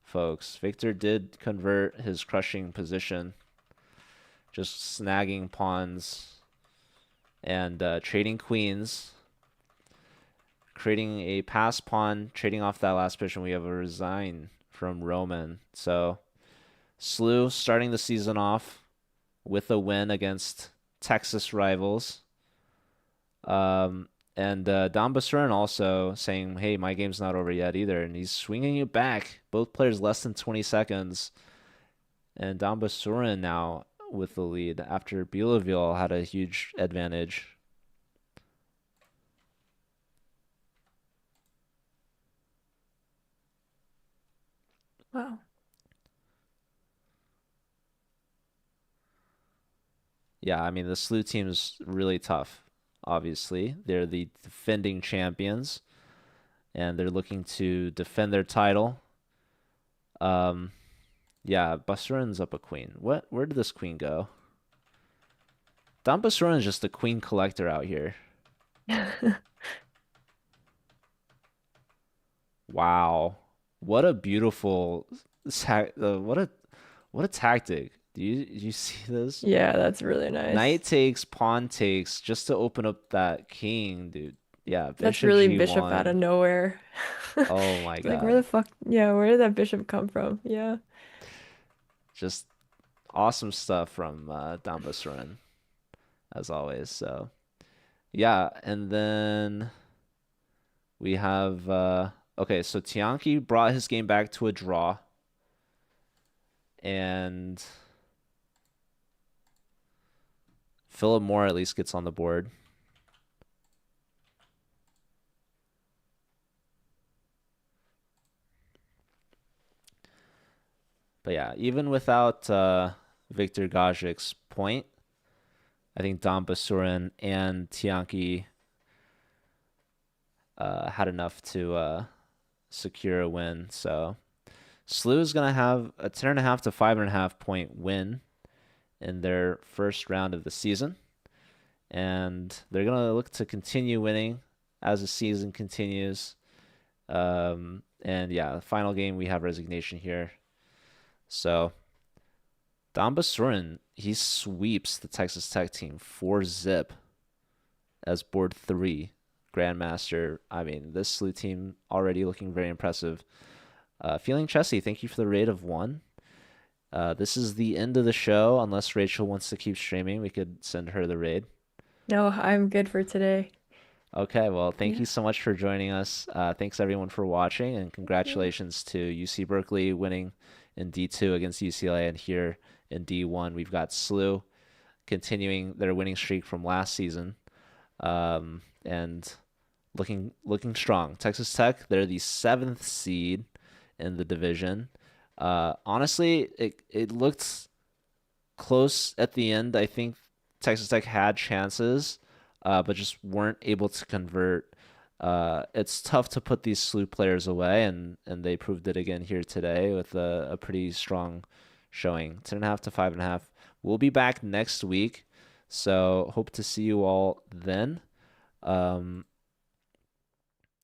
folks. Victor did convert his crushing position, just snagging pawns and trading queens, creating a pass pawn, trading off that last bishop. We have a resign from Roman. So Slooh starting the season off with a win against Texas rivals. And Don Basurin also saying, "Hey, my game's not over yet either," and he's swinging it back. Both players less than 20 seconds, and Don Basurin now with the lead after Bielefeld had a huge advantage. Wow. Yeah, I mean the Slooh team's really tough. Obviously, they're the defending champions, and they're looking to defend their title. Um, yeah, Basurin's up a queen. What? Where did this queen go? Don Basurin is just a queen collector out here. Wow, what a beautiful what a tactic. Do you see this? Yeah, that's really nice. Knight takes, pawn takes, just to open up that king, dude. Yeah, That's bishop really bishop out g1. of nowhere. Oh my Like, where the God. fuck? Yeah, where did that bishop come from? Yeah. Just awesome stuff from Don as always. So yeah, and then we have okay, so Tianqi brought his game back to a draw, and Philip Moore at least gets on the board. But yeah, even without Victor Gajic's point, I think Don Basurin and Tianqi had enough to secure a win. So Slooh is going to have a 10.5 to 5.5 point win in their first round of the season. And they're going to look to continue winning as the season continues. And yeah, the final game, we have resignation here. So Don Basurin, he sweeps the Texas Tech team 4-zip as board 3 Grandmaster. I mean, this Slooh team already looking very impressive. Feeling Chessy, thank you for the raid of 1. This is the end of the show. Unless Rachel wants to keep streaming, we could send her the raid. No, I'm good for today. Okay, well, thank Yeah. you so much for joining us. Thanks everyone for watching, and Yeah. congratulations to UC Berkeley winning in D2 against UCLA, and here in D1 we've got Slooh continuing their winning streak from last season, and looking strong. Texas Tech, they're the 7th seed in the division. Honestly, it looked close at the end. I think Texas Tech had chances, but just weren't able to convert. It's tough to put these Slooh players away, and they proved it again here today with a pretty strong showing. 10.5 to 5.5. We'll be back next week, so hope to see you all then. Um,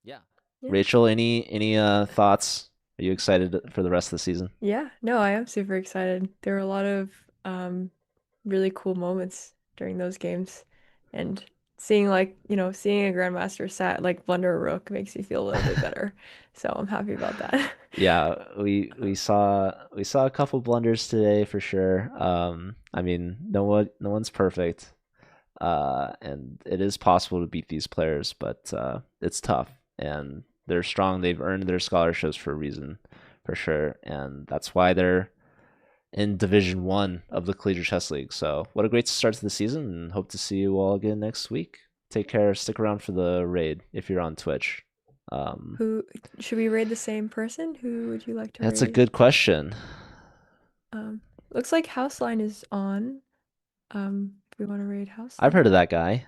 yeah. Yeah. Rachel, any thoughts? Are you excited for the rest of the season? Yeah. No, I am super excited. There were a lot of really cool moments during those games. And seeing like, seeing a grandmaster sat like blunder a rook makes you feel a little bit better. So I'm happy about that. Yeah, we Um, we saw we saw a couple blunders today for sure. I mean, no one's perfect. And it is possible to beat these players, but it's tough. And they're strong. They've earned their scholarships for a reason, for sure. And that's why they're in Division One of the Collegiate Chess League. So, what a great start to the season, and hope to see you all again next week. Take care. Stick around for the raid if you're on Twitch. Um, who should we raid the same person? Who would you like to that's a raid? good question. Um, Looks like Houseline is on. Do we want to raid I've heard Houseline? of that guy.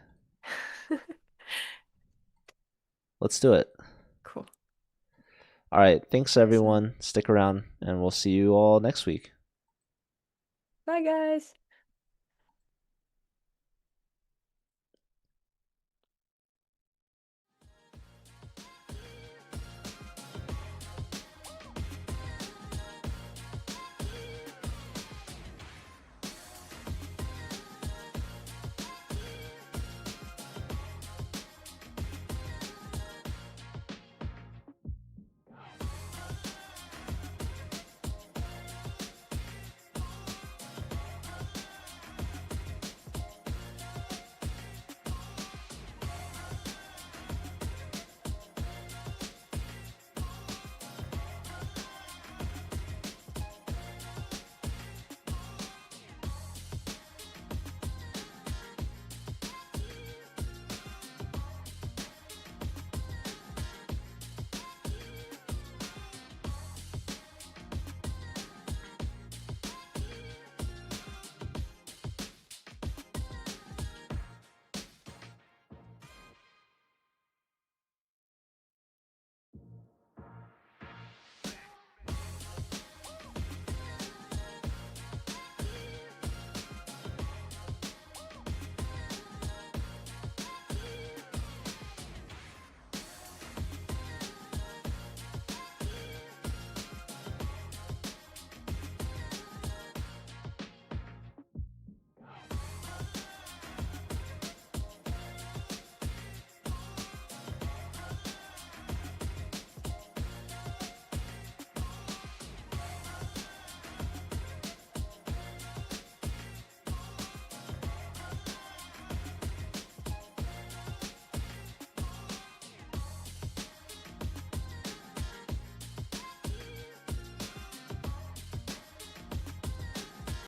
Let's do it. Cool. All right. Thanks, So, everyone. Stick around, and we'll see you all next week. bye guys.